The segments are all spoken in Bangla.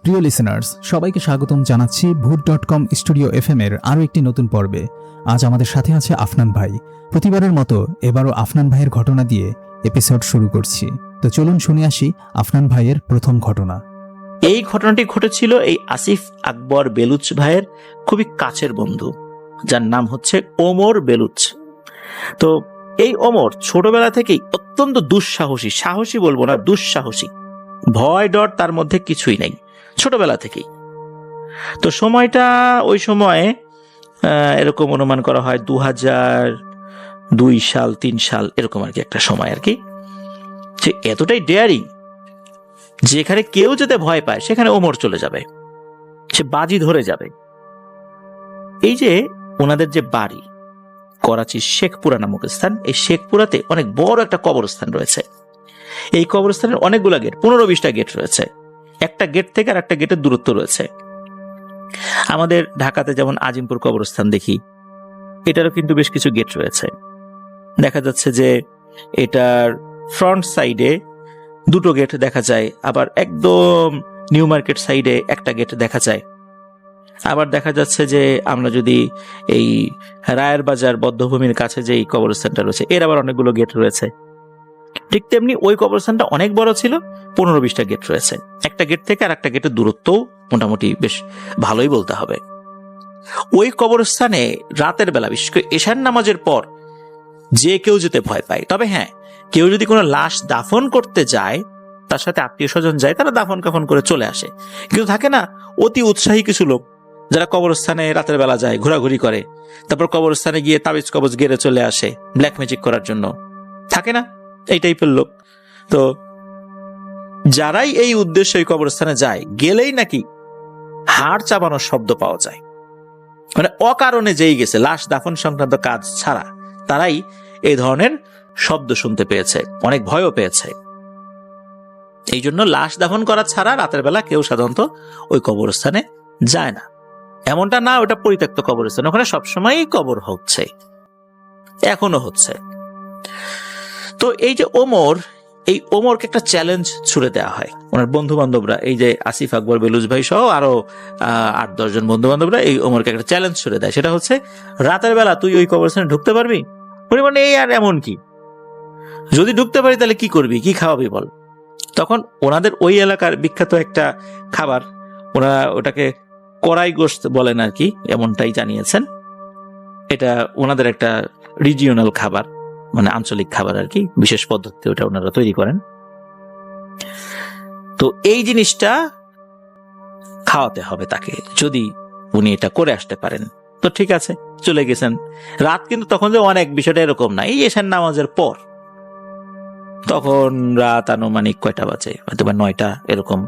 প্রিয় লিসেনার্স, সবাইকে স্বাগতম জানাচ্ছি ভূত.com স্টুডিও FM এর আরও একটি নতুন পর্বে। আজ আমাদের সাথে আছে আফনান ভাই। প্রতিবারের মতো এবারও আফনান ভাইয়ের ঘটনা দিয়ে এপিসোড শুরু করছি। তো চলুন শুনে আসি আফনান ভাইয়ের প্রথম ঘটনা। এই ঘটনাটি ঘটেছিল এই আসিফ আকবর বেলুচ ভাইয়ের খুবই কাছের বন্ধু, যার নাম হচ্ছে ওমর বেলুচ। তো এই ওমর ছোটবেলা থেকেই অত্যন্ত দুঃসাহসী, সাহসী বলবো না, দুঃসাহসী, ভয় ডর তার মধ্যে কিছুই নেই ছোটবেলা থেকেই। তো সময়টা ওই সময়ে এরকম অনুমান করা হয় 2002 সাল 3 সাল এরকম আর কি, একটা সময় আর কি। সে এতটাই ডেয়ারিং, যেখানে কেউ যদি ভয় পায় সেখানে ওমর চলে যাবে, সে বাজি ধরে যাবে। এই যে ওনাদের যে বাড়ি করাচির শেখপুরা নামক স্থান, এই শেখপুরাতে অনেক বড় একটা কবরস্থান রয়েছে। এই কবরস্থানের অনেকগুলো গেট, 15-20টা গেট রয়েছে। একটা গেট থেকে আর একটা গেটের দূরত্ব রয়েছে। আমাদের ঢাকাতে যেমন আজিমপুর কবরস্থান দেখি, এটারও কিন্তু বেশ কিছু গেট রয়েছে। দেখা যাচ্ছে যে এটার ফ্রন্ট সাইডে 2টো গেট দেখা যায়, আবার একদম নিউ মার্কেট সাইডে একটা গেট দেখা যায়। আবার দেখা যাচ্ছে যে আমরা যদি এই রায়ের বাজার বদ্ধভূমির কাছে যে কবরস্থানটা রয়েছে, এর আবার অনেকগুলো গেট রয়েছে। ঠিক তেমনি ওই কবরস্থানটা অনেক বড় ছিল, 15-20টা গেট রয়েছে। একটা গেট থেকে আর একটা গেটের দূরত্বও মোটামুটি বেশ ভালোই বলতে হবে। ওই কবরস্থানে রাতের বেলা, বিশেষ করে এশার নামাজের পর যে কেউ যেতে ভয় পায়। তবে হ্যাঁ, কেউ যদি কোনো লাশ দাফন করতে যায়, তার সাথে আত্মীয় স্বজন যায়, তারা দাফন কাফন করে চলে আসে। কিন্তু থাকে না অতি উৎসাহী কিছু লোক, যারা কবরস্থানে রাতের বেলা যায়, ঘোরাঘুরি করে, তারপর কবরস্থানে গিয়ে তাবিজ কবজ গেড়ে চলে আসে ব্ল্যাক ম্যাজিক করার জন্য, থাকে না এই টাইপের লোক। তো যারাই এই উদ্দেশ্যে ওই কবরস্থানে যায়, গেলেই নাকি হাড় চাবানোর শব্দ পাওয়া যায়। মানে অকারণে যেই গেছে লাশ দাফন সংক্রান্ত কাজ ছাড়া, তারাই এই ধরনের শব্দ শুনতে পেয়েছে, অনেক ভয়ও পেয়েছে। এই জন্য লাশ দাফন করা ছাড়া রাতের বেলা কেউ সাধারণত ওই কবরস্থানে যায় না। এমনটা না ওটা পরিত্যক্ত কবরস্থান, ওখানে সবসময়ই কবর হচ্ছে, এখনো হচ্ছে। তো এই যে ওমর, এই ওমরকে একটা চ্যালেঞ্জ ছুড়ে দেওয়া হয়। ওনার বন্ধু বান্ধবরা, এই যে আসিফ আকবর বেলুচ ভাই সহ আরো 8-10 জন বন্ধু বান্ধবরা এই ওমরকে একটা চ্যালেঞ্জ ছুড়ে দেয়। সেটা হচ্ছে, রাতের বেলা তুই ওই কবরস্থানে ঢুকতে পারবি? উনি বলেন, এই আর এমন কি, যদি ঢুকতে পারি তাহলে কি করবি, কি খাওয়াবি বল। তখন ওনাদের ওই এলাকার বিখ্যাত একটা খাবার, ওনারা ওটাকে কড়াই গোশত বলেন আর কি, এমনটাই জানিয়েছেন। এটা ওনাদের একটা রিজিওনাল খাবার, মানে আঞ্চলিক খাবার আর কি, বিশেষ পদ্ধতিতে ওটা ওনারা তৈরি করেন। তো এই জিনিসটা খাওয়াতে হবে তাকে, যদি উনি এটা করে আসতে পারেন। তো ঠিক আছে, চলে গেছেন। রাত কিন্তু তখন যে অনেক, বিষয়টা এরকম না, এই এশার নামাজের পর, তখন রাত আনুমানিক কয়টা বাজে, হয়তো বা 9টা এরকম।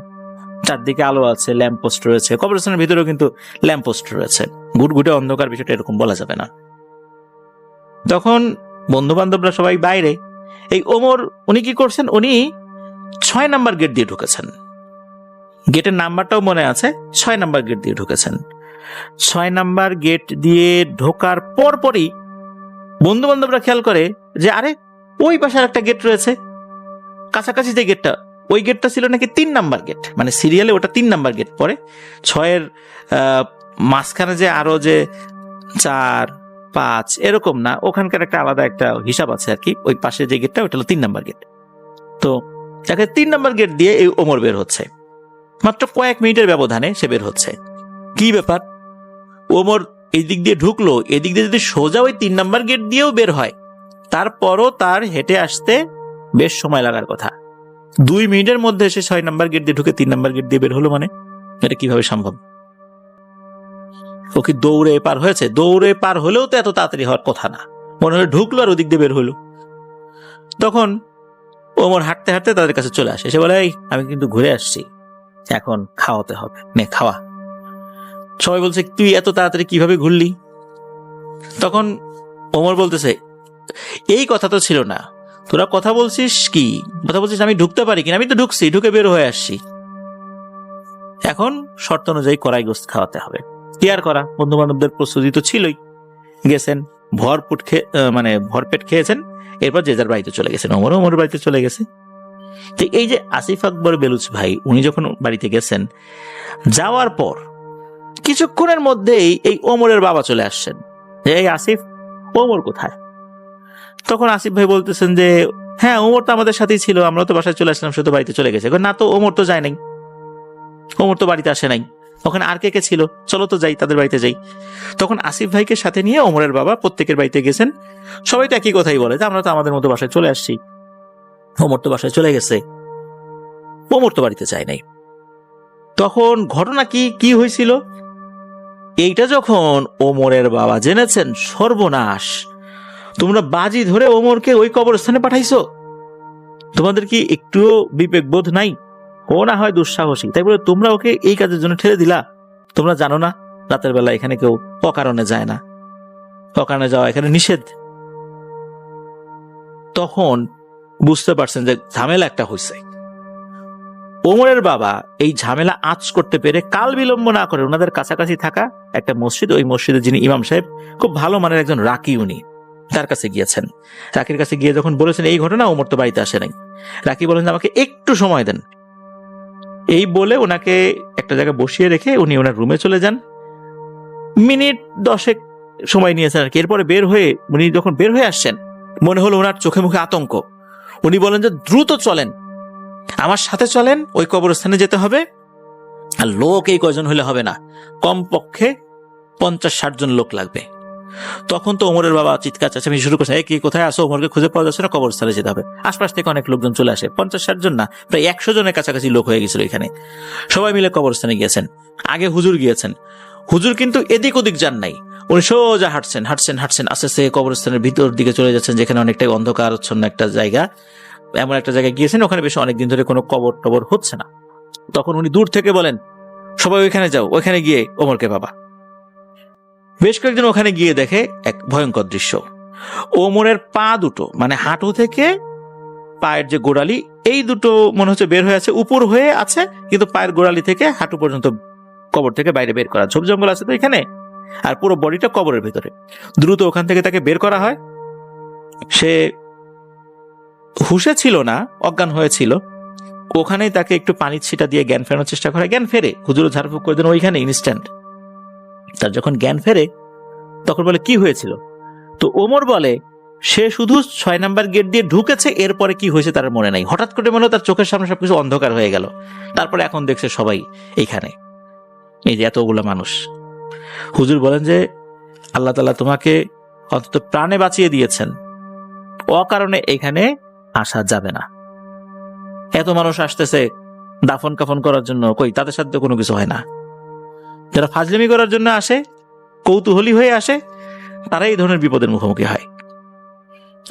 চারদিকে আলো আছে, ল্যাম্প পোস্ট রয়েছে, কবরস্থানের ভিতরেও কিন্তু ল্যাম্প পোস্ট রয়েছে, ঘুটঘুটে অন্ধকার, বিষয়টা এরকম বলা যাবে না। তখন বন্ধু বান্ধবরা সবাই বাইরে। এই ওমর উনি কি করছেন, উনি 6 নাম্বার গেট দিয়ে ঢুকেছেন। গেটের নাম্বারটাও মনে আছে, 6 নাম্বার গেট দিয়ে ঢুকেছেন। 6 নাম্বার গেট দিয়ে ঢোকার পরপরই বন্ধু বান্ধবরা খেয়াল করে যে আরে ওই পাশের একটা গেট রয়েছে, কাছাকাছি যে গেটটা, ওই গেটটা ছিল নাকি 3 নাম্বার গেট, মানে সিরিয়ালে ওটা 3 নাম্বার গেট পরে। 6-এর মাঝখানে যে আরো যে 4, 5 এরকম না, ওখানকার একটা আলাদা একটা হিসাব আছে আর কি। ওই পাশে যে গেটটা, ওটা হলো 3 নাম্বার গেট। তো তাকে 3 নাম্বার গেট দিয়ে এই ওমর বের হচ্ছে, মাত্র কয়েক মিনিটের ব্যবধানে সে বের হচ্ছে। কি ব্যাপার, ওমর এই দিক দিয়ে ঢুকলো, এদিক দিয়ে যদি সোজা ওই 3 নাম্বার গেট দিয়েও বের হয়, তারপরও তার হেঁটে আসতে বেশ সময় লাগার কথা। 2 মিনিটের মধ্যে সে 6 নাম্বার গেট দিয়ে ঢুকে 3 নাম্বার গেট দিয়ে বের হলো, মানে এটা কিভাবে সম্ভব? ও কি দৌড়ে পার হয়েছে? দৌড়ে পার হলেও তো এত তাড়াতাড়ি হওয়ার কথা না, মনে হলো ঢুকলো আর ওদিক দিয়ে বের হলো। তখন ওমর হাঁটতে হাঁটতে তাদের কাছে চলে আসে, সে বলে, এই আমি কিন্তু ঘুরে আসছি, এখন খাওয়াতে হবে, নে খাওয়া। সবাই বলছে, তুই এত তাড়াতাড়ি কিভাবে ঘুরলি? তখন ওমর বলতেছে, এই কথা তো ছিল না, তোরা কথা বলছিস কি, কথা বলছিস আমি ঢুকতে পারি কিনা, আমি তো ঢুকছি, ঢুকে বের হয়ে আসছি। এখন শর্ত অনুযায়ী কড়াই গোশত খাওয়াতে হবে। কি আর করা, বন্ধু বান্ধবদের প্রস্তুতি তো ছিলই। গেছেন, ভরপেট খেয়েছেন, এরপর যে যার বাড়িতে চলে গেছেন। ওমর বাড়িতে চলে গেছে। তো এই যে আসিফ আকবর বেলুচ ভাই, উনি যখন বাড়িতে গেছেন, যাওয়ার পর কিছুক্ষণের মধ্যেই এই ওমরের বাবা চলে আসছেন, এই আসিফ, ওমর কোথায়? তখন আসিফ ভাই বলতেছেন যে হ্যাঁ, ওমর তো আমাদের সাথেই ছিল, আমরা তো বাসায় চলে আসলাম, সে তো বাড়িতে চলে গেছে। না তো, ওমর তো যায় নাই, ওমর তো বাড়িতে আসে নাই, ওখানে আর কে কে ছিল, চলো তো যাই, তাদের বাড়িতে যাই। তখন আসিফ ভাইকে সাথে নিয়ে ওমরের বাবা প্রত্যেকের বাড়িতে গেছেন। সবাই তো একই কথাই বলে যে আমরা তো আমাদের মতো বাসায় চলে আসছি, ওমর তো বাসায় চলে গেছে, ওমর তো বাড়িতে যায় নাই। তখন ঘটনা কি কি হয়েছিল এইটা যখন ওমরের বাবা জেনেছেন, সর্বনাশ, তোমরা বাজি ধরে ওমরকে ওই কবরস্থানে পাঠাইছো, তোমাদের কি একটুও বিবেক বোধ নাই? ও না হয় দুঃসাহসী, তাই বলে তোমরা ওকে এই কাজের জন্য ঠেলে দিলা? তোমরা জানো না রাতের বেলা এখানে কেউ অকারণে যায় না, অকারণে যাওয়া এখানে নিষেধ। তখন বুঝতে পারছেন যে ঝামেলা একটা হয়েছে। ওমরের বাবা এই ঝামেলা আঁচ করতে পেরে কাল বিলম্ব না করে ওনাদের কাছাকাছি থাকা একটা মসজিদ, ওই মসজিদে যিনি ইমাম সাহেব, খুব ভালো মানের একজন রাকি, উনি তার কাছে গিয়েছেন। রাকির কাছে গিয়ে যখন বলেছেন এই ঘটনা, ওমর তো বাড়িতে আসে নাই, রাকি বলেন আমাকে একটু সময় দেন। এই বলে ওনাকে একটা জায়গায় বসিয়ে রেখে উনি ওনার রুমে চলে যান। মিনিট 10 সময় নিয়েছেন আর কি। এরপরে উনি যখন বের হয়ে আসছেন, মনে হলো ওনার চোখে মুখে আতঙ্ক। উনি বলেন যে দ্রুত চলেন, আমার সাথে চলেন, ওই কবরস্থানে যেতে হবে। আর লোক এই কয়জন হলে হবে না, কমপক্ষে 50-60 জন লোক লাগবে। তখন তো ওমরের বাবা চিৎকার চেঁচামেচি শুরু করছে, কি কোথায় আসো, ওমরকে খুঁজে পাওয়া যাচ্ছে না, কবরস্থানে যেতে হবে। আশপাশ থেকে অনেক লোকজন চলে আসে, 50-60 জন না, প্রায় 100 জনের কাছাকাছি লোক হয়ে গেছিল এখানে। সবাই মিলে কবরস্থানে গিয়েছেন। আগে হুজুর গিয়েছেন, হুজুর কিন্তু এদিক ওদিক যান নাই, উনি সোজা হাঁটছেন হাঁটছেন হাঁটছেন আস্তে আস্তে কবরস্থানের ভিতর দিকে চলে যাচ্ছেন, যেখানে অনেকটাই অন্ধকারচ্ছন্ন একটা জায়গা। এমন একটা জায়গায় গিয়েছেন ওখানে বেশ অনেকদিন ধরে কোনো কবর টবর হচ্ছে না। তখন উনি দূর থেকে বলেন, সবাই ওইখানে যাও, ওইখানে গিয়ে ওমরকে পাবা। বেশ কয়েকদিন ওখানে গিয়ে দেখে এক ভয়ঙ্কর দৃশ্য। ওমরের পা দুটো, মানে হাঁটু থেকে পায়ের যে গোড়ালি, এই দুটো মনে হচ্ছে বের হয়ে আছে, উপর হয়ে আছে, কিন্তু পায়ের গোড়ালি থেকে হাঁটু পর্যন্ত কবর থেকে বাইরে বের করা। ঝোপ জঙ্গল আছে তো এখানে, আর পুরো বডিটা কবরের ভিতরে। দ্রুত ওখান থেকে তাকে বের করা হয়। সে হুঁশে ছিল না, অজ্ঞান হয়েছিল। ওখানেই তাকে একটু পানির ছিটা দিয়ে জ্ঞান ফেরানোর চেষ্টা করা। জ্ঞান ফেরে, হুজুর ঝাড়ফুঁক করে দেন ওইখানে ইনস্ট্যান্ট। তার যখন জ্ঞান ফেরে তখন বলে কি হয়েছিল? তো ওমর বলে সে শুধু 6 নাম্বার গেট দিয়ে ঢুকেছে, এরপরে কি হয়েছে তার মনে নাই। হঠাৎ করে মনে তার চোখের সামনে সবকিছু অন্ধকার হয়ে গেল। তারপরে এখন দেখছে সবাই এইখানে, এই যে এতগুলো মানুষ। হুজুর বলেন যে আল্লাহ তাআলা তোমাকে অন্তত প্রাণে বাঁচিয়ে দিয়েছেন, অকারণে এখানে আসা যাবে না। এত মানুষ আসতেছে দাফন কাফন করার জন্য, কই তাদের সাথে কোনো কিছু হয় না। যারা ফাজলামি করার জন্য আসে, কৌতূহলী হয়ে আসে, তারা এই ধরনের বিপদের মুখোমুখি হয়।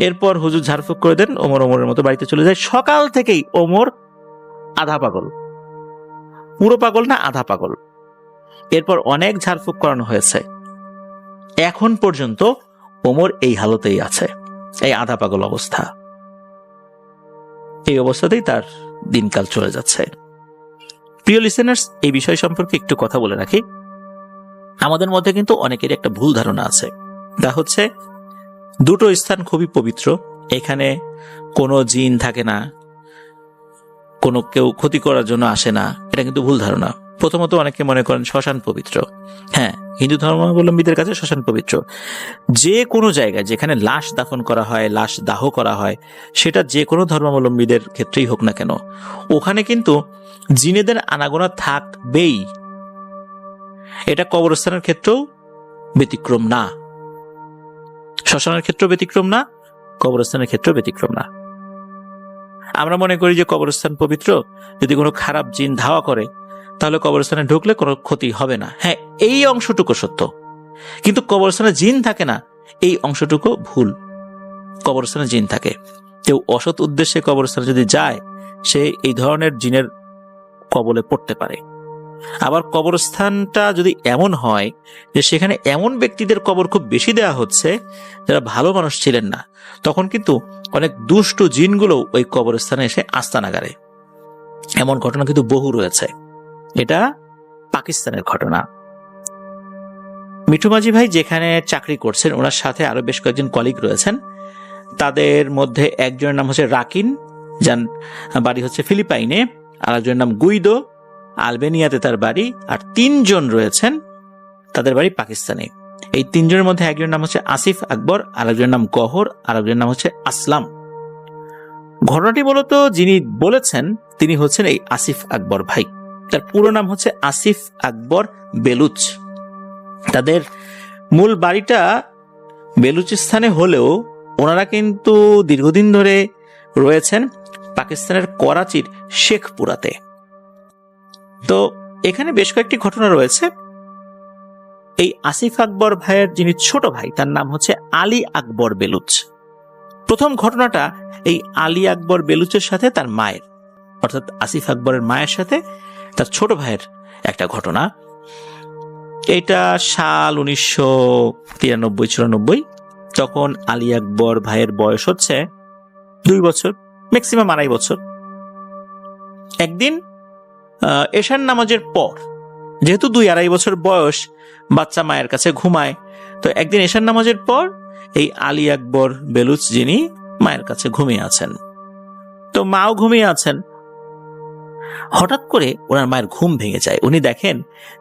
এরপর হুজুর ঝাড়ফুঁক করে দেন, ওমরের মতো বাড়িতে চলে যায়। সকাল থেকেই ওমর আধা পাগল, পুরো পাগল না, আধা পাগল। এরপর অনেক ঝাড়ফুঁক করানো হয়েছে, এখন পর্যন্ত ওমর এই হালতেই আছে, এই আধা পাগল অবস্থা। এই অবস্থাতেই তার দিনকাল চলে যাচ্ছে। প্রিয় লিসেনার্স, এই বিষয় সম্পর্কে একটু কথা বলে রাখি। আমাদের মধ্যে কিন্তু অনেকেরই একটা ভুল ধারণা আছে, তা হচ্ছে দুটো স্থান খুবই পবিত্র, এখানে কোনো জিন থাকে না, কোনো কেউ ক্ষতি করার জন্য আসে না। এটা কিন্তু ভুল ধারণা। প্রথমত অনেকে মনে করেন শ্মশান পবিত্র। হ্যাঁ, হিন্দু ধর্মাবলম্বীদের কাছে শ্মশান পবিত্র। যে কোনো জায়গায় যেখানে লাশ দাফন করা হয়, লাশ দাহ করা হয়, সেটা যে কোনো ধর্মাবলম্বীদের ক্ষেত্রেই হোক না কেন, ওখানে কিন্তু জিনেদের আনাগোনা থাকবেই। এটা কবরস্থানের ক্ষেত্রেও ব্যতিক্রম না, শ্মশানের ক্ষেত্রেও ব্যতিক্রম না, কবরস্থানের ক্ষেত্রেও ব্যতিক্রম না। আমরা মনে করি যে কবরস্থান পবিত্র, যদি কোনো খারাপ জিন ধাওয়া করে তাহলে কবরস্থানে ঢুকলে কোনো ক্ষতি হবে না। হ্যাঁ, এই অংশটুকু সত্য, কিন্তু কবরস্থানে জিন থাকে না, এই অংশটুকু ভুল। কবরস্থানে জিন থাকে, কেউ অসৎ উদ্দেশ্যে কবরস্থানে যদি যায়, সে এই ধরনের জিনের কবলে পড়তে পারে। আবার কবরস্থানটা যদি এমন হয় যে সেখানে এমন ব্যক্তিদের কবর খুব বেশি দেওয়া হচ্ছে যারা ভালো মানুষ ছিলেন না, তখন কিন্তু অনেক দুষ্ট জিনগুলো ওই কবরস্থানে এসে আস্তানা গাড়ে। এমন ঘটনা কিন্তু বহু রয়েছে। এটা পাকিস্তানের ঘটনা। মিঠু মাঝি ভাই যেখানে চাকরি করছেন, ওনার সাথে আরো বেশ কয়েকজন কলিগ রয়েছেন। তাদের মধ্যে একজনের নাম হচ্ছে রাকিন, যার বাড়ি হচ্ছে ফিলিপাইনে, আর একজনের নাম গুইদো, আলবেনিয়াতে তার বাড়ি, আর 3 জন রয়েছেন তাদের বাড়ি পাকিস্তানে। এই 3 জনের মধ্যে একজনের নাম হচ্ছে আসিফ আকবর, আরেকজনের নাম গহর, আরেকজনের নাম হচ্ছে আসলাম। ঘটনাটি মূলত যিনি বলেছেন তিনি হচ্ছেন এই আসিফ আকবর ভাই। তার পুরো নাম হচ্ছে আসিফ আকবর বেলুচ। তাদের মূল বাড়িটা বেলুচিস্তানে হলেও ওনারা কিন্তু দীর্ঘদিন ধরে রয়েছেন পাকিস্তানের করাচির শেখপুরাতে। তো এখানে বেশ কয়েকটি ঘটনা রয়েছে। এই আসিফ আকবর ভাইয়ের যিনি ছোট ভাই তার নাম হচ্ছে আলী আকবর বেলুচ। প্রথম ঘটনাটা এই আলী আকবর বেলুচের সাথে তার মায়ের, অর্থাৎ আসিফ আকবরের মায়ের সাথে তার ছোট ভাইয়ের একটা ঘটনা। এটা সাল 1993-94। তখন আলী আকবর ভাইয়ের বয়স হচ্ছে 2 বছর, ম্যাক্সিমাম 2.5 বছর। একদিন এশার নামাজের পর, যেহেতু 2-2.5 বছর বয়স, বাচ্চা মায়ের কাছে ঘুমায়, তো একদিন এশার নামাজের পর এই আলী আকবর বেলুচ যিনি মায়ের কাছে ঘুমিয়ে আছেন, তো মাও ঘুমিয়ে আছেন। হঠাৎ করে ওনার মায়ের ঘুম ভেঙে যায়। উনি দেখেন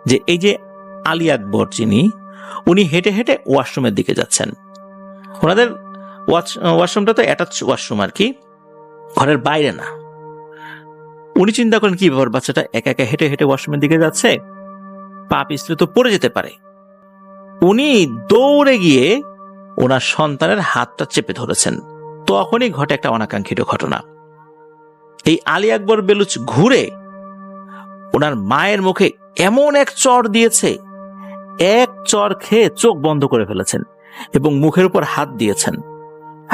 যে এই যে আলী আকবর যিনি, উনি হেঁটে হেঁটে ওয়াশরুমের দিকে যাচ্ছেন। ওনাদের ওয়াশরুমটা তো অ্যাটাচ ওয়াশরুম আর কি, ঘরের বাইরে না। উনি চিন্তা করেন কি ব্যাপার, বাচ্চাটা একা একা হেঁটে হেঁটে ওয়াশরুমের দিকে যাচ্ছে, পা পিছলে তো পড়ে যেতে পারে। উনি দৌড়ে গিয়ে ওনার সন্তানের হাতটা চেপে ধরেছেন। তখনই ঘটে একটা অনাকাঙ্ক্ষিত ঘটনা। এই আলী আকবর বেলুচ ঘুরে ওনার মায়ের মুখে এমন এক চড় দিয়েছে, এক চড় খেয়ে চোখ বন্ধ করে ফেলেছেন এবং মুখের উপর হাত দিয়েছেন।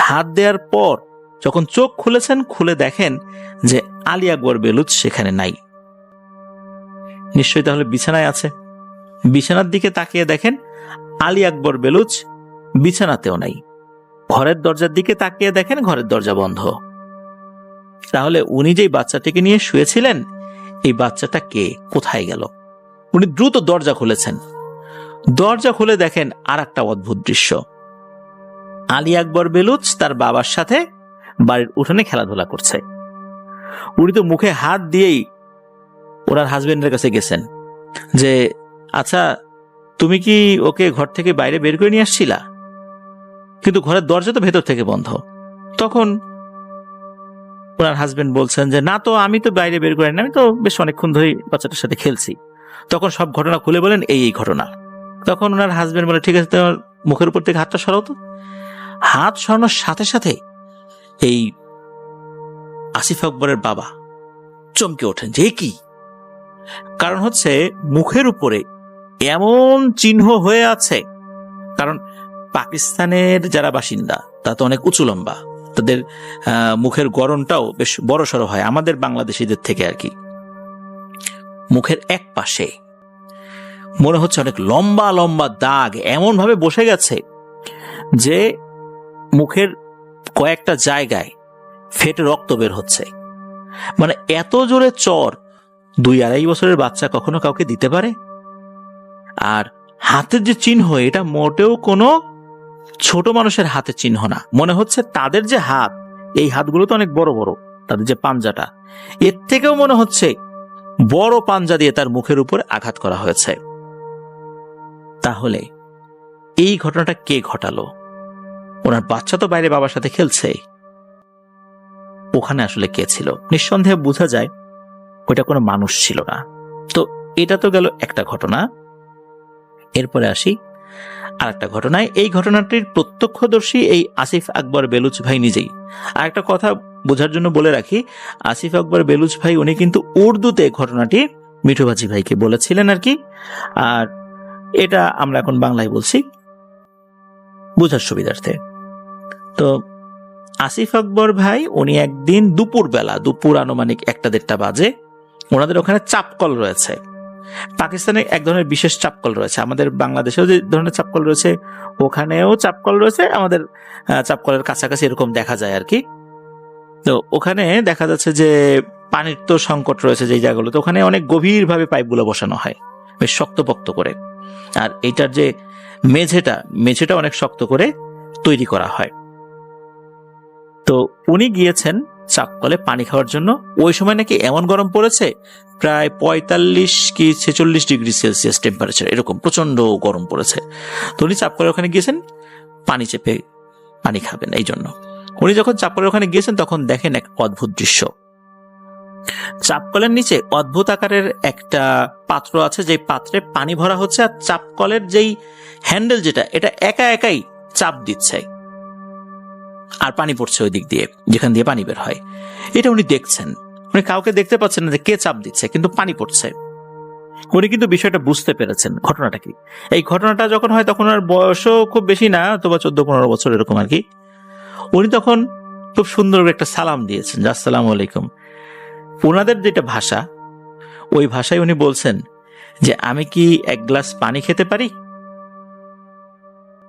হাত দেওয়ার পর যখন চোখ খুলেছেন, খুলে দেখেন যে আলী আকবর বেলুচ সেখানে নাই। নিশ্চয়ই তাহলে বিছানায় আছে। বিছানার দিকে তাকিয়ে দেখেন আলী আকবর বেলুচ বিছানাতেও নাই। ঘরের দরজার দিকে তাকিয়ে দেখেন ঘরের দরজা বন্ধ। তাহলে উনি যেই বাচ্চাটিকে নিয়ে শুয়েছিলেন, এই বাচ্চাটা কে, কোথায় গেল? উনি দ্রুত দরজা খুলেছেন। দরজা খুলে দেখেন আর একটা অদ্ভুত দৃশ্য। আলী আকবর বেলুচ তার বাবার সাথে বাড়ির উঠোনে খেলাধুলা করছে। উনি তো মুখে হাত দিয়েই ওনার হাজবেন্ডের কাছে গেছেন যে, আচ্ছা তুমি কি ওকে ঘর থেকে বাইরে বের করে নিয়ে আসছিলা? কিন্তু ঘরের দরজা তো ভেতর থেকে বন্ধ। তখন ওনার হাজবেন্ড বলছেন যে, না তো আমি তো বাইরে বের করি না, আমি তো বেশ অনেকক্ষণ ধরে বাচ্চাটার সাথে খেলছি। তখন সব ঘটনা খুলে বলেন এই ঘটনা। তখন ওনার হাজবেন্ড বলে, ঠিক আছে তোমার মুখের উপর থেকে হাতটা সরাও তো। হাত সরানোর সাথে সাথে এই আসিফ আকবরের বাবা চমকে ওঠেন যে কি, কারণ হচ্ছে মুখের উপরে এমন চিহ্ন হয়ে আছে। কারণ পাকিস্তানের যারা বাসিন্দা তা তো অনেক উঁচু লম্বা, তাদের মুখের গড়নটাও বেশ বড় সড়ো হয় আমাদের বাংলাদেশিদের থেকে আর কি। মুখের এক পাশে মনে হচ্ছে অনেক লম্বা লম্বা দাগ এমন ভাবে বসে গেছে যে মুখের কয়েকটা জায়গায় ফেটে রক্ত বের হচ্ছে। মানে এত জোরে চর 2-2.5 বছরের বাচ্চা কখনো কাউকে দিতে পারে? আর হাতের যে চিহ্ন, এটা মোটেও কোনো ছোট মানুষের হাতের চিহ্ন না। মনে হচ্ছে তাদের যে হাত, এই হাতগুলো তো অনেক বড় বড়, তাদের যে পাঞ্জাটা, এর থেকেও মনে হচ্ছে বড় পাঞ্জা দিয়ে তার মুখের উপরে আঘাত করা হয়েছে। তাহলে এই ঘটনাটা কে ঘটালো? ওনার বাচ্চা তো বাইরে বাবার সাথে খেলছে, ওখানে আসলে কে ছিল? নিঃসন্দেহে বোঝা যায় ওইটা কোনো মানুষ ছিল না। তো এটা তো গেল একটা ঘটনা। এরপরে আসি আর একটা ঘটনায়। এই ঘটনাটির প্রত্যক্ষদর্শী এই আসিফ আকবর বেলুচ ভাই নিজেই। আর একটা কথা বোঝার জন্য বলে রাখি, আসিফ আকবর বেলুচ ভাই উনি কিন্তু উর্দুতে ঘটনাটি মিঠুবাজি ভাইকে বলেছিলেন আর কি। আর এটা আমরা এখন বাংলায় বলছি বোঝার সুবিধার্থে। তো আসিফ আকবর ভাই উনি একদিন দুপুর আনুমানিক 1টা-1.5টা বাজে, ওনাদের ওখানে চাপকল রয়েছে। পাকিস্তানে এক ধরনের বিশেষ চাপকল রয়েছে, আমাদের বাংলাদেশেও যে ধরনের চাপকল রয়েছে ওখানেও চাপকল রয়েছে, আমাদের চাপকলের কাছাকাছি এরকম দেখা যায় আর কি। তো ওখানে দেখা যাচ্ছে যে পানির তো সংকট রয়েছে যে জায়গাগুলো, তো ওখানে অনেক গভীরভাবে পাইপগুলো বসানো হয় বেশ শক্তপোক্ত করে। আর এইটার যে মেঝেটা অনেক শক্ত করে তৈরি করা হয়। তো উনি গিয়েছেন চাপ কলে পানি খাওয়ার জন্য। ওই সময় নাকি এমন গরম পড়েছে, প্রায় 45 কি 46 ডিগ্রি সেলসিয়াস টেম্পারেচার, এরকম প্রচন্ড গরম পড়েছে। তো উনি চাপ কলের ওখানে গিয়েছেন পানি চেপে পানি খাবেন। এই জন্য উনি যখন চাপ কলের ওখানে গিয়েছেন তখন দেখেন এক অদ্ভুত দৃশ্য। চাপকলের নিচে অদ্ভুত আকারের একটা পাত্র আছে, যে পাত্রে পানি ভরা হচ্ছে, আর চাপকলের যেই হ্যান্ডেল যেটা, এটা একা একাই চাপ দিচ্ছে আর পানি পড়ছে ওই দিক দিয়ে, যেখান দিয়ে পানি বের হয়। এটা উনি দেখছেন, উনি কাউকে দেখতে পাচ্ছেন না যে কে চাপ দিচ্ছে, কিন্তু পানি পড়ছে। উনি কিন্তু বিষয়টা বুঝতে পেরেছেন ঘটনাটা কি। এই ঘটনাটা যখন হয় তখন আর বয়সও খুব বেশি না, অথবা 14-15 বছর এরকম আর কি। উনি তখন খুব সুন্দর একটা সালাম দিয়েছেন, আসসালামু আলাইকুম। ওনাদের যেটা ভাষা, ওই ভাষায় উনি বলছেন যে আমি কি এক গ্লাস পানি খেতে পারি।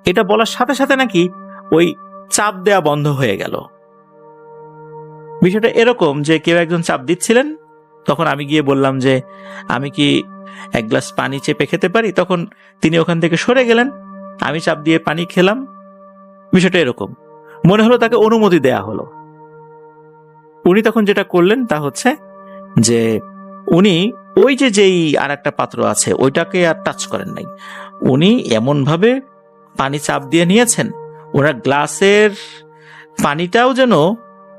এটা বলার সাথে সাথে নাকি ওই চাপ দেয়া বন্ধ হয়ে গেল। বিষয়টা এরকম যে কেউ একজন চাপ দিচ্ছিলেন, তখন আমি গিয়ে বললাম যে আমি কি এক গ্লাস পানি চেপে খেতে পারি। তখন তিনি ওখান থেকে সরে গেলেন, আমি চাপ দিয়ে পানি খেলাম। বিষয়টা এরকম মনে হলো, তাকে অনুমতি দেয়া হলো। উনি তখন যেটা করলেন তা হচ্ছে যে উনি ওই যেই আর একটা পাত্র আছে ওইটাকে আর টাচ করেন নাই। উনি এমন ভাবে পানি চাপ দিয়ে নিয়েছেন, ওনার গ্লাসের পানিটাও যেন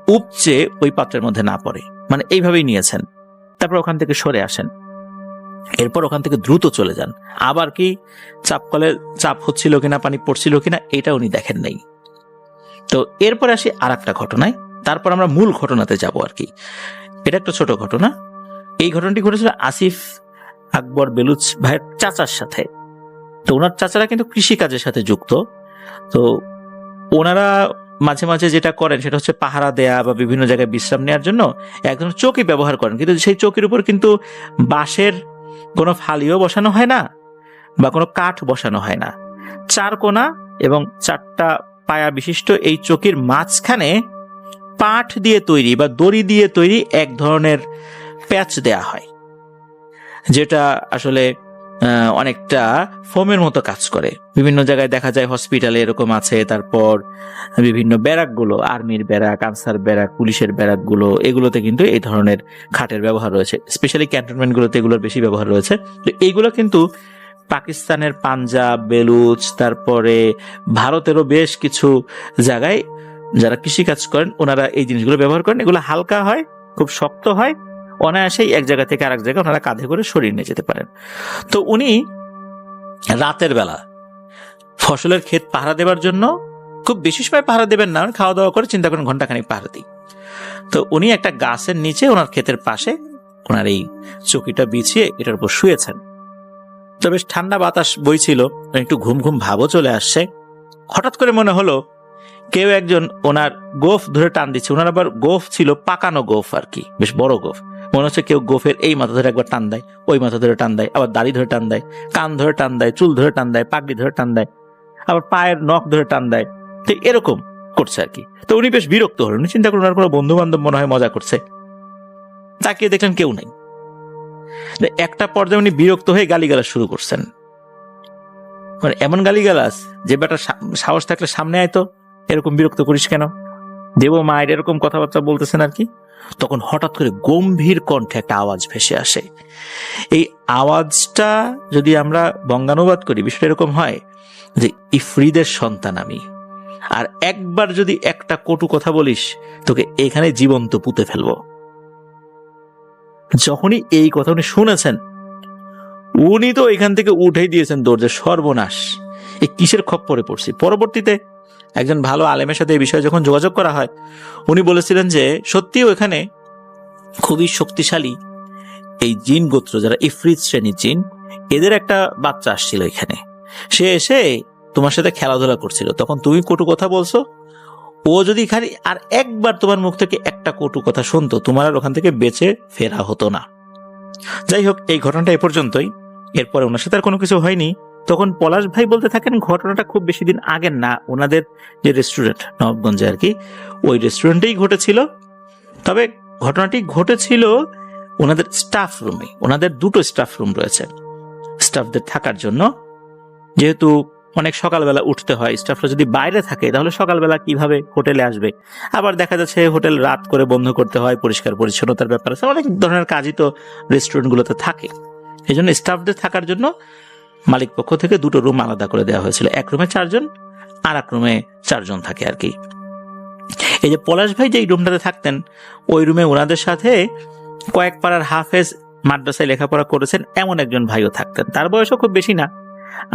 উপচে ওই পাত্রের মধ্যে না পড়ে, মানে এইভাবেই নিয়েছেন। তারপর ওখান থেকে সরে আসেন, এরপর ওখান থেকে দ্রুত চলে যান। আবার কি চাপ কলে চাপ হচ্ছিল কিনা, পানি পড়ছিল কিনা, এটা উনি দেখেন নাই। তো এরপর আসি আর একটা ঘটনায়, তারপর আমরা মূল ঘটনাতে যাব আর কি। এটা একটা ছোট ঘটনা। এই ঘটনাটি ঘটেছিল আসিফ আকবর বেলুচ ভাইয়ের চাচার সাথে। তো ওনার চাচারা কিন্তু কৃষি কাজের সাথে যুক্ত। তো ওনারা মাঝে মাঝে যেটা করেন সেটা হচ্ছে পাহারা দেয়া বা বিভিন্ন জায়গায় বিশ্রাম নেওয়ার জন্য এক ধরনের চৌকি ব্যবহার করেন, কিন্তু সেই চৌকির উপর কিন্তু বাঁশের কোনো ফালিও বসানো হয় না বা কোনো কাঠ বসানো হয় না। 4 কোণা এবং 4টা পায়া বিশিষ্ট এই চৌকির মাঝখানে পাট দিয়ে তৈরি বা দড়ি দিয়ে তৈরি এক ধরনের প্যাচ দেয়া হয়, যেটা আসলে অনেকটা ফোমের মতো কাজ করে। বিভিন্ন জায়গায় দেখা যায়, হসপিটালে এরকম আছে। তারপর বিভিন্ন ব্যারাকগুলো, আর্মির ব্যারাক, আনসার ব্যারাক, পুলিশের ব্যারাকগুলো, এগুলোতে কিন্তু এই ধরনের খাটের ব্যবহার রয়েছে। স্পেশালি ক্যান্টনমেন্টগুলোতে এগুলোর বেশি ব্যবহার রয়েছে। তো এইগুলো কিন্তু পাকিস্তানের পাঞ্জাব, বেলুচ, তারপরে ভারতেরও বেশ কিছু জায়গায় যারা কৃষিকাজ করেন ওনারা এই জিনিসগুলো ব্যবহার করেন। এগুলো হালকা হয়, খুব শক্ত হয়, অনায়াসেই এক জায়গা থেকে আরেক জায়গায় ওনারা কাঁধে করে সরিয়ে নিয়ে যেতে পারেন। তো উনি রাতের বেলা ফসলের ক্ষেত পাহারা দেবার জন্য, খুব বেশি সময় পাহারা দেবেন না, খাওয়া দাওয়া করে চিন্তা করেন ঘন্টাখানিক পাহারা দিই। তো উনি একটা গাছের নিচে ওনার ক্ষেতের পাশে ওনার এই চৌকিটা বিছিয়ে এটার উপর শুয়েছেন। তো বেশ ঠান্ডা বাতাস বইছিল, একটু ঘুম ঘুম ভাবও চলে আসছে। হঠাৎ করে মনে হলো কেউ একজন ওনার গোফ ধরে টান দিচ্ছে। ওনার আবার গোফ ছিল পাকানো গোফ আর কি, বেশ বড় গোফ। মনে হচ্ছে কেউ গোফের এই মাথা ধরে একবার টান দেয়, ওই মাথা ধরে টান দেয়, আবার দাড়ি ধরে টান দেয়, কান ধরে টান দেয়, চুল ধরে টান দেয়, পাগড়ি ধরে টান দেয়, আবার পায়ের নখ ধরে টান দেয়। তো এরকম করছে আর কি। তো উনি বেশ বিরক্ত হলেন, চিন্তা করুন ওনার কোনো বন্ধু বান্ধব মনে হয় মজা করছে। তাকিয়ে দেখলেন কেউ নাই। একটা পর্যায়ে উনি বিরক্ত হয়ে গালিগালাজ শুরু করছেন। মানে এমন গালিগালাজ যে বেটা সাহস থাকলে সামনে আয়তো, এরকম বিরক্ত করিস কেন, দেব মায়ের, এরকম কথাবার্তা বলতেছেন আর কি। তখন হঠাৎ করে গম্ভীর কণ্ঠে একটা আওয়াজ ভেসে আসে। এই আওয়াজটা যদি আমরা বঙ্গানুবাদ করি, বিষয়টা এরকম হয় যে ইফরিদের সন্তান আমি, আর একবার যদি একটা কটু কথা বলিস তোকে এখানে জীবন্ত পুঁতে ফেলবো। যখনই এই কথা উনি শুনেছেন, উনি তো এখান থেকে উঠেই দিয়েছেন দৌড়ে, সর্বনাশ, এই কিসের খপ্পরে পড়ছি। পরবর্তীতে একজন ভালো আলেমের সাথে এই বিষয়ে যখন যোগাযোগ করা হয়, উনি বলেছিলেন যে সত্যিও এখানে খুবই শক্তিশালী এই জিন গোত্র, যারা ইফরিত শ্রেণীর জিন, এদের একটা বাচ্চা আসছিল এখানে। সে এসে তোমার সাথে খেলাধুলা করছিল, তখন তুমি কটু কথা বলছো, ও যদি খালি আর একবার তোমার মুখ থেকে একটা কটু কথা শুনতো, তোমার আর ওখান থেকে বেঁচে ফেরা হতো না। যাই হোক, এই ঘটনাটা এ পর্যন্তই। এরপরে ওনার সাথে আর কোনো কিছু হয়নি। তখন পলাশ ভাই বলতে থাকেন ঘটনাটা খুব বেশি দিন আগের না, ওনাদের যে রেস্টুরেন্ট নবাবগঞ্জে আর কি, ওই রেস্টুরেন্টেই ঘটেছিল। তবে ঘটনাটি ঘটেছিল ওনাদের স্টাফ রুমে। ওনাদের 2টো স্টাফ রুম রয়েছে স্টাফদের থাকার জন্য। যেহেতু অনেক সকালবেলা উঠতে হয়, স্টাফরা যদি বাইরে থাকে তাহলে সকালবেলা কিভাবে হোটেলে আসবে, আবার দেখা যাচ্ছে হোটেল রাত করে বন্ধ করতে হয়, পরিষ্কার পরিচ্ছন্নতার ব্যাপার আছে, অনেক ধরনের কাজই তো রেস্টুরেন্টগুলোতে থাকে। এই জন্য স্টাফদের থাকার জন্য মালিক পক্ষ থেকে 2টো রুম আলাদা করে দেওয়া হয়েছিল, এক রুমে 4 জন আর এক রুমে 4 জন থাকে আর কি। এই যে পলাশ ভাই যে রুমটাতে থাকতেন, ওই রুমে ওনাদের সাথে কয়েক পাড়ার হাফেজ মাদ্রাসায় লেখাপড়া করেছেন এমন একজন ভাইও থাকতেন, তার বয়সও খুব বেশি না।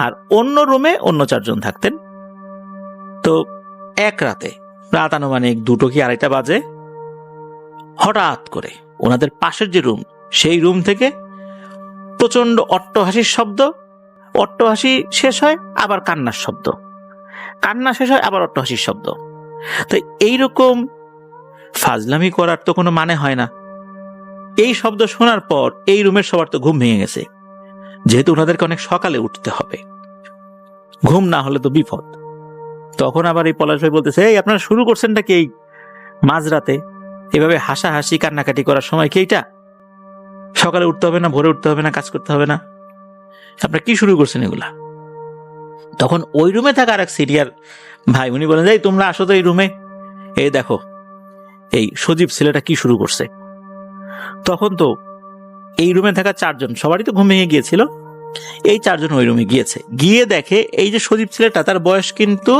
আর অন্য রুমে অন্য 4 জন থাকতেন। তো এক রাতে, রাত আনুমানিক 2টো কি 2:30 বাজে, হঠাৎ করে ওনাদের পাশের যে রুম, সেই রুম থেকে প্রচন্ড অট্টহাসির শব্দ, অট্টহাসি শেষ হয় আবার কান্নার শব্দ, কান্না শেষ হয় আবার অট্টহাসির শব্দ। তো এইরকম ফাজলামি করার তো কোনো মানে হয় না। এই শব্দ শোনার পর এই রুমের সবার তো ঘুম ভেঙে গেছে, যেহেতু ওনাদেরকে অনেক সকালে উঠতে হবে, ঘুম না হলে তো বিপদ। তখন আবার এই পলাশ ভাই বলতেছে, এই আপনারা শুরু করছেনটা কি এই মাঝরাতে এভাবে হাসাহাসি কান্নাকাটি করার সময় কি এইটা? সকালে উঠতে হবে না, ভোরে উঠতে হবে না, কাজ করতে হবে না, আপনারা কি শুরু করছেন এগুলা? তখন ওই রুমে থাকা আর এক সিনিয়র ভাই উনি বলেন, এই তোমরা আসো তো এই রুমে, এই দেখো এই সজীব ছেলেটা কি শুরু করছে। তখন তো এই রুমে থাকা 4 জন সবারই তো ঘুম ভেঙে গিয়েছিল, এই 4 জন ওই রুমে গিয়েছে, গিয়ে দেখে এই যে সজীব ছেলেটা, তার বয়স কিন্তু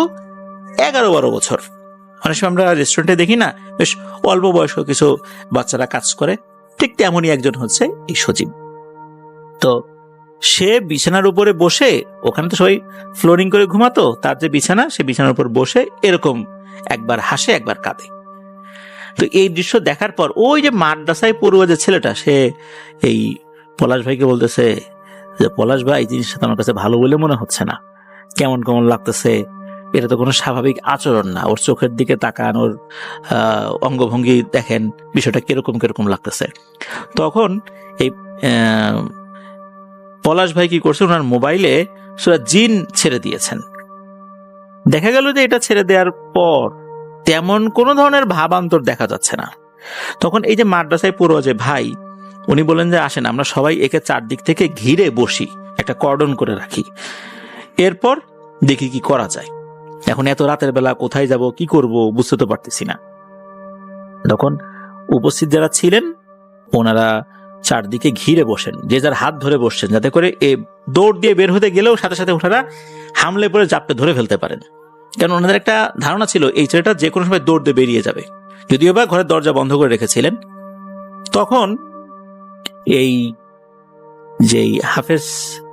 11-12 বছর। অনেক সময় আমরা রেস্টুরেন্টে দেখি না, বেশ অল্প বয়স্ক কিছু বাচ্চারা কাজ করে, ঠিক তেমনই একজন হচ্ছে এই সজীব। তো সে বিছানার উপরে বসে, ওখানে তো সবাই ফ্লোরিং করে ঘুমাতো, তার যে বিছানা, সে বিছানার উপর বসে এরকম একবার হাসে একবার কাঁদে। তো এই দৃশ্য দেখার পর ওই যে মাদ্রাসায় পড়ুয়া যে ছেলেটা, সে এই পলাশ ভাইকে বলতেছে যে, পলাশ ভাই এই জিনিসটা তো আমার কাছে ভালো বলে মনে হচ্ছে না, কেমন কেমন লাগতেছে, এটা তো কোনো স্বাভাবিক আচরণ না, ওর চোখের দিকে তাকান, ওর অঙ্গভঙ্গি দেখেন, বিষয়টা কিরকম কিরকম লাগতেছে। তখন এই পলাশ ভাই কি করছে, ওনার মোবাইলে সূরা জিন ছেড়ে দিয়েছেন। দেখা গেল যে এটা ছেড়ে দেওয়ার পর তেমন কোনো ধরনের ভাবান্তর দেখা যাচ্ছে না। তখন এই যে মাদ্রাসায় পড়ুয়া যে ভাই, উনি বলেন যে আসেন আমরা সবাই একে 4 দিক থেকে ঘিরে বসি, একটা কর্ডন করে রাখি, এরপর দেখি কি করা যায়। এখন এত রাতের বেলা কোথায় যাব, কি করব, বুঝতে তো পারতেছি না। তখন উপস্থিত যারা ছিলেন ওনারা 4 দিকে ঘিরে বসেন, যে যার হাত ধরে বসছেন, যাতে করে এ দৌড় দিয়ে বের হতে গেলেও সাথে সাথে ওনারা হামলে পড়ে জাপটে ধরে ফেলতে পারেন। কারণ ওনাদের একটা ধারণা ছিল এই ছেলেটা যে কোনো সময় দৌড় দিয়ে বেরিয়ে যাবে, যদিও বা ঘরের দরজা বন্ধ করে রেখেছিলেন। তখন এই যেই হাফেজ,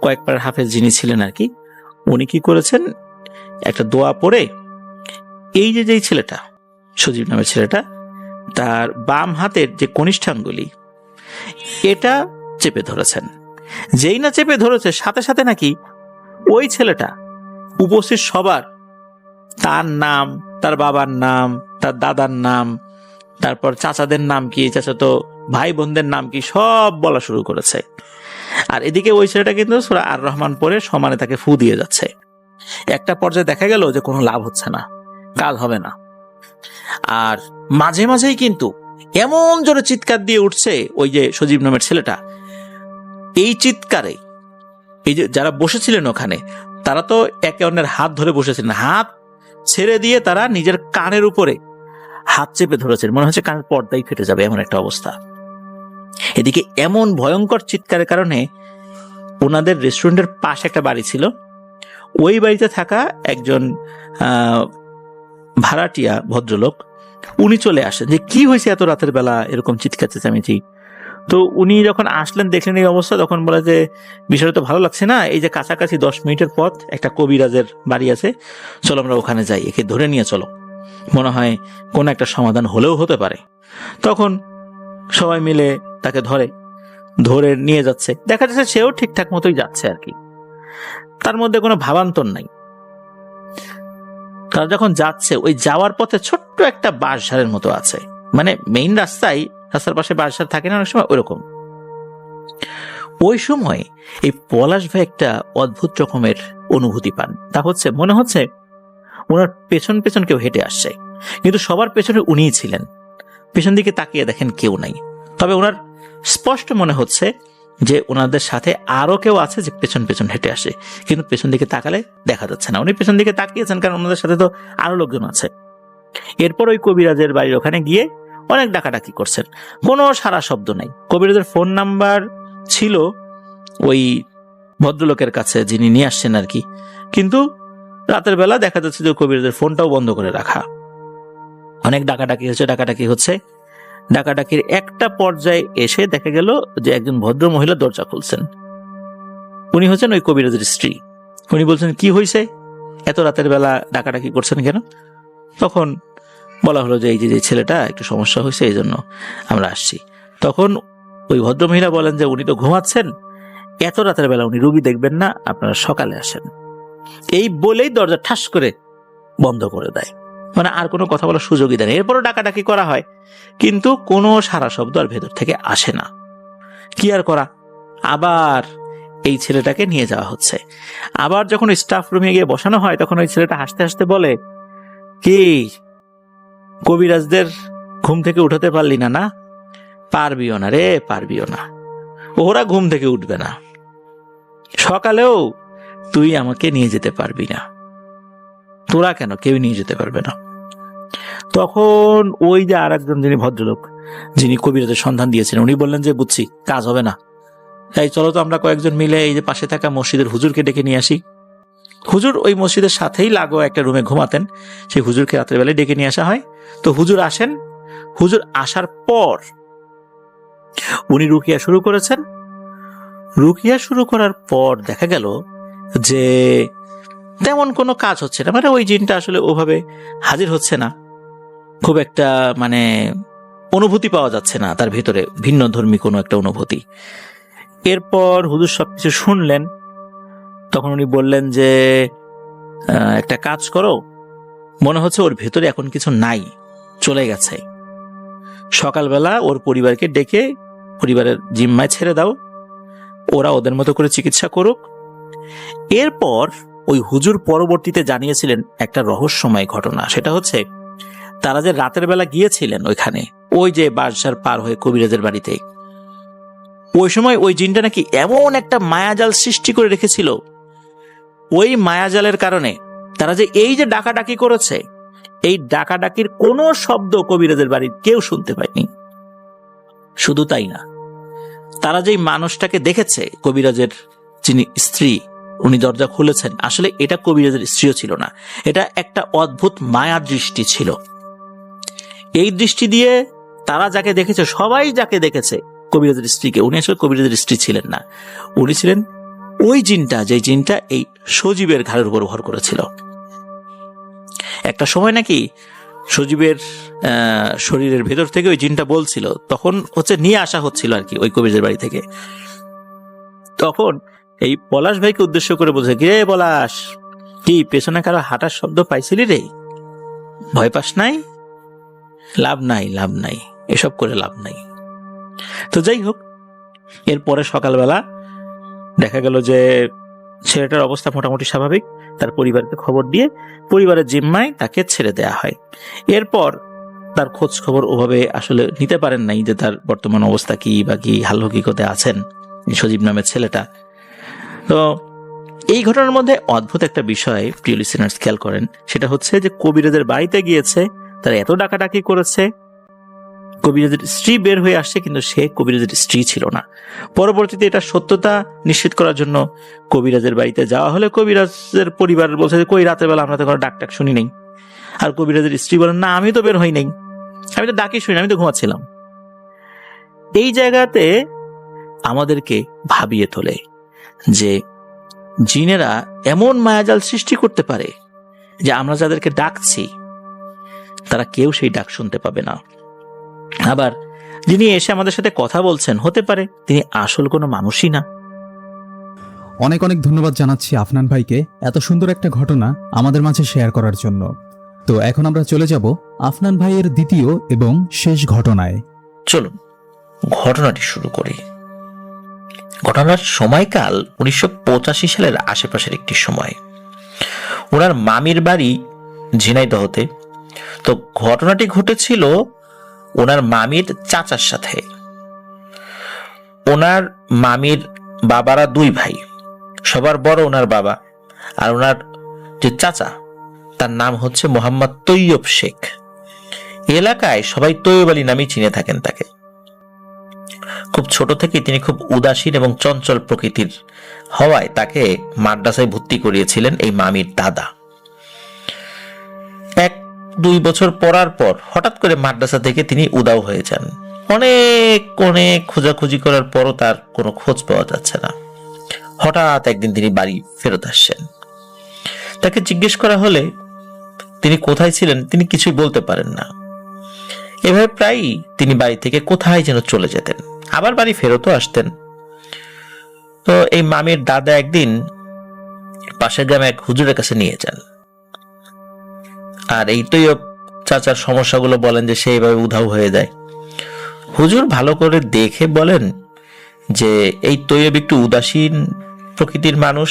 কয়েকবার হাফেজ যিনি ছিলেন আর কি, উনি কি করেছেন, একটা দোয়া পড়ে এই যে যেই ছেলেটা, সজীব নামের ছেলেটা, তার বাম হাতের যে কনিষ্ঠাঙ্গুলি এটা চেপে ধরেছেন। যেই না চেপে ধরেছে, সাথে সাথে নাকি ওই ছেলেটা উপস্থিত সবার তার নাম, তার বাবার নাম, তার দাদার নাম, তারপর চাচাদের নাম কি, চাচাতো ভাই বোনদের নাম কি, সব বলা শুরু করেছে। আর এদিকে ওই ছেলেটা কিন্তু সূরা আর রহমান পড়ে সমানে তাকে ফু দিয়ে যাচ্ছে। একটা পর্যায়ে দেখা গেল যে কোনো লাভ হচ্ছে না, কাজ হবে না। আর মাঝে মাঝেই কিন্তু এমন জোরে চিৎকার দিয়ে উঠছে ওই যে সজীব নামের ছেলেটা, এই চিৎকারে এই যে যারা বসেছিলেন ওখানে, তারা তো একে অন্যের হাত ধরে বসেছিলেন, হাত ছেড়ে দিয়ে তারা নিজের কানের উপরে হাত চেপে ধরেছেন, মনে হচ্ছে কানের পর্দাই ফেটে যাবে, এমন একটা অবস্থা। এদিকে এমন ভয়ঙ্কর চিৎকারের কারণে ওনাদের রেস্টুরেন্টের পাশে একটা বাড়ি ছিল, ওই বাড়িতে থাকা একজন ভাড়াটিয়া ভদ্রলোক, উনি চলে আসেন যে কি হয়েছে এত রাতের বেলা এরকম চিৎকার চেঁচামেচি। তো উনি যখন আসলেন, দেখলেন এই অবস্থা, তখন বলে যে বিষয়টা তো ভালো লাগছে না, এই যে কাছাকাছি 10 মিনিটের পথ একটা কবিরাজের বাড়ি আছে, চলো আমরা ওখানে যাই, একে ধরে নিয়ে চলো, মনে হয় কোনো একটা সমাধান হলেও হতে পারে। তখন সবাই মিলে তাকে ধরে নিয়ে যাচ্ছে, দেখা যাচ্ছে সেও ঠিকঠাক মতোই যাচ্ছে আর কি, তার মধ্যে কোনো ভাবান্তর নাই। তারা যখন যাচ্ছে, ওই যাওয়ার পথে ছোট্ট একটা বাঁশঝাড়ের মতো আছে, মানে মেইন রাস্তার পাশে বাঁশঝাড় থাকে না অনেক সময়, ওইরকম। ওই সময় এই পলাশ ভাই একটা অদ্ভুত রকমের অনুভূতি পান। তা হচ্ছে, মনে হচ্ছে ওনার পেছন পেছন কেউ হেঁটে আসছে, কিন্তু সবার পেছনে উনিই ছিলেন। পেছন দিকে তাকিয়ে দেখেন কেউ নাই, তবে ওনার স্পষ্ট মনে হচ্ছে যে ওনাদের সাথে আরো কেউ আছে যে পেছন পেছন হেঁটে আসে, কিন্তু পেছন দিকে তাকালে দেখা যাচ্ছে না। উনি পেছন দিকে তাকিয়েছেন কারণ ওনাদের সাথে তো আরো লোকজন আছে। এরপর ওই কবিরাজের বাড়ির ওখানে গিয়ে অনেক ডাকাডাকি করছেন, কোনো সারা শব্দ নাই। কবিরাজের ফোন নাম্বার ছিল ওই ভদ্রলোকের কাছে যিনি নিয়ে আসছেন আর কি, কিন্তু রাতের বেলা দেখা যাচ্ছে যে কবিরাজের ফোনটাও বন্ধ করে রাখা। অনেক ডাকাডাকি হচ্ছে। ডাকাডাকির একটা পর্যায়ে এসে দেখা গেল যে একজন ভদ্র মহিলা দরজা খুলছেন। উনি হচ্ছেন ওই কবিরাজের স্ত্রী। উনি বলছেন, কি হয়েছে, এত রাতের বেলা ডাকাডাকি করছেন কেন? তখন বলা হলো যে এই যে ছেলেটা একটু সমস্যা হয়েছে, এই জন্য আমরা আসছি। তখন ওই ভদ্র মহিলা বলেন যে উনি তো ঘুমাচ্ছেন, এত রাতের বেলা উনি রুগী দেখবেন না, আপনারা সকালে আসেন। এই বলেই দরজা ঠাস করে বন্ধ করে দেয়, মানে আর কোনো কথা বলার সুযোগই দেয় না। এরপরও ডাকাডাকি করা হয়, কিন্তু কোনো সারা শব্দ আর ভেতর থেকে আসে না। কি আর করা, আবার এই ছেলেটাকে নিয়ে যাওয়া হচ্ছে। আবার যখন স্টাফ রুমে গিয়ে বসানো হয়, তখন ওই ছেলেটা হাসতে হাসতে বলে, কি কবিরাজদের ঘুম থেকে উঠাতে পারলি না? না পারবিও না রে, পারবিও না, ওরা ঘুম থেকে উঠবে না, সকালেও তুই আমাকে নিয়ে যেতে পারবি না। তোরা কেন, কেউ নিয়ে যেতে পারবে না। তখন ওই যে আর একজন যিনি ভদ্রলোক, যিনি কবিরাজের সন্ধান দিয়েছিলেন, উনি বললেন যে বুঝছি, কাজ হবে না, তাই চলো তো আমরা কয়েকজন মিলে এই যে পাশে থাকা মসজিদের হুজুরকে ডেকে নিয়ে আসি। হুজুর ওই মসজিদের সাথেই লাগো একটা রুমে ঘুমাতেন, সেই হুজুরকে রাতের বেলায় ডেকে নিয়ে আসা হয়। তো হুজুর আসেন। হুজুর আসার পর উনি রুকিয়া শুরু করেছেন। রুকিয়া শুরু করার পর দেখা গেল যে তেমন কোনো কাজ হচ্ছে না, মানে ওই জিনটা আসলে ওভাবে হাজির হচ্ছে না, খুব একটা মানে অনুভূতি পাওয়া যাচ্ছে না তার ভিতরে, ভিন্ন ধর্মী কোনো একটা অনুভূতি। এরপর হুজুর সবকিছু শুনলেন। তখন উনি বললেন যে একটা কাজ করো, মনে হচ্ছে ওর ভেতরে এখন কিছু নাই, চলে গেছে। সকালবেলা ওর পরিবারকে ডেকে পরিবারের জিম্মায় ছেড়ে দাও, ওরা ওদের মতো করে চিকিৎসা করুক। এরপর ওই হুজুর পরবর্তীতে জানিয়েছিলেন একটা রহস্যময় ঘটনা। সেটা হচ্ছে, তারা যে রাতের বেলা গিয়েছিলেন ওইখানে, ওই যে বাদশার পার হয়ে কবিরাজের বাড়িতে, ওই সময় ওই জিনটা নাকি এমন একটা মায়াজাল সৃষ্টি করে রেখেছিল, ওই মায়াজালের কারণে তারা যে এই যে ডাকাডাকি করেছে, এই ডাকাডাকির কোনো শব্দ কবিরাজের বাড়ির কেউ শুনতে পায়নি। শুধু তাই না, তারা যেই মানুষটাকে দেখেছে, কবিরাজের যিনি স্ত্রী, উনি দরজা খুলেছেন, আসলে এটা কবিরাজের স্ত্রীও ছিল না, এটা একটা অদ্ভুত মায়া দৃষ্টি ছিল। এই দৃষ্টি দিয়ে তারা যাকে দেখেছে, সবাই যাকে দেখেছে কবিরাজের স্ত্রীকে, উনি আসলে কবিরাজের স্ত্রী ছিলেন না, উনি ছিলেন ওই জিনটা, যে জিনটা এই সজীবের ঘাড়ের উপর ভর করেছিল। একটা সময় নাকি সজীবের শরীরের ভেতর থেকে ওই জিনটা বলছিল, তখন হচ্ছে নিয়ে আসা হচ্ছিল আর কি ওই কবিরাজের বাড়ি থেকে। তখন এই পলাশ ভাইকে উদ্দেশ্য করে বলছে, রে পলাশ, কি পেছনে কারো হাঁটার শব্দ পাইছিলি রে? ভয় পাস নাই? লাভ নাই, লাভ নাই, এসব করে লাভ নাই। তো যাই হোক, এরপরে সকালবেলা দেখা গেল যে ছেলেটার অবস্থা মোটামুটি স্বাভাবিক। তার পরিবারকে খবর দিয়ে পরিবারের জিম্মায় তাকে ছেড়ে দেয়া হয়। এরপর তার খোঁজ খবর ওভাবে আসলে নিতে পারেন নাই যে তার বর্তমান অবস্থা কি বা কি হাল হকিকতে আছেন সজীব নামের ছেলেটা। তো এই ঘটনার মধ্যে অদ্ভুত একটা বিষয় প্রিয় লিসেনার্স খেয়াল করেন, সেটা হচ্ছে যে কবিরাজের বাড়িতে গিয়েছে, তারা এত ডাকাডাকি করেছে, কবিরাজের স্ত্রী বের হয়ে আসছে, কিন্তু সে কবিরাজের স্ত্রী ছিল না। পরবর্তীতে এটা সত্যতা নিশ্চিত করার জন্য কবিরাজের বাড়িতে যাওয়া হলে কবিরাজের পরিবার বলছে যে কই, রাতের বেলা আমরা তো কোনো ডাক টাক শুনি নাই। আর কবিরাজের স্ত্রী বলেন, না আমি তো বের হই নাই, আমি তো ডাকি শুনি, আমি তো ঘুমাচ্ছিলাম। এই জায়গাতে আমাদেরকে ভাবিয়ে তোলে যে জিনেরা এমন মায়াজাল সৃষ্টি করতে পারে যে আমরা যাদেরকে ডাকছি তারা কেউ সেই ডাক শুনতে পাবে না। আবার যিনি এসে আমাদের সাথে কথা বলছেন, হতে পারে তিনি আসল কোনো মানুষই না। অনেক অনেক ধন্যবাদ জানাচ্ছি আফনান ভাইকে এত সুন্দর একটা ঘটনা আমাদের মাঝে শেয়ার করার জন্য। তো এখন আমরা চলে যাব আফনান ভাইয়ের দ্বিতীয় এবং শেষ ঘটনায়। চলুন ঘটনাটি শুরু করি। ঘটনার সময়কাল 1985 সালের আশেপাশের একটি সময়। ওনার মামির বাড়ি ঝিনাইদহতে। তো ঘটনাটি ঘটেছিল ওনার মামির চাচার সাথে। ওনার মামির বাবারা 2 ভাই, সবার বড় ওনার বাবা, আর ওনার যে চাচা তার নাম হচ্ছে মোহাম্মদ তৈয়ব শেখ। এলাকায় সবাই তৈয়ব আলী নামেই চিনে থাকেন তাকে। খুব ছোট থেকেই তিনি খুব উদাসীন এবং চঞ্চল প্রকৃতির হওয়ায় তাকে মাদ্রাসায় ভর্তি করিয়েছিলেন এই মামির দাদা। 1-2 বছর পড়ার পর হঠাৎ করে মাদ্রাসা থেকে তিনি উধাও হয়ে যান। অনেক অনেক খোঁজাখুঁজি করার পরও তার কোনো খোঁজ পাওয়া যাচ্ছে না। হঠাৎ একদিন তিনি বাড়ি ফেরত আসছেন। তাকে জিজ্ঞেস করা হলে তিনি কোথায় ছিলেন তিনি কিছুই বলতে পারেন না। এভাবে প্রায়ই তিনি বাড়ি থেকে কোথায় যেন চলে যেতেন, আবার বাড়ি ফেরতও আসতেন। তো এই মামির দাদা একদিন পাশের গ্রামে এক হুজুরের কাছে নিয়ে যান, আর এই তৈয়ব চাচার সমস্যাগুলো বলেন যে সে এইভাবে উধাও হয়ে যায়। হুজুর ভালো করে দেখে বলেন যে এই তৈয়ব একটু উদাসীন প্রকৃতির মানুষ,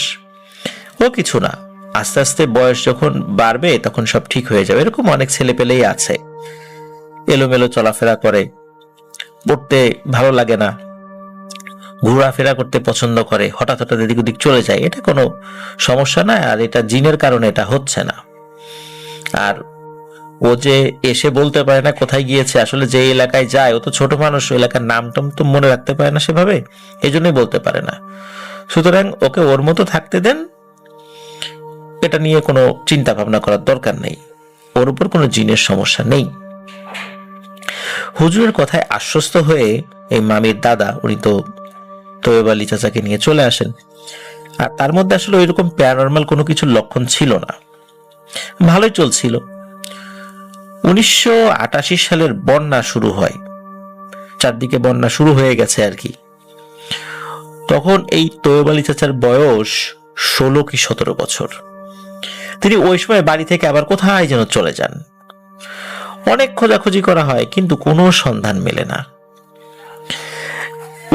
ও কিছু না, আস্তে আস্তে বয়স যখন বাড়বে তখন সব ঠিক হয়ে যাবে। এরকম অনেক ছেলে পেলেই আছে, এলোমেলো চলাফেরা করে, পড়তে ভালো লাগে না, ঘোরাফেরা করতে পছন্দ করে, হঠাৎ হঠাৎ এদিক ওদিক চলে যায়, এটা কোনো সমস্যা না, আর এটা জিনের কারণে এটা হচ্ছে না। আর ও যে এসে বলতে পারে না কোথায় গিয়েছে, আসলে যে এলাকায় যায় ও তো ছোট মানুষ, এলাকার নাম টাম তো মনে রাখতে পারে না সেভাবে, এই জন্যই বলতে পারে না। সুতরাং ওকে ওর মতো থাকতে দেন, এটা নিয়ে কোনো চিন্তা ভাবনা করার দরকার নেই, ওর উপর কোনো জিনের সমস্যা নেই। হুজুরের কথায় আশ্বস্ত হয়ে এই মামির দাদা, উনি তো তৈয়ব আলী চাচাকে নিয়ে চলে আসেন। আর তার মধ্যে আসলে ওইরকম প্যারানরমাল কোনো কিছুর লক্ষণ ছিল না, ভালোই চলছিল। 1988 সালের বন্যা শুরু হয়, চারদিকে বন্যা শুরু হয়ে গেছে আর কি। তখন এই তৈয়ব আলী চাচার বয়স 16 কি 17 বছর। তিনি ওই সময় বাড়ি থেকে আবার কোথায় যেন চলে যান। অনেক খোঁজাখুঁজি করা হয় কিন্তু কোনো সন্ধান মেলে না।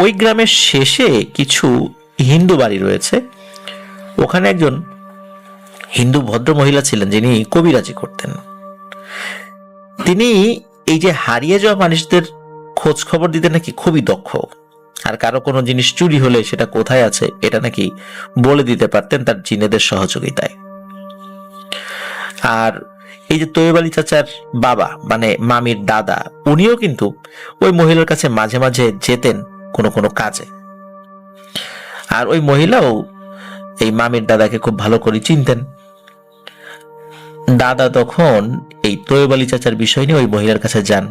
ওই গ্রামের শেষে কিছু হিন্দু বাড়ি রয়েছে, ওখানে একজন হিন্দু ভদ্র মহিলা ছিলেন যিনি কবিরাজি করতেন। তিনি এই যে হারিয়ে যাওয়া মানুষদের খোঁজ খবর দিতে নাকি খুবই দক্ষ, আর কারো কোনো জিনিস চুরি হলে সেটা কোথায় আছে এটা নাকি বলে দিতে পারতেন তার জিনেদের সহযোগিতায়। আর এই যে তৈয়ব আলী চাচার বাবা মানে মামির দাদা, উনিও কিন্তু ওই মহিলার কাছে মাঝে মাঝে যেতেন কোনো কোনো কাজে। আর ওই মহিলাও এই মামির দাদাকে খুব ভালো করে চিনতেন। দাদা তখন এই তৈয়ব আলী চাচার বিষয় নিয়ে ওই মহিলার কাছে যান।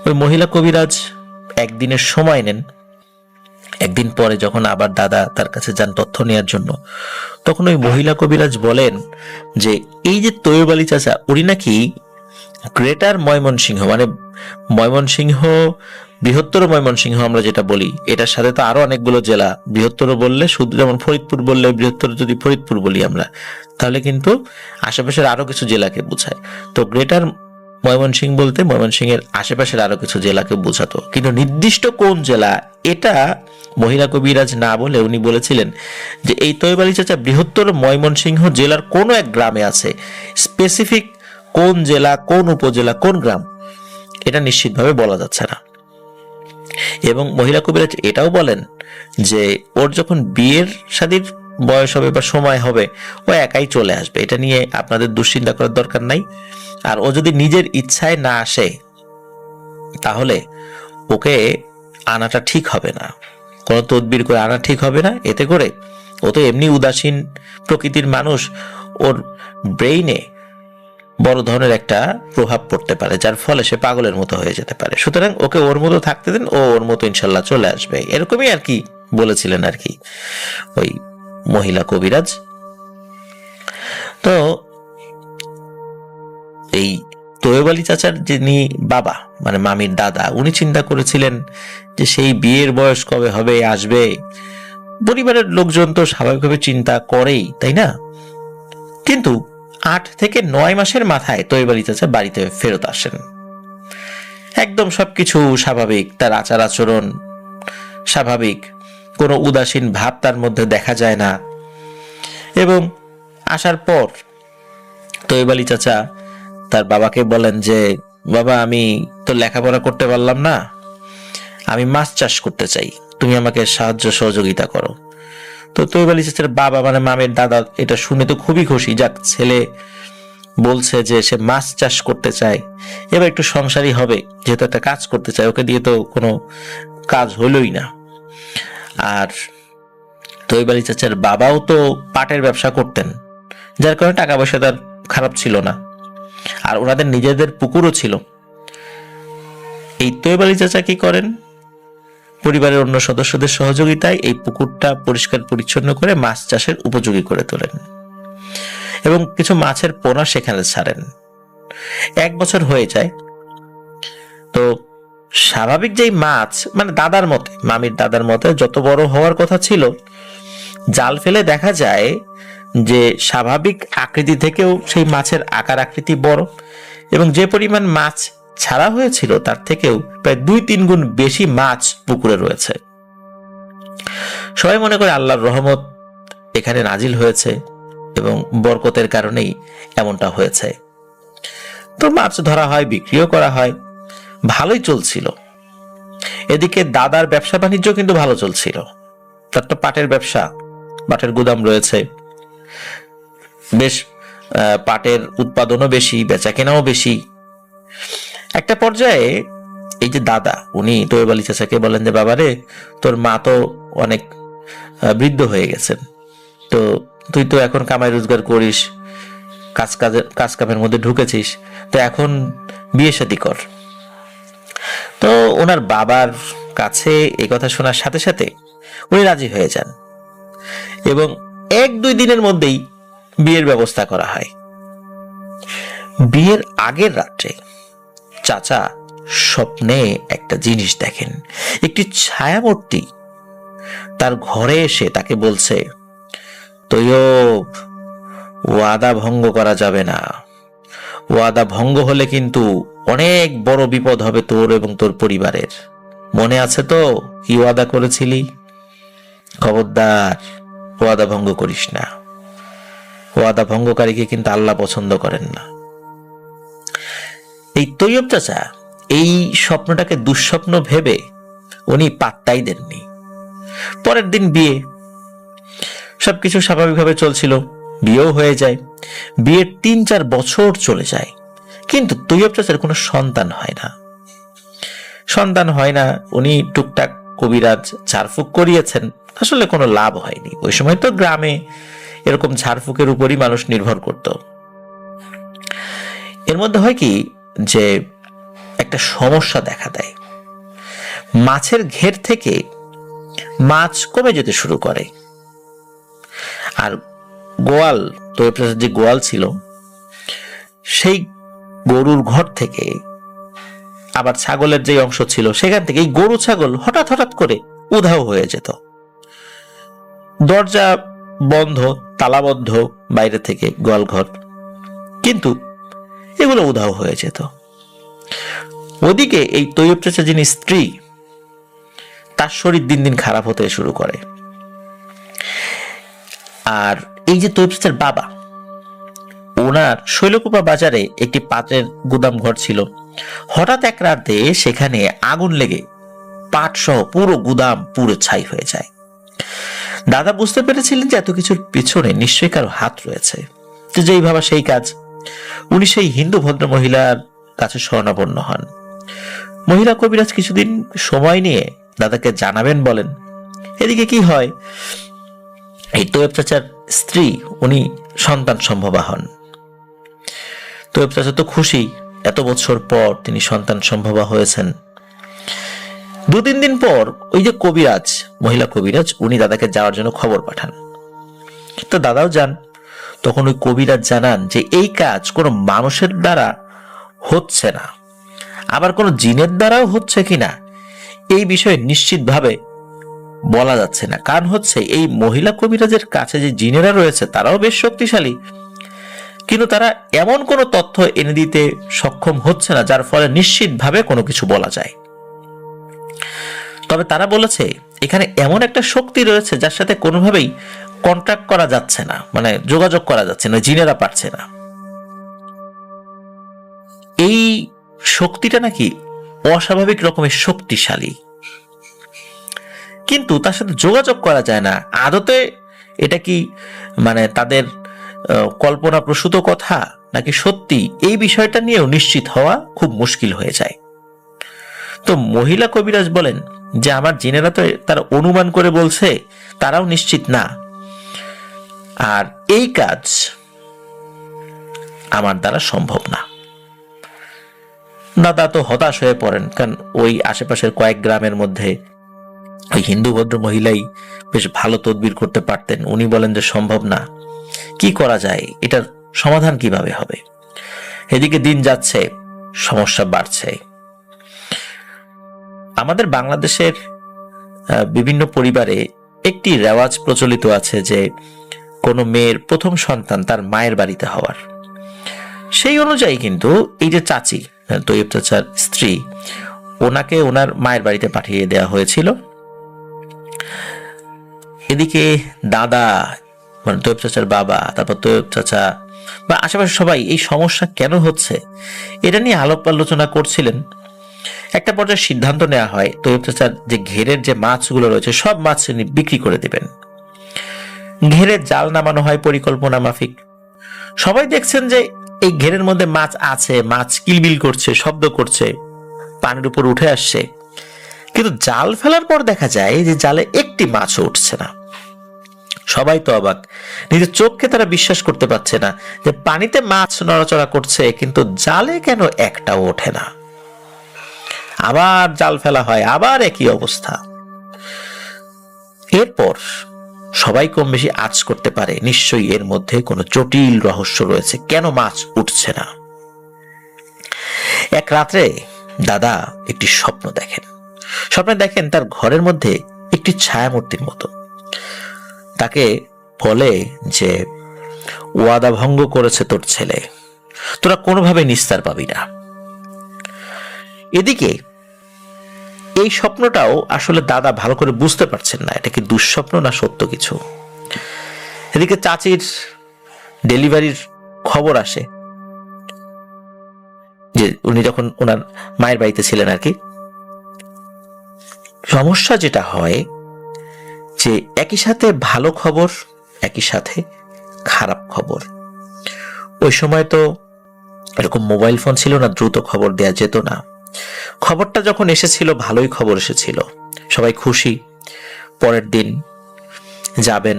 ওই মহিলা কবিরাজ একদিনের সময় নেন। একদিন পরে যখন আবার দাদা তার কাছে যান তথ্য নেওয়ার জন্য, তখন ওই মহিলা কবিরাজ বলেন যে এই যে তৈয়ব আলী চাচা, উনি নাকি গ্রেটার ময়মনসিংহ মানে ময়মনসিংহ, বৃহত্তর ময়মনসিংহ আমরা যেটা বলি, এটার সাথে তো আরো অনেকগুলো জেলা, বৃহত্তর বললে শুধু যেমন ফরিদপুর বললে বৃহত্তর, যদি ফরিদপুর বলি আমরা তাহলে কিন্তু আশেপাশের আরো কিছু জেলাকে বোঝায়। তো গ্রেটার ময়মনসিংহ বলতে ময়মনসিংহের আশেপাশের আরো কিছু জেলাকে বোঝাতো, কিন্তু নির্দিষ্ট কোন জেলা এটা মহিলা কবিরাজ না বলে উনি বলেছিলেন যে এই তৈয়ব আলী চাচা বৃহত্তর ময়মনসিংহ জেলার কোন এক গ্রামে আছে। স্পেসিফিক কোন জেলা, কোন উপজেলা, কোন গ্রাম এটা নিশ্চিতভাবে বলা যাচ্ছে না। এবং মহিলা কবিরাজ এটাও বলেন যে ওর যখন বিয়ের শাদীর বয়স হবে বা সময় হবে ও একাই চলে আসবে, এটা নিয়ে আপনাদের দুশ্চিন্তা করার দরকার নাই। আর ও যদি নিজের ইচ্ছায় না আসে তাহলে ওকে আনাটা ঠিক হবে না, কোনো তদবির করে আনা ঠিক হবে না। এতে করে ও তো এমনি উদাসীন প্রকৃতির মানুষ, ওর ব্রেইনে বড় ধরনের একটা প্রভাব পড়তে পারে, যার ফলে সে পাগলের মতো হয়ে যেতে পারে। সুতরাং ওকে ওর মতো থাকতে দেন, ও ওর মতো ইনশাল্লাহ চলে আসবে, এরকমই আর কি বলেছিলেন আর কি ওই মহিলা কবিরাজ। তো এই তৈয়ব আলী চাচার যিনি বাবা মানে মামির দাদা, উনি চিন্তা করেছিলেন যে সেই বিয়ের বয়স কবে হবে, আসবে। পরিবারের লোকজন তো স্বাভাবিকভাবে চিন্তা করেই, তাই না? কিন্তু 8 থেকে 9 মাসের মাথায় তৈয়ব আলী চাচা বাড়িতে ফেরত আসেন। একদম সবকিছু স্বাভাবিক, তার আচার আচরণ স্বাভাবিক, কোনো উদাসীন ভাব তার মধ্যে দেখা যায় না। এবং আসার পর তৈয়ব আলী চাচা তার বাবাকে বলেন যে বাবা, আমি তো লেখাপড়া করতে পারলাম না, আমি মাছ চাষ করতে চাই, তুমি আমাকে সাহায্য সহযোগিতা করো। তো তৈব আলী চাচার বাবা মানে মামের দাদা এটা শুনে তো খুবই খুশি, যাক ছেলে বলছে যে সে মাছ চাষ করতে চায়, এবার একটু সংসারী হবে, যেহেতু একটা কাজ করতে চায়, ওকে দিয়ে তো কোনো কাজ হলোই না। আর তৈব আলী চাচার বাবাও তো পাটের ব্যবসা করতেন, যার কারণে টাকা পয়সা তার খারাপ ছিল না, আর ওনাদের নিজেদের পুকুরও ছিল। এই তৈব আলী চাচা কি করেন, পরিবারের অন্য সদস্যদের সহযোগিতায় এই পুকুরটা পরিষ্কার পরিচ্ছন্ন করে মাছ চাষের উপযোগী করে তোলেন এবং কিছু মাছের পোনা সেখানে ছাড়েন। 1 বছর হয়ে যায়। তো স্বাভাবিক যেই মাছ মানে দাদার মতে, মামির দাদার মতে যত বড় হওয়ার কথা ছিল, জাল ফেলে দেখা যায় যে স্বাভাবিক আকৃতি থেকেও সেই মাছের আকার আকৃতি বড়, এবং যে পরিমাণ মাছ ছাড়া হয়েছিল তার থেকেও প্রায় 2-3 গুণ বেশি মাছ পুকুরে রয়েছে। সবাই মনে করে আল্লাহর রহমত এখানে নাজিল হয়েছে এবং বরকতের কারণেই এমনটা হয়েছে। তো মাছ ধরা হয়, বিক্রিও করা হয়, ভালোই চলছিল। এদিকে দাদার ব্যবসা বাণিজ্য কিন্তু ভালো চলছিল। তার তো পাটের ব্যবসা, পাটের গুদাম রয়েছে, বেশ পাটের উৎপাদনও বেশি, বেচা কেনাও বেশি। একটা পর্যায়ে এই যে দাদা, উনি তৈব আলী চাচাকে বলেন যে বাবারে, তোর মা তো অনেক বৃদ্ধ হয়ে গেছেন, তো তুই তো এখন কামাই রোজগার করিস, কাজ কামের মধ্যে ঢুকেছিস, তো এখন বিয়ে শাদী কর। তো ওনার বাবার কাছে এই কথা শোনার সাথে সাথে উনি রাজি হয়ে যান এবং 1-2 দিনের মধ্যেই বিয়ের ব্যবস্থা করা হয়। বিয়ের আগের রাত্রে চাচা স্বপ্নে একটা জিনিস দেখেন, একটি ছায়ামূর্তি তার ঘরে এসে তাকে বলছে, তৈয়ব, ওয়াদা ভঙ্গ করা যাবে না, ওয়াদা ভঙ্গ হলে কিন্তু অনেক বড় বিপদ হবে তোর এবং তোর পরিবারের। মনে আছে তো কি ওয়াদা করেছিলি? খবরদার ওয়াদা ভঙ্গ করিস না, ওয়াদা ভঙ্গকারীকে কিন্তু আল্লাহ পছন্দ করেন না। এই তৈয়ব চাচা এই স্বপ্নটাকে দুঃস্বপ্ন ভেবে উনি পাত্তাই দেননি। পরের দিন বিয়ে, সবকিছু স্বাভাবিকভাবে চলছিল, বিয়েও হয়ে যায়। বিয়ের 3-4 বছর চলে যায়, কিন্তু তৈয়ব চাচার কোনো সন্তান হয় না। উনি টুকটাক কবিরাজ ঝাড়ফুঁক করিয়েছেন, আসলে কোনো লাভ হয়নি। ওই সময় তো গ্রামে এরকম ঝাড়ফুঁকের উপরই মানুষ নির্ভর করত। এর মধ্যে হয় কি যে একটা সমস্যা দেখা দেয়, মাছের ঘের থেকে মাছ কমে যেতে শুরু করে। আর গোয়াল, তৈয়ব চাচার যে গোয়াল ছিল, সেই গরুর ঘর থেকে, আবার ছাগলের যে অংশ ছিল সেখান থেকে এই গরু ছাগল হঠাৎ করে উধাও হয়ে যেত। দরজা বন্ধ, তালাবদ্ধ বাইরে থেকে গোয়াল ঘর, কিন্তু এগুলো উধাও হয়ে যেত। ওদিকে এই তৈয়ব চাচা যিনি স্ত্রী, তার শরীর দিন দিন খারাপ হতে শুরু করে। আর এই যে তৈয়ব চাচার বাবা, ওনার শৈলকুপা বাজারে একটি পাটের গুদাম ঘর ছিল। হঠাৎ এক রাতে সেখানে আগুন লেগে পাট সহ পুরো গুদাম পুরো ছাই হয়ে যায়। দাদা বুঝতে পেরেছিলেন যে এত কিছুর পিছনে নিশ্চয়ই কারো হাত রয়েছে। তো যেই ভাবা সেই কাজ, উনি সেই হিন্দু ভদ্র মহিলার কাছে শরণাপন্ন হন। মহিলা কবিরাজ কিছুদিন সময় নিয়ে দাদাকে জানাবেন বলেন। এদিকে কি হয়, এই তৈয়ব চাচার স্ত্রী উনি সন্তান সম্ভবা হন। তৈয়ব চাচা তো খুশি, এত বছর পর তিনি সন্তান সম্ভবা হয়েছেন। 2-3 দিন পর ওই যে কবিরাজ, মহিলা কবিরাজ, উনি দাদাকে যাওয়ার জন্য খবর পাঠান। তো দাদাও যান। তখন ওই কবিরাজ জানান যে এই কাজ কোনো মানুষের দ্বারা হচ্ছে না, আবার কোনো জিনের দ্বারাও হচ্ছে কিনা এই বিষয়ে নিশ্চিতভাবে বলা যাচ্ছে না। কারণ হচ্ছে এই মহিলা কবিরাজের কাছে যে জিনেরা রয়েছে তারাও বেশ শক্তিশালী, কিন্তু তারা এমন কোনো তথ্য এনে দিতে সক্ষম হচ্ছে না যার ফলে নিশ্চিতভাবে কোনো কিছু বলা যায়। তবে তারা বলেছে এখানে এমন একটা শক্তি রয়েছে যার সাথে কোনোভাবেই কন্ট্যাক্ট করা যাচ্ছে না, মানে যোগাযোগ করা যাচ্ছে না, জিনেরা পারছে না। এই শক্তিটা নাকি অস্বাভাবিক রকমের শক্তিশালী। কিন্তু তার সাথে যোগাযোগ করা যায় না। আদতে এটা কি মানে তাদের কল্পনা প্রসূত কথা নাকি সত্যি, এই বিষয়টা নিয়েও নিশ্চিত হওয়া খুব মুশকিল হয়ে যায়। তো মহিলা কবিরাজ বলেন যে আমার জিনেরা তো তারা অনুমান করে বলছে, তারাও নিশ্চিত না, আর এই কাজ আমার দ্বারা সম্ভব না। দাদা তো হতাশ হয়ে পড়েন, কারণ ওই আশেপাশের কয়েক গ্রামের মধ্যে ওই হিন্দু ভদ্র মহিলাই বেশ ভালো তদবির করতে পারতেন। উনি বলেন যে সম্ভব না, কি করা যায়, এটার সমাধান কিভাবে হবে? এদিকে দিন যাচ্ছে, সমস্যা বাড়ছে। আমাদের বাংলাদেশের বিভিন্ন পরিবারে একটি রেওয়াজ প্রচলিত আছে যে কোনো মেয়ের প্রথম সন্তান তার মায়ের বাড়িতে হওয়ার। সেই অনুযায়ী কিন্তু এই যে চাচি, তৈয়ব চাচার স্ত্রী, ওনাকে ওনার মায়ের বাড়িতে পাঠিয়ে দেওয়া হয়েছিল। এদিকে দাদা মানে তৈয়ব চাচার বাবা, তারপর তৈয়ব চাচা বা আশেপাশে সবাই এই সমস্যা কেন হচ্ছে এটা নিয়ে আলাপ আলোচনা করছিলেন। একটা পর্যায়ে সিদ্ধান্ত নেওয়া হয় তৈয়ব চাচার যে ঘেরের যে মাছগুলো রয়েছে সব মাছ তিনি বিক্রি করে দিবেন। ঘেরের জাল নামানো হয় পরিকল্পনা মাফিক। সবাই দেখছেন যে এই ঘেরের মধ্যে মাছ আছে, মাছ কিলবিল করছে, শব্দ করছে, পানির উপর উঠে আসছে। কিন্তু জাল ফেলার পর দেখা যায় যে জালে একটি মাছও উঠছে না। সবাই তো অবাক, নিজের চোখকে তারা বিশ্বাস করতে পারছে না যে পানিতে মাছ নড়াচড়া করছে কিন্তু জালে কেন একটাও ওঠে না। আবার জাল ফেলা হয়, আবার একই অবস্থা। এরপর সবাই কম বেশি আঁচ করতে পারে নিশ্চয়ই এর মধ্যে কোনো জটিল রহস্য রয়েছে, কেন মাছ উঠছে না। এক রাত্রে দাদা একটি স্বপ্ন দেখেন। স্বপ্নে দেখেন তার ঘরের মধ্যে একটি ছায়ামূর্তির মতো। তাকে বলে যে ওয়াদা ভঙ্গ করেছে তোর ছেলে, তোরা কোনোভাবে নিস্তার পাবি না। এদিকে এই স্বপ্নটাও আসলে দাদা ভালো করে বুঝতে পারছেন না এটা কি দুঃস্বপ্ন না সত্য কিছু। এদিকে চাচির ডেলিভারির খবর আসে, যে উনি যখন ওনার মায়ের বাড়িতে ছিলেন আর কি। সমস্যা যেটা হয় যে একই সাথে ভালো খবর, একই সাথে খারাপ খবর। ওই সময় তো এরকম মোবাইল ফোন ছিল না, দ্রুত খবর দেয়া যেত না। খবরটা যখন এসেছিল ভালোই খবর এসেছিল, সবাই খুশি। পরের দিন যাবেন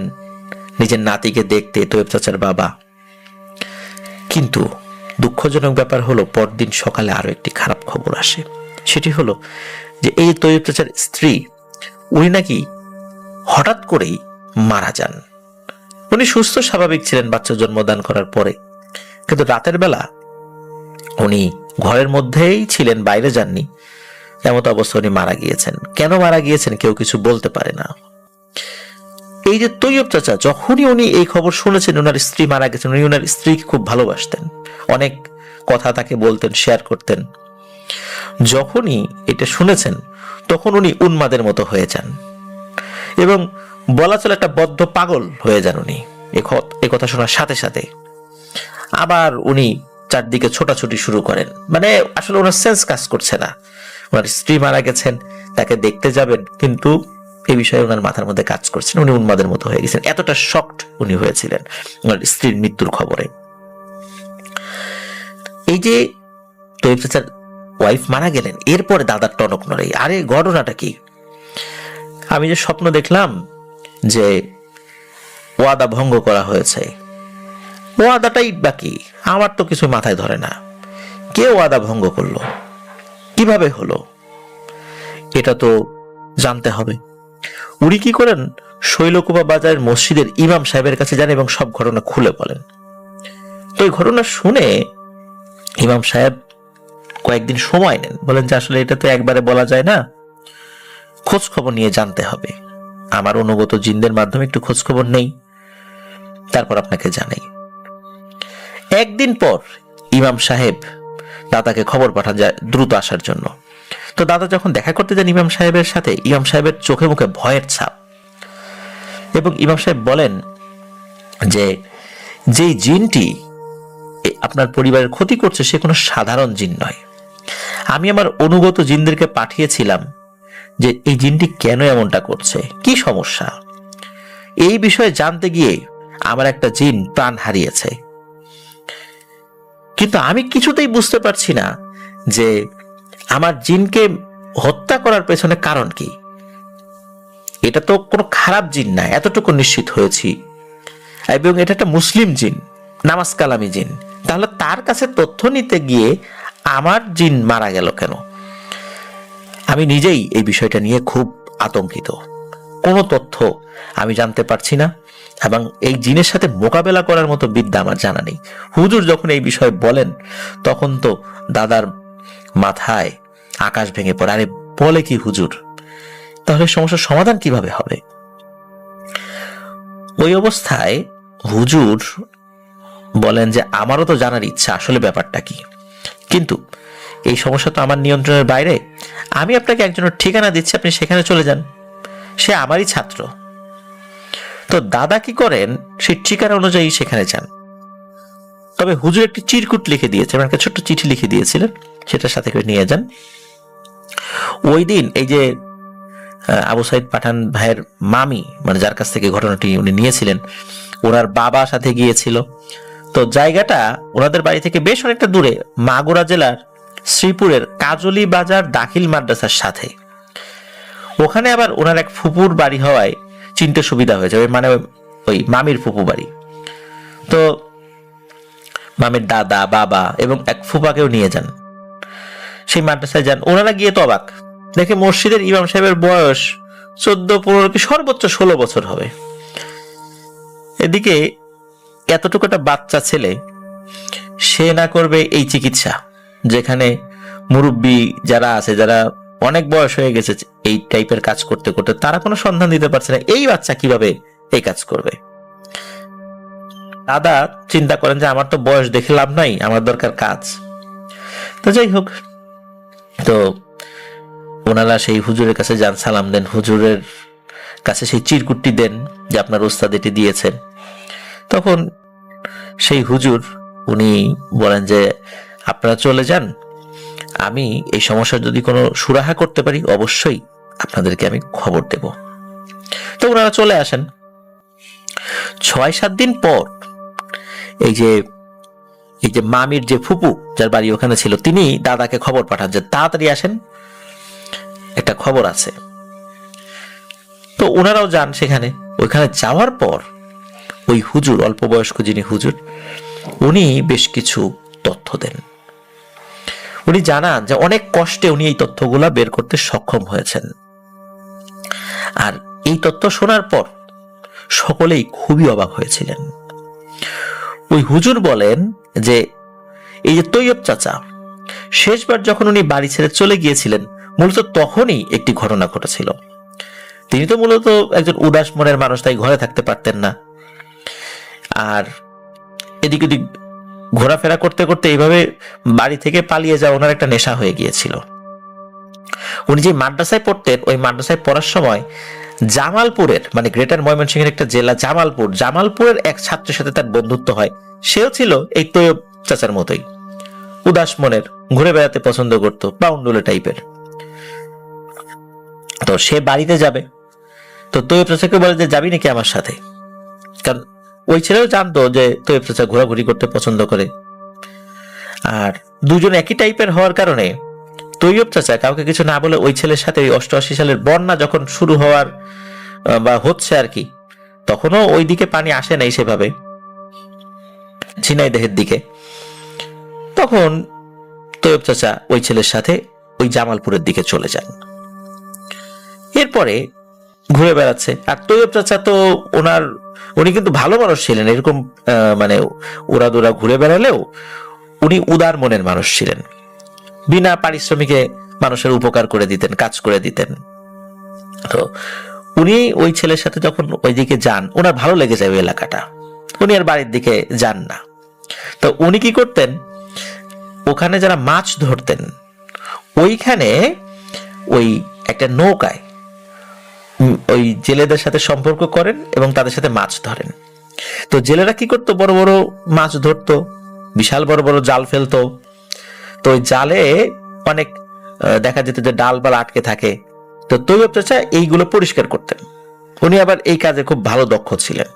নিজের নাতিকে দেখতে তৈয়ব চাচার বাবা। কিন্তু দুঃখজনক ব্যাপার হলো পরদিন সকালে আরো একটি খারাপ খবর আসে। সেটি হলো যে এই তৈয়ব চাচার স্ত্রী, উনি নাকি হঠাৎ করেই মারা যান। উনি সুস্থ স্বাভাবিক ছিলেন বাচ্চা জন্মদান করার পরে, কিন্তু রাতের বেলা উনি ঘরের মধ্যেই ছিলেন, বাইরে যাননি। এমত অবস্থা উনি মারা গিয়েছেন। কেন মারা গিয়েছেন কেউ কিছু বলতে পারে না। এই যে তৈয়ব চাচা, যখনই উনি এই খবর শুনেছেন ওনার স্ত্রী মারা গেছেন, উনি ওনার স্ত্রীকে খুব ভালোবাসতেন, অনেক কথা তাকে বলতেন, শেয়ার করতেন। যখনই এটা শুনেছেন তখন উনি উন্মাদের মতো হয়ে যান এবং বলা চলে একটা বদ্ধ পাগল হয়ে যান উনি। এ কথা শোনার সাথে সাথে আবার উনি চারদিকে ছোটাছুটি শুরু করেন। মানে আসলে ওনার সেন্স কাজ করছে না। ওনার স্ত্রী মারা গেছেন, তাকে দেখতে যাবেন, কিন্তু এই বিষয়ে ওনার মাথার মধ্যে কাজ করছেন। উনি উন্মাদের মতো হয়ে গেছেন, এতটা শকড উনি হয়েছিলেন ওনার স্ত্রীর মৃত্যুর খবরে। এই যে তৈয়ব চাচার ওয়াইফ মারা গেলেন, এরপরে দাদার টনক নড়ে। আরে ঘটনাটা কি? আমি যে স্বপ্ন দেখলাম যে ওয়াদা ভঙ্গ করা হয়েছে, ওয়াদাটাই বাকি, আমার তো কিছু মাথায় ধরে না। কে ওয়াদা ভঙ্গ করলো, কিভাবে হলো, এটা তো জানতে হবে। উনি কি করেন, শৈলকুপা বাজারের মসজিদের ইমাম সাহেবের কাছে যান এবং সব ঘটনা খুলে বলেন। তো এই ঘটনা শুনে ইমাম সাহেব কয়েকদিন সময় নেন, বলেন যে আসলে এটা তো একবারে বলা যায় না, খোঁজ খবর নিয়ে জানতে হবে। আমার অনুগত জিনদের মাধ্যমে একটু খোঁজ খবর নেই, তারপর আপনাকে জানাই। একদিন পর ইমাম সাহেব দাদাকে খবর পাঠান যায় দ্রুত আসার জন্য। তো দাদা যখন দেখা করতে যান ইমাম সাহেবের সাথে, ইমাম সাহেবের চোখে মুখে ভয়ের ছাপ। এবং ইমাম সাহেব বলেন যে যেই জিনটি আপনার পরিবারের ক্ষতি করছে সে কোনো সাধারণ জিন নয়। আমি আমার অনুগত জিনদেরকে পাঠিয়েছিলাম যে এই জিনটি কেন এমনটা করছে, কি সমস্যা। এই বিষয়ে জানতে গিয়ে আমার একটা জিন প্রাণ হারিয়েছে, কিন্তু আমি কিছুতেই বুঝতে পারছি না যে আমার জিনকে হত্যা করার পেছনে কারণ কি। এটা তো কোনো খারাপ জিন না, এতটুকু নিশ্চিত হয়েছি, এবং এটা একটা মুসলিম জিন, নামাজ কালামি জিন। তাহলে তার কাছে তথ্য নিতে গিয়ে আমার জিন মারা গেল কেন? আমি নিজেই এই বিষয়টা নিয়ে খুব আতঙ্কিত। কোনো তথ্য আমি জানতে পারছি না, এবং এই জিনের সাথে মোকাবেলা করার মতো বিদ্যা আমার জানা নেই। হুজুর যখন এই বিষয়ে বলেন তখন তো দাদার মাথায় আকাশ ভেঙে পড়ে। আরে বলে কি হুজুর, তাহলে সমস্যার সমাধান কিভাবে হবে? ওই অবস্থায় হুজুর বলেন যে আমারও তো জানার ইচ্ছা আসলে ব্যাপারটা কি, কিন্তু এই সমস্যা তো আমার নিয়ন্ত্রণের বাইরে। আমি আপনাকে একজনের ঠিকানা দিচ্ছি, আপনি সেখানে চলে যান, সে আমারই ছাত্র। তো দাদা কি করেন, সেই ঠিকানা অনুযায়ী সেখানে যান। তবে হুজুর একটি চিরকুট লিখে দিয়েছে, মানে একটা ছোট্ট চিঠি লিখে দিয়েছিলেন, সেটার সাথে করে নিয়ে যান। ওই দিন এই যে আবু সাইদ পাঠান ভাইয়ের মামি, মানে যার কাছ থেকে ঘটনাটি উনি নিয়েছিলেন, ওনার বাবা সাথে গিয়েছিল। তো জায়গাটা ওনাদের বাড়ি থেকে বেশ অনেকটা দূরে, মাগুরা জেলার শ্রীপুরের কাজলি বাজার দাখিল মাদ্রাসার সাথে। ওখানে আবার ওনার এক ফুপুর বাড়ি হওয়ায় চিনতে সুবিধা হয়েছে, মানে ওই মামির ফুপু বাড়ি। তো মামির দাদা, বাবা এবং এক ফুপাকেও নিয়ে যান, সেই মাদ্রাসায় যান। ওনারা গিয়ে তো অবাক, দেখে মসজিদের ইমাম সাহেবের বয়স 14-15 কি সর্বোচ্চ 16 বছর হবে। এদিকে এতটুকু একটা বাচ্চা ছেলে, সে না করবে এই চিকিৎসা, যেখানে মুরব্বী যারা আছে, যারা অনেক বয়স হয়ে গেছে এই টাইপের কাজ করতে করতে, তারা কোনো সন্ধান দিতে পারছে না এই বাচ্চা কিভাবে এই কাজ করবে। দাদা চিন্তা করেন যে আমার তো বয়স দেখে লাভ নাই, আমার দরকার কাজ। তো যাই হোক, তো ওনারা সেই হুজুরের কাছে যান, সালাম দেন, হুজুরের কাছে সেই চিরকুটটি দেন যে আপনার ওস্তাদ এটি দিয়েছেন। তখন সেই হুজুর উনি বলেন যে আপনারা চলে যান, আমি এই সমস্যার যদি কোনো সুরাহা করতে পারি অবশ্যই আপনাদেরকে আমি খবর দেব। তো ওনারা চলে আসেন। 6-7 দিন পর এই যে মামির যে ফুপু, যার বাড়ি ওখানে ছিল, তিনি দাদাকে খবর পাঠান যে তাড়াতাড়ি আসেন, একটা খবর আছে। তো ওনারাও যান সেখানে। ওইখানে যাওয়ার পর ওই হুজুর, অল্প বয়স্ক যিনি হুজুর, উনি বেশ কিছু তথ্য দেন। উনি জানান যে অনেক কষ্টে উনি এই তথ্যগুলা বের করতে সক্ষম হয়েছেন। আর এই তথ্য শোনার পর সকলেই খুবই অবাক হয়েছিলেন। ওই হুজুর বলেন যে এই যে তৈয়ব চাচা, শেষবার যখন উনি বাড়ি ছেড়ে চলে গিয়েছিলেন, মূলত তখনই একটি ঘটনা ঘটেছিল। তিনি তো মূলত একজন উদাস মনের মানুষ, তাই ঘরে থাকতে পারতেন না। আর এদিক ওদিক ঘোরাফেরা করতে করতে এইভাবে বাড়ি থেকে পালিয়ে যাওয়া ওনার একটা নেশা হয়ে গিয়েছিল। উনি যে মাদ্রাসায় পড়তেন, ওই মাদ্রাসায় পড়ার সময় জামালপুরের, মানে গ্রেটার ময়মনসিংহের একটা জেলা জামালপুরের এক ছাত্রের সাথে তার বন্ধুত্ব হয়। সেও ছিল এই তৈয়ব চাচার মতোই উদাস মনের, ঘুরে বেড়াতে পছন্দ করত, বাউন্ডুলে টাইপের। তো সে বাড়িতে যাবে, তো তৈয়ব চাচাকে বলে যে যাবি নাকি আমার সাথে, কারণ ওই ছেলেও জানতো যে তৈয়ব চাচা ঘোরাঘুরি করতে পছন্দ করে। আর দুজন একই টাইপের হওয়ার কারণে তৈয়ব চাচা কাউকে কিছু না বলে ওই ছেলের সাথে ওই 88 সালের বন্যা যখন শুরু হওয়ার বা হচ্ছে আর কি, তখনও ওই দিকে পানি আসে নাই সেভাবে, ঝিনাইদহের দিকে। তখন তৈয়ব চাচা ওই ছেলের সাথে ওই জামালপুরের দিকে চলে যান। এরপরে ঘুরে বেড়াচ্ছে। আর তৈয়ব চাচা তো উনি কিন্তু ভালো মানুষ ছিলেন, এরকম মানে উড়াদুরা ঘুরে বেড়ালেও উনি উদার মনের মানুষ ছিলেন। বিনা পারিশ্রমিকে মানুষের উপকার করে দিতেন, কাজ করে দিতেন। তো উনি ওই ছেলের সাথে যখন ওইদিকে যান, ওনার ভালো লেগে যায় ওই এলাকাটা, উনি আর বাড়ির দিকে যান না। তো উনি কি করতেন, ওখানে যারা মাছ ধরতেন, ওইখানে ওই একটা নৌকায় ওই জেলেদের সাথে সম্পর্ক করেন এবং তাদের সাথে মাছ ধরেন। তো জেলেরা কি করতো, বড় বড় মাছ ধরতো, বিশাল বড় বড় জাল ফেলতো। তো ওই জালে অনেক দেখা যেত যে ডাল বাল আটকে থাকে, তো তৈয়ব চাচা এইগুলো পরিষ্কার করতেন। উনি আবার এই কাজে খুব ভালো দক্ষ ছিলেন।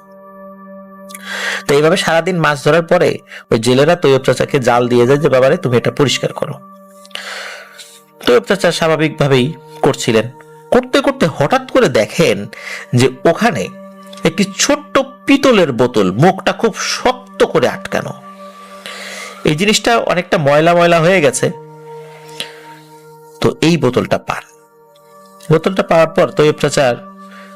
তো এইভাবে সারাদিন মাছ ধরার পরে ওই জেলেরা তৈয়ব চাচাকে জাল দিয়ে যায় যে বাবারে তুমি এটা পরিষ্কার করো। তৈয়ব চাচা স্বাভাবিকভাবেই করছিলেন। করতে করতে হঠাৎ করে দেখেন যে ওখানে একটি ছোট্ট পিতলের বোতল, মুখটা খুব শক্ত করে আটকানো। এই জিনিসটা অনেকটা ময়লা ময়লা হয়ে গেছে। তো এই বোতলটা পান। বোতলটা পাওয়ার পর তৈয়ব চাচার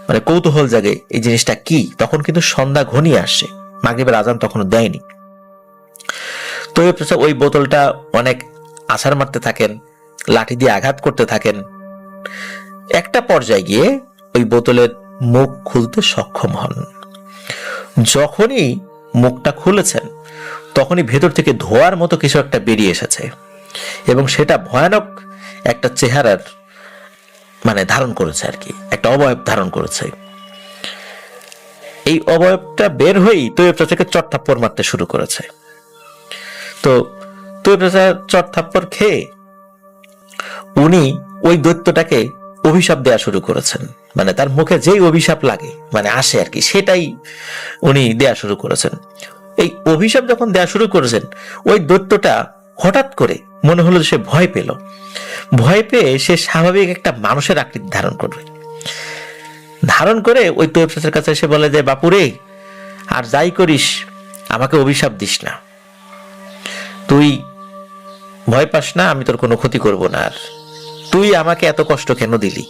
মানে কৌতূহল জাগে এই জিনিসটা কি। তখন কিন্তু সন্ধ্যা ঘনিয়ে আসে, মাগরিবের আজান তখনও দেয়নি। তৈয়ব চাচা ওই বোতলটা অনেক আছাড় মারতে থাকেন, লাঠি দিয়ে আঘাত করতে থাকেন। একটা পর্যায়ে গিয়ে ওই বোতলের মুখ খুলতে সক্ষম হন। যখনই মুখটা খুলেছেন তখনই ভেতর থেকে ধোঁয়ার মতো কিছু একটা বেরিয়ে এসেছে এবং সেটা ভয়ানক একটা চেহারার মানে ধারণ করেছে আর কি, একটা অবয়ব ধারণ করেছে। এই অবয়বটা বের হয়েই তৈয়ব চাচাকে চটথাপ্পড় মারতে শুরু করেছে। তো তৈয়ব চাচা চটথাপ্পড় খেয়ে উনি ওই দৈত্যটাকে অভিশাপ দেওয়া শুরু করেছেন। মানে তার মুখে যেই অভিশাপ লাগে মানে আসে আর কি, সেটাই উনি দেয়া শুরু করেছেন। এই অভিশাপ যখন দেয়া শুরু করেছেন, ওই দৈত্যটা হঠাৎ করে মনে হলো সে ভয় পেল। ভয় পেয়ে সে স্বাভাবিক একটা মানুষের আকৃতি ধারণ করবে। ধারণ করে ওই তৈয়ব চাচার কাছে এসে বলে যে বাপুরে, আর যাই করিস আমাকে অভিশাপ দিস না, তুই ভয় পাস না, আমি তোর কোনো ক্ষতি করব না। আর তুই আমাকে এত কষ্ট কেন দিলি?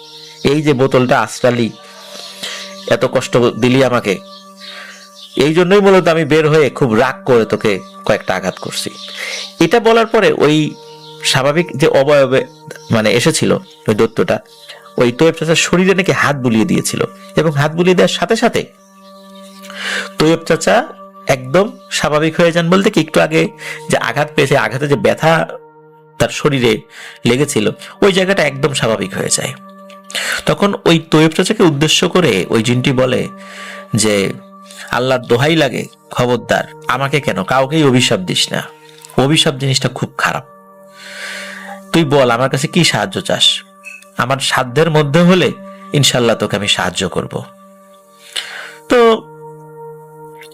এই যে বোতলটা আশ্রালি, এত কষ্ট দিলি আমাকে, এই জন্যই মূলত আমি বের হয়ে খুব রাগ করে তোকে কয়েকটা আঘাত করছি। এটা বলার পরে ওই স্বাভাবিক যে অবয়বে মানে এসেছিল ওই দৈত্যটা, ওই তৈয়ব চাচার শরীরে নাকি হাত বুলিয়ে দিয়েছিল এবং হাত বুলিয়ে দেওয়ার সাথে সাথে তৈয়ব চাচা একদম স্বাভাবিক হয়ে যান। বলতে কি, একটু আগে যে আঘাত পেয়েছে, আঘাতে যে ব্যথা তার শরীরে লেগেছিল, ওই জায়গাটা একদম স্বাভাবিক হয়ে যায়। তখন ওই তৈয়ব চাচাকে উদ্দেশ্য করে ওই জিনটি বলে যে আল্লাহর দোহাই লাগে, খবরদার আমাকে কেন, কাউকেই অভিশাপ দিস না। অভিশাপ জিনিসটা খুব খারাপ। তুই বল আমার কাছে কি সাহায্য চাস, আমার সাধ্যের মধ্যে হলে ইনশাল্লাহ তোকে আমি সাহায্য করব। তো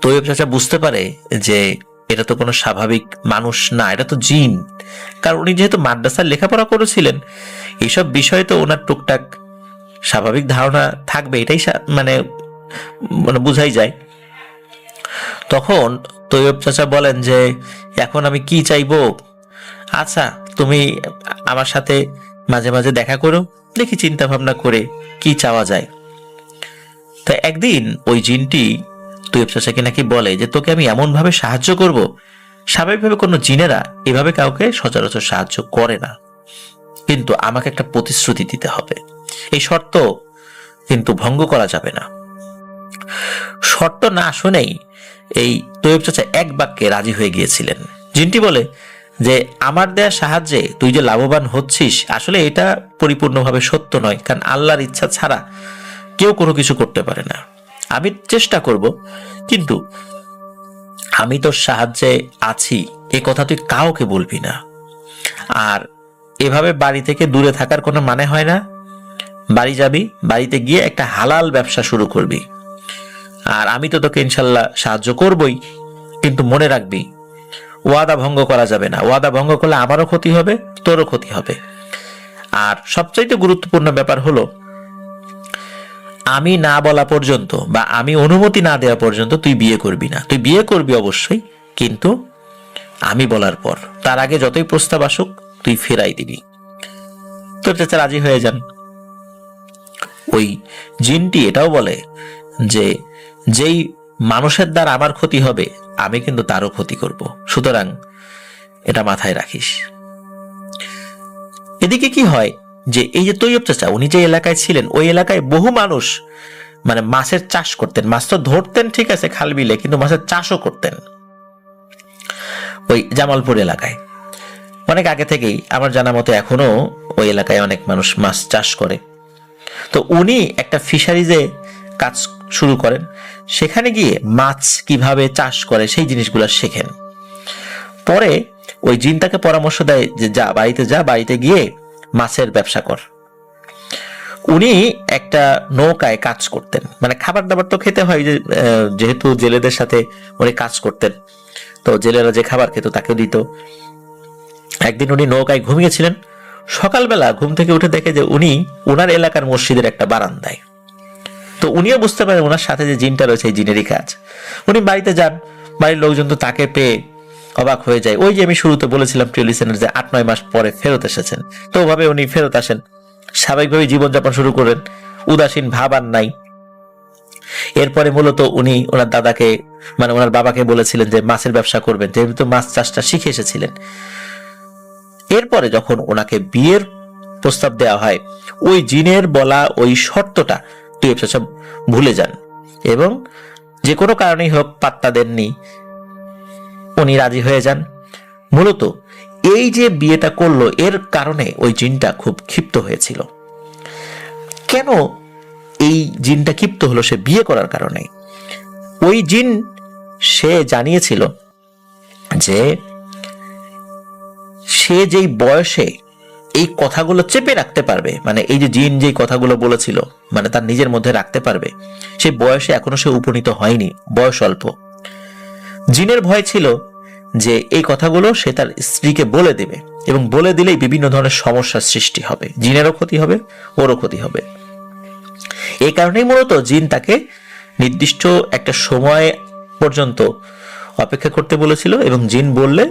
তৈয়ব চাচা বুঝতে পারে যে এটা তো কোনো স্বাভাবিক মানুষ না, এটা তো জিন। কারণ উনি যেহেতু মাদ্রাসার লেখাপড়া করেছিলেন, এইসব বিষয়ে তো ওনার টুকটাক স্বাভাবিক ধারণা থাকবে, এটাই মানে মানে বুঝাই যায়। তখন তৈয়ব চাচা বলেন যে এখন আমি কি চাইবো? আচ্ছা তুমি আমার সাথে মাঝে মাঝে দেখা করো, দেখি চিন্তা ভাবনা করে কি চাওয়া যায়। তা একদিন ওই জিনটি তৈয়ব চাচাকে নাকি বলে যে তোকে আমি এমন ভাবে সাহায্য করব, স্বাভাবিকভাবে কোনো জিনেরা এভাবে কাউকে সচরাচর সাহায্য করে না, কিন্তু আমাকে একটা প্রতিশ্রুতি দিতে হবে। এই শর্ত কিন্তু ভঙ্গ করা যাবে না। শর্ত না শুনেই এই তৈয়ব চাচা এক বাক্যে রাজি হয়ে গিয়েছিলেন। জিনটি বলে যে আমার দেয়া সাহায্যে তুই যে লাভবান হচ্ছিস, আসলে এটা পরিপূর্ণভাবে সত্য নয়, কারণ আল্লাহর ইচ্ছা ছাড়া কেউ কোনো কিছু করতে পারে না। আমি চেষ্টা করব, কিন্তু আমি তোর সাহায্যে আছি এ কথা তুই কাউকে বলবি না। আর এভাবে বাড়ি থেকে দূরে থাকার কোনো মানে হয় না। বাড়ি যাবি, বাড়িতে গিয়ে একটা হালাল ব্যবসা শুরু করবি, আর আমি তো তোকে ইনশাল্লাহ সাহায্য করবই, কিন্তু মনে রাখবি ওয়াদা ভঙ্গ করা যাবে না। ওয়াদা ভঙ্গ করলে আমারও ক্ষতি হবে, তোরও ক্ষতি হবে। আর সবচাইতে গুরুত্বপূর্ণ ব্যাপার হলো, আমি না বলা পর্যন্ত বা আমি অনুমতি না দেওয়া পর্যন্ত তুই বিয়ে করবি না। তুই বিয়ে করবি অবশ্যই, কিন্তু আমি বলার পর। তার আগে যতই প্রস্তাব আসুক তুই ফেরাই দিবি। তোর চাচা রাজি হয়ে যান। ওই জিনটি এটাও বলে যে যেই মানুষের দ্বারা আমার ক্ষতি হবে আমি কিন্তু তারও ক্ষতি করব, সুতরাং এটা মাথায় রাখিস। এদিকে কি হয় যে এই যে তৈয়ব চাচা উনি যে এলাকায় ছিলেন, ওই এলাকায় বহু মানুষ মানে মাছের চাষ করতেন। মাছ তো ধরতেন ঠিক আছে খাল বিলে, কিন্তু মাছের চাষও করতেন ওই জামালপুর এলাকায়। অনেক আগে থেকেই আমার জানা মতে এখনো ওই এলাকায় অনেক মানুষ মাছ চাষ করে। তো উনি একটা ফিশারিজে কাজ শুরু করেন, সেখানে গিয়ে মাছ কিভাবে চাষ করে সেই জিনিসগুলো শেখেন। পরে ওই জিন তাকে পরামর্শ দেয় যে যা বাড়িতে গিয়ে মাছের ব্যবসা কর। উনি একটা নৌকায় কাজ করতেন, মানে খাবার দাবার তো খেতে হয়, যেহেতু জেলেদের সাথে উনি কাজ করতেন, তো জেলেরা যে খাবার খেত তাকেও দিত। একদিন উনি নৌকায় ঘুমিয়েছিলেন, সকালবেলা ঘুম থেকে উঠে দেখে যে উনি ওনার এলাকার মসজিদের একটা বারান্দায়। তো উনিও বুঝতে পারেন ওনার সাথে যে জিনটা রয়েছে এই জিনেরই কাজ। উনি বাড়িতে যান, বাড়ির লোকজন তো তাকে পেয়ে অবাক হয়ে যায়। ওই যে আমি শুরুতে বলেছিলাম প্রিয় লিসেনার যে 8-9 মাস পরে ফেরত এসেছেন, তো ওভাবে উনি ফেরত আসেন, স্বাভাবিকভাবে জীবনযাপন শুরু করেন, উদাসীন ভাব আর নাই। এরপরে মূলত উনি ওনার দাদাকে, মানে ওনার বাবাকে বলেছিলেন যে মাছের ব্যবসা করবেন, যেহেতু মাছ চাষটা শিখে এসেছিলেন। এরপরে যখন ওনাকে বিয়ের প্রস্তাব দেওয়া হয়, ওই জিনের বলা ওই শর্তটা তুই সব ভুলে যান এবং যে কোনো কারণেই হোক পাত্তা দেননি, উনি রাজি হয়ে যান। মূলত এই যে বিয়েটা করলো এর কারণে ওই জিনটা খুব ক্ষিপ্ত হয়েছিল। কেন এই জিনটা ক্ষিপ্ত হলো? সে বিয়ে করার কারণে। ওই জিন সে জানিয়েছিল যে সে যেই বয়সে এই কথাগুলো চেপে রাখতে পারবে, মানে এই যে জিন যেই কথাগুলো বলেছিল মানে তার নিজের মধ্যে রাখতে পারবে, সেই বয়সে এখনো সে উপনীত হয়নি, বয়স অল্প। জিনের ভয় ছিল যে এই কথাগুলো সে তার স্ত্রীকে বলে দেবে এবং বলে দিলেই বিভিন্ন ধরনের সমস্যার সৃষ্টি হবে, জিনেরও ক্ষতি হবে, ওরও ক্ষতি হবে। এই কারণেই মূলত জিন তাকে নির্দিষ্ট একটা সময় পর্যন্ত অপেক্ষা করতে বলেছিল এবং জিন বললে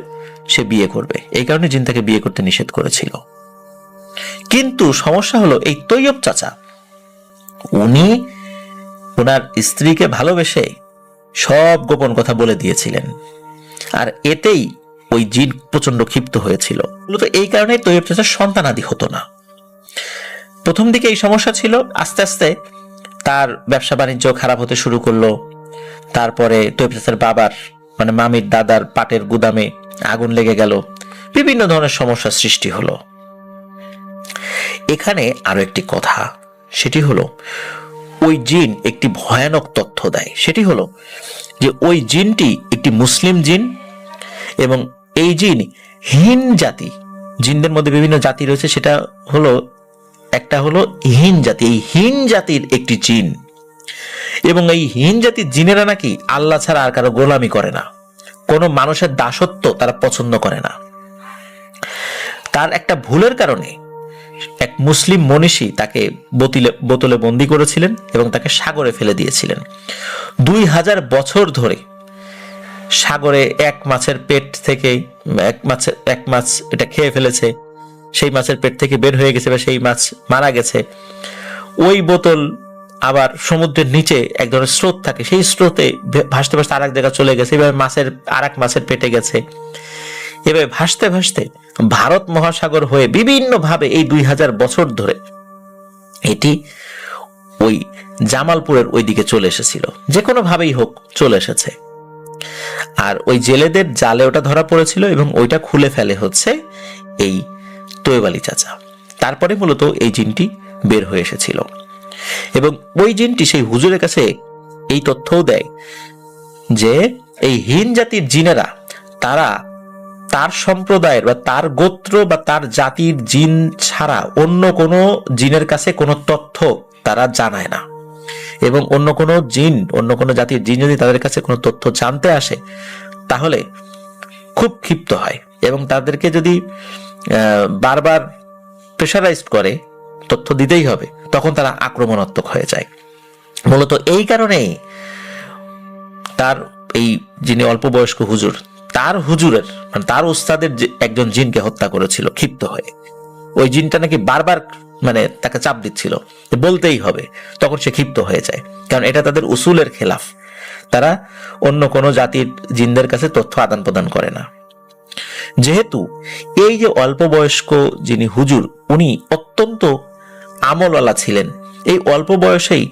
সে বিয়ে করবে, এই কারণে জিন তাকে বিয়ে করতে নিষেধ করেছিল। কিন্তু সমস্যা হলো এই তৈয়ব চাচা, উনি ওনার স্ত্রীকে ভালোবেসে সব গোপন কথা বলে দিয়েছিলেন, আর এতেই ওই জিন প্রচন্ড ক্ষিপ্ত হয়েছিল। মূলত এই কারণে তৈয়ব চাচার সন্তানাদি হতো না। প্রথম দিকে এই সমস্যা ছিল, আস্তে আস্তে তার ব্যবসা বাণিজ্য খারাপ হতে শুরু করলো। তারপরে তৈয়ব চাচার বাবার মানে মামির দাদার পাটের গুদামে আগুন লেগে গেল, বিভিন্ন ধরনের সমস্যার সৃষ্টি হলো। এখানে আরো একটি কথা, সেটি হলো ওই জিন একটি ভয়ানক তথ্য দেয়। সেটি হলো যে ওই জিনটি একটি মুসলিম জিন এবং এই জিন হিন জাতি, জিনদের মধ্যে বিভিন্ন জাতি রয়েছে, সেটা হলো একটা হলো হিন জাতি, এই হিন জাতির একটি জিন। এবং এই হিন জাতির জিনেরা নাকি আল্লাহ ছাড়া আর কারো গোলামি করে না, কোনো মানুষের দাসত্ব তারা পছন্দ করে না। তার একটা ভুলের কারণে এক মুসলিম মনীষী তাকে বোতলে বন্দি করেছিলেন এবং তাকে সাগরে ফেলে দিয়েছিলেন। 2000 বছর ধরে সাগরে এক মাছের পেট থেকে এক মাছ এটা খেয়ে ফেলেছে, সেই মাছের পেট থেকে বের হয়ে গেছে বা সেই মাছ মারা গেছে। ওই বোতল আবার সমুদ্রের নিচে এক ধরনের স্রোত থাকে, সেই স্রোতে ভাসতে ভাসতে আর এক জায়গায় চলে গেছে, এভাবে মাছের আর এক মাছের পেটে গেছে। এভাবে ভাসতে ভাসতে ভারত মহাসাগর হয়ে বিভিন্ন ভাবে এই 2000 বছর ধরে এটি ওই জামালপুরের ওই দিকে চলে এসেছিল, যে কোনো ভাবেই হোক চলে এসেছে। আর ওই জেলেদের জালে ওটা ধরা পড়েছিল এবং ওইটা খুলে ফেলে হচ্ছে এই তৈয়ব আলী চাচা। তারপরে মূলত এই জিনটি বের হয়ে এসেছিল এবং ওই জিনটি সেই হুজুরের কাছে এই তথ্যও দেয় যে এই হিন জাতির জিনেরা তারা তার সম্প্রদায়ের বা তার গোত্র বা তার জাতির জিন ছাড়া অন্য কোনো জিনের কাছে কোনো তথ্য তারা জানায় না, এবং অন্য কোনো জিন, অন্য কোনো জাতির জিন যদি তাদের কাছে কোনো তথ্য জানতে আসে তাহলে খুব ক্ষিপ্ত হয় এবং তাদেরকে যদি বারবার প্রেশারাইজড করে তথ্য দিতেই হবে, তখন তারা আক্রমণাত্মক হয়ে যায়। মূলত এই কারণেই তার এই যিনি অল্প বয়স্ক হুজুর, তার হুজুরের মানে তার উস্তাদের একজন জিনকে হত্যা করেছিল ক্ষিপ্ত হয়ে। ওই জিনটা নাকি বারবার মানে তাকে চাপ দিচ্ছিল বলতেই হবে, তখন সে ক্ষিপ্ত হয়ে যায়, কারণ এটা তাদের উসুলের খেলাফ। তারা অন্য কোনো জাতির জিনদের কাছে তথ্য আদান প্রদান করে না। যেহেতু এই যে অল্প বয়স্ক যিনি হুজুর, উনি অত্যন্ত আমলওয়ালা ছিলেন, এই অল্প বয়সেই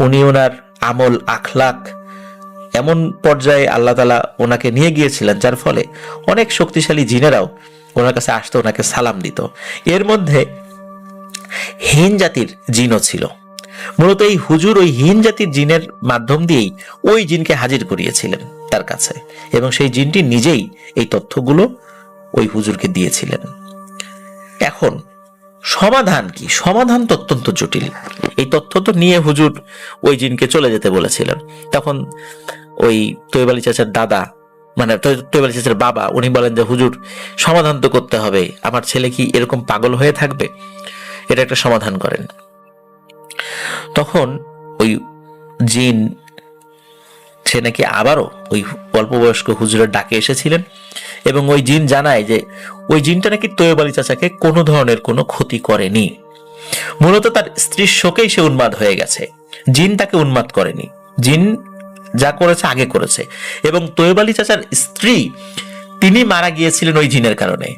উনি ওনার আমল আখলাক এমন পর্যায়ে আল্লাহ তাআলা ওনাকে নিয়ে গিয়েছিলেন, যার ফলে অনেক শক্তিশালী জিনেরাও ওনার কাছে আসতো, ওনাকে সালাম দিত। এর মধ্যে হিন জাতির জিনও ছিল। মূলত এই হুজুর ওই হিন জাতির জিনের মাধ্যম দিয়েই ওই জিনকে হাজির করিয়েছিলেন তার কাছে, এবং সেই জিনটি নিজেই এই তথ্যগুলো ওই হুজুরকে দিয়েছিলেন। এখন সমাধান কি? সমাধান তো অত্যন্ত জটিল। এই তথ্য তো নিয়ে হুজুর ওই জিনকে চলে যেতে বলেছিলেন। তখন ওই তৈয়ব আলী চাচার দাদা, মানে তৈয়ব আলী চাচার বাবা, উনি বলেন যে হুজুর সমাধান তো করতে হবে, আমার ছেলে কি এরকম পাগল হয়ে থাকবে, এটা একটা সমাধান করেন। তখন ওই জিন, সে নাকি আবারও ওই অল্প বয়স্ক হুজুরের ডাকে এসেছিলেন এবং ওই জিন জানায় যে ওই জিনটা নাকি তৈয়ব আলী চাচাকে কোনো ধরনের কোনো ক্ষতি করেনি। মূলত তার স্ত্রীর শোকেই সে উন্মাদ হয়ে গেছে, জিন তাকে উন্মাদ করেনি। জিন যা করেছে আগে করেছে। এবং তৈয়ব আলী চাচার স্ত্রী, তিনি মারা গিয়েছিলেন ওই জিনের কারণে।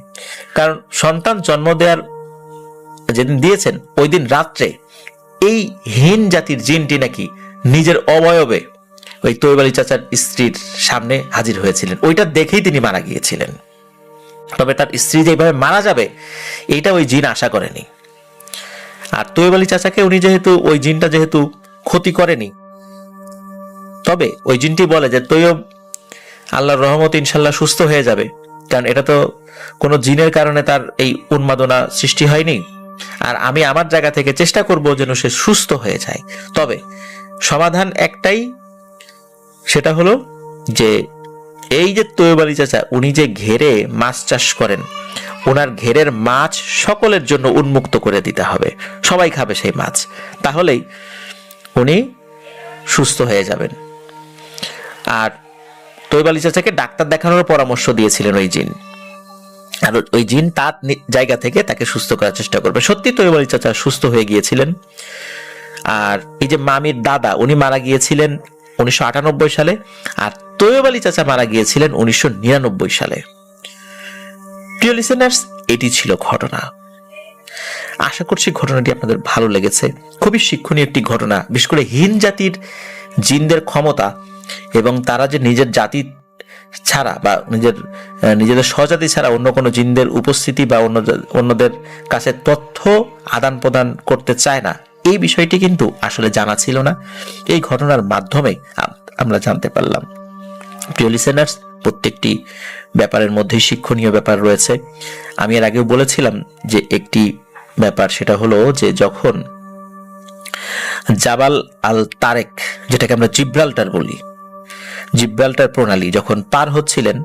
কারণ সন্তান জন্ম দেওয়ার যেদিন দিয়েছেন ওই দিন রাত্রে এই হীন জাতির জিনটি নাকি নিজের অবয়বে ওই তৈয়ব আলী চাচার স্ত্রীর সামনে হাজির হয়েছিলেন। ওইটা দেখেই তিনি মারা গিয়েছিলেন। তবে তার স্ত্রী যেভাবে মারা যাবে এইটা ওই জিন আশা করেনি। আর তৈয়ব আলী চাচাকে উনি যেহেতু ওই জিনটা যেহেতু ক্ষতি করেনি, তবে ওই জিনটি বলে যে তৈয়ব আল্লাহর রহমতে ইনশাল্লাহ সুস্থ হয়ে যাবে, কারণ এটা তো কোনো জিনের কারণে তার এই উন্মাদনা সৃষ্টি হয়নি। আর আমি আমার জায়গা থেকে চেষ্টা করব যেন সে সুস্থ হয়ে যায়। তবে সমাধান একটাই, সেটা হলো যে এই যে তৈয়ব আলী চাচা উনি যে ঘেরে মাছ চাষ করেন, ওনার ঘেরের মাছ সকলের জন্য উন্মুক্ত করে দিতে হবে, সবাই খাবে সেই মাছ, তাহলেই উনি সুস্থ হয়ে যাবেন। আর তৈয়ব আলী চাচাকে ডাক্তার দেখানোর পরামর্শ দিয়েছিলেন ওই জিন, আর ওই জিন তার জায়গা থেকে তাকে সুস্থ করার চেষ্টা করবে। সত্যি তৈয়ব আলী চাচা সুস্থ হয়ে গিয়েছিলেন। আর এই যে মামির দাদা, উনি মারা গিয়েছিলেন 1998 সালে, আর তৈয়ব আলী চাচা মারা গিয়েছিলেন 1999 সালে। প্রিয় লিসেনার্স, এটি ছিল ঘটনা। আশা করছি ঘটনাটি আপনাদের ভালো লেগেছে। খুবই শিক্ষণীয় একটি ঘটনা, বিশেষ করে হীন জাতির জিনদের ক্ষমতা এবং তারা যে নিজের জাতি ছাড়া বা নিজেদের স্বজাতি ছাড়া অন্য কোনো জিনদের উপস্থিতি বা অন্যদের কাছে তথ্য আদান প্রদান করতে চায় না, এই বিষয়টি কিন্তু আসলে জানা ছিল না। এই ঘটনার মাধ্যমে আমরা জানতে পারলাম। প্রিয় লিসেনার্স, প্রত্যেকটি ব্যাপারের মধ্যেই শিক্ষণীয় ব্যাপার রয়েছে। আমি এর আগেও বলেছিলাম যে একটি ব্যাপার, সেটা হলো যে যখন জাবাল আল তারেক, যেটাকে আমরা জিব্রাল্টার বলি, জিব্রাল্টার প্রণালী যখন পার হচ্ছিলেন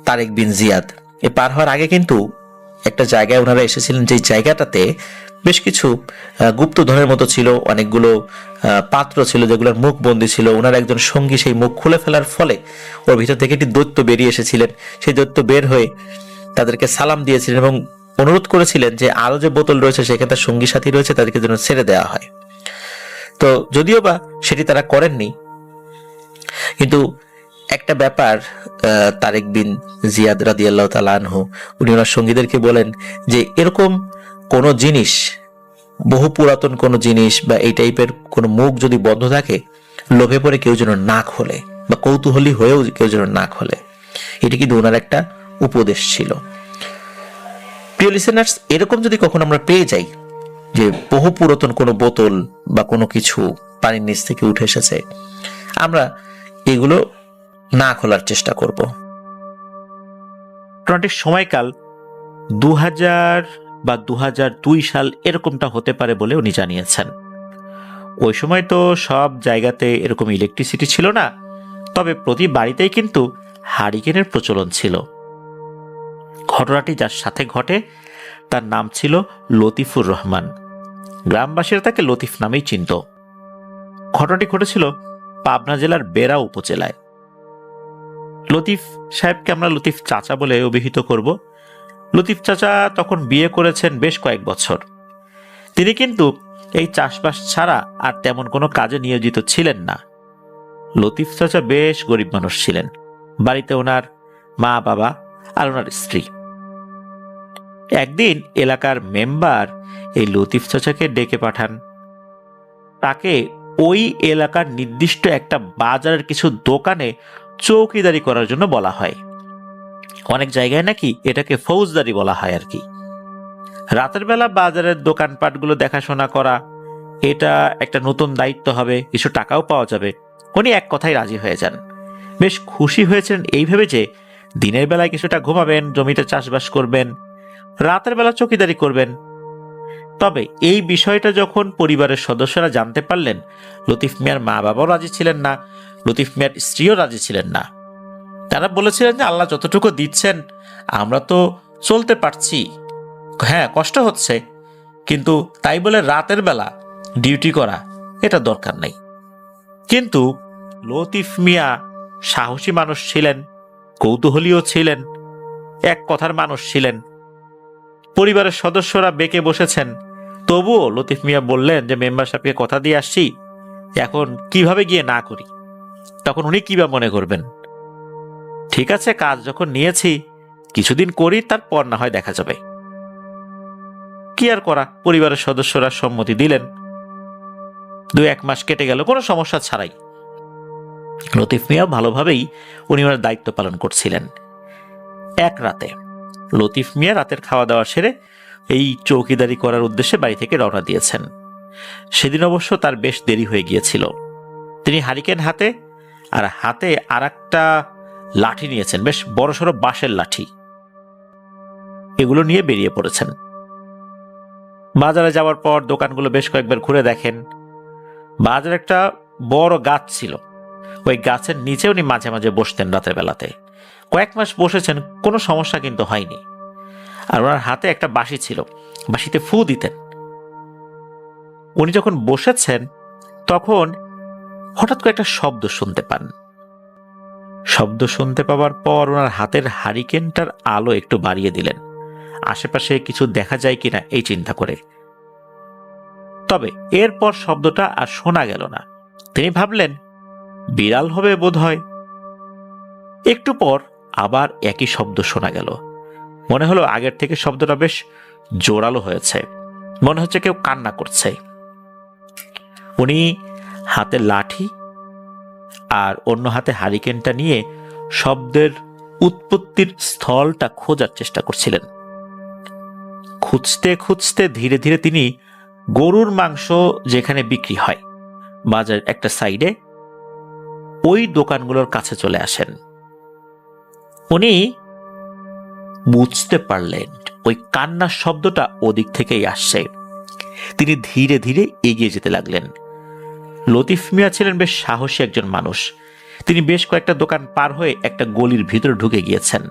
তারেক বিন জিয়াদ, এ পার হওয়ার আগে কিন্তু একটা জায়গায় ওনারা এসেছিলেন, যে জায়গাটাতে বেশ কিছু গুপ্তধনের মতো ছিল, অনেকগুলো পাত্র ছিল যেগুলোর মুখ বন্দী ছিল। ওনার একজন সঙ্গী সেই মুখ খুলে ফেলার ফলে ওর ভিতর থেকে একটি দৈত্য বেরিয়ে এসেছিলেন। সেই দৈত্য বের হয়ে তাদেরকে সালাম দিয়েছিলেন এবং অনুরোধ করেছিলেন যে আরো যে বোতল রয়েছে সেখানে তার সঙ্গী সাথী রয়েছে, তাদেরকে যেন ছেড়ে দেওয়া হয়। তো যদিও বা সেটি তারা করেননি, কিন্তু একটা ব্যাপার, তারেক বিন জিয়াদ রাদিয়াল্লাহু তাআলা আনহু উনি ওনার সঙ্গীদেরকে বলেন যে এরকম কোনো জিনিস, বহু পুরাতন কোনো জিনিস বা এই টাইপের কোনো মুখ যদি বন্ধ থাকে, লোভে পড়ে কেউ যেন না খোলে, বা কৌতূহলী হয়েও কেউ যেন না খোলে। এটি কিন্তু ওনার একটা উপদেশ ছিল। প্রিয় লিসেনার্স, এরকম যদি কখনো আমরা পেয়ে যাই যে বহু পুরাতন কোনো বোতল বা কোনো কিছু পানির নিচ থেকে উঠে এসেছে, আমরা এগুলো না খোলার চেষ্টা করব। ঘটনাটির সময়কাল 2000 বা 2002 সাল এরকমটা হতে পারে বলে উনি জানিয়েছেন। ওই সময় তো সব জায়গাতে এরকম ইলেকট্রিসিটি ছিল না, তবে প্রতি বাড়িতেই কিন্তু হারিকেনের প্রচলন ছিল। ঘটনাটি যার সাথে ঘটে তার নাম ছিল লতিফুর রহমান। গ্রামবাসীরা তাকে লতিফ নামেই চিনত। ঘটনাটি ঘটেছিল পাবনা জেলার বেড়া উপজেলায়। লতিফ সাহেবকে আমরা লতিফ চাচা বলে অভিহিত করব। লতিফ চাচা তখন বিয়ে করেছেন বেশ কয়েক বছর। তিনি কিন্তু এই চাষবাস ছাড়া আর তেমন কোনো কাজে নিয়োজিত ছিলেন না। লতিফ চাচা বেশ গরিব মানুষ ছিলেন। বাড়িতে ওনার মা বাবা আর ওনার স্ত্রী। একদিন এলাকার মেম্বার এই লতিফ চাচাকে ডেকে পাঠান। তাকে ওই এলাকার নির্দিষ্ট একটা বাজারের কিছু দোকানে চৌকিদারি করার জন্য বলা হয়। অনেক জায়গায় নাকি এটাকে ফৌজদারি বলা হয় আর কি। রাতের বেলা বাজারের দোকানপাটগুলো দেখাশোনা করা, এটা একটা নতুন দায়িত্ব হবে, কিছু টাকাও পাওয়া যাবে। উনি এক কথায় রাজি হয়ে যান। বেশ খুশি হয়েছেন এই ভেবে যে দিনের বেলায় কিছুটা ঘুমাবেন, জমিতে চাষবাস করবেন, রাতের বেলা চৌকিদারি করবেন। তবে এই বিষয়টা যখন পরিবারের সদস্যরা জানতে পারলেন, লতিফ মিয়ার মা বাবাও রাজি ছিলেন না, লতিফ মিয়ার স্ত্রীও রাজি ছিলেন না। তারা বলেছিলেন যে আল্লাহ যতটুকু দিচ্ছেন আমরা তো চলতে পারছি, হ্যাঁ কষ্ট হচ্ছে, কিন্তু তাই বলে রাতের বেলা ডিউটি করা এটা দরকার নেই। কিন্তু লতিফ মিয়া সাহসী মানুষ ছিলেন, কৌতূহলীও ছিলেন, এক কথার মানুষ ছিলেন। পরিবারের সদস্যরা বেঁকে বসেছেন, তবুও লতিফ মিয়া বললেন যে মেম্বার সাহেবকে কথা দিয়ে আসছি, এখন কিভাবে গিয়ে না করি, তখন উনি কি বা মনে করবেন। ঠিক আছে, কাজ যখন নিয়েছি কিছুদিন করি, তারপর না হয় দেখা যাবে। কি আর করা, পরিবারের সদস্যরা সম্মতি দিলেন। 2-1 মাস কেটে গেল কোনো সমস্যা ছাড়াই। লতিফ মিয়া ভালোভাবেই উনি ওনার দায়িত্ব পালন করছিলেন। এক রাতে লতিফ মিয়া রাতের খাওয়া দাওয়া সেরে এই চৌকিদারি করার উদ্দেশ্যে বাড়ি থেকে রওনা দিয়েছেন। সেদিন অবশ্য তার বেশ দেরি হয়ে গিয়েছিল। তিনি হারিকেন হাতে, আর হাতে আর একটা লাঠি নিয়েছেন, বেশ বড়সড় বাঁশের লাঠি। এগুলো নিয়ে বেরিয়ে পড়েছেন। বাজারে যাওয়ার পর দোকানগুলো বেশ কয়েকবার ঘুরে দেখেন। বাজারে একটা বড় গাছ ছিল, ওই গাছের নিচে উনি মাঝে মাঝে বসতেন রাতের বেলাতে। কয়েক মাস বসেছেন, কোনো সমস্যা কিন্তু হয়নি। আর ওনার হাতে একটা বাঁশি ছিল, বাঁশিতে ফু দিতেন। উনি যখন বসেছেন তখন হঠাৎ করে একটা শব্দ শুনতে পান। শব্দ শুনতে পাওয়ার পর ওনার হাতের হারিকেনটার আলো একটু বাড়িয়ে দিলেন, আশেপাশে কিছু দেখা যায় কিনা এই চিন্তা করে। তবে এরপর শব্দটা আর শোনা গেল না। তিনি ভাবলেন বিড়াল হবে বোধহয়। একটু পর আবার একই শব্দ শোনা গেল। মনে হলো আগের থেকে শব্দটা বেশ জোরালো হয়েছে, মনে হচ্ছে কেউ কান্না করছে। উনি হাতে লাঠি আর অন্য হাতে হারিকেনটা নিয়ে শব্দের উৎপত্তির স্থলটা খোঁজার চেষ্টা করছিলেন। খুঁজতে খুঁজতে ধীরে ধীরে তিনি গরুর মাংস যেখানে বিক্রি হয় বাজারের একটা সাইডে, ওই দোকানগুলোর কাছে চলে আসেন। উনি বুঝতে পারলেন ওই কান্নার শব্দটা ওদিক থেকেই আসছে। তিনি ধীরে ধীরে এগিয়ে যেতে লাগলেন। লতিফ মিয়া ছিলেন বেশ সাহসী একজন মানুষ। তিনি বেশ কয়েকটা দোকান পার হয়ে একটা গলির ভিতরে ঢুকে গিয়েছেন।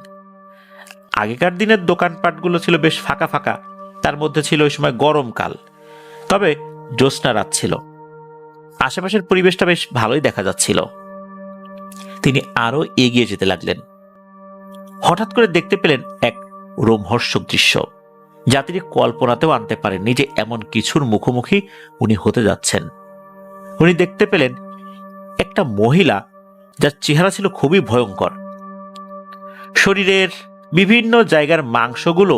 আগেকার দিনের দোকানপাটগুলো ছিল বেশ ফাঁকা ফাঁকা, তার মধ্যে ছিল ওই সময় গরমকাল, তবে জ্যোৎস্না রাত ছিল। আশেপাশের পরিবেশটা বেশ ভালোই দেখা যাচ্ছিল। তিনি আরো এগিয়ে যেতে লাগলেন। হঠাৎ করে দেখতে পেলেন এক রোমহর্ষক দৃশ্য, যা তিনি কল্পনাতেও আনতে পারেননি যে এমন কিছুর মুখোমুখি উনি হতে যাচ্ছেন। উনি দেখতে পেলেন একটা মহিলা, যার চেহারা ছিল খুবই ভয়ঙ্কর। শরীরের বিভিন্ন জায়গার মাংসগুলো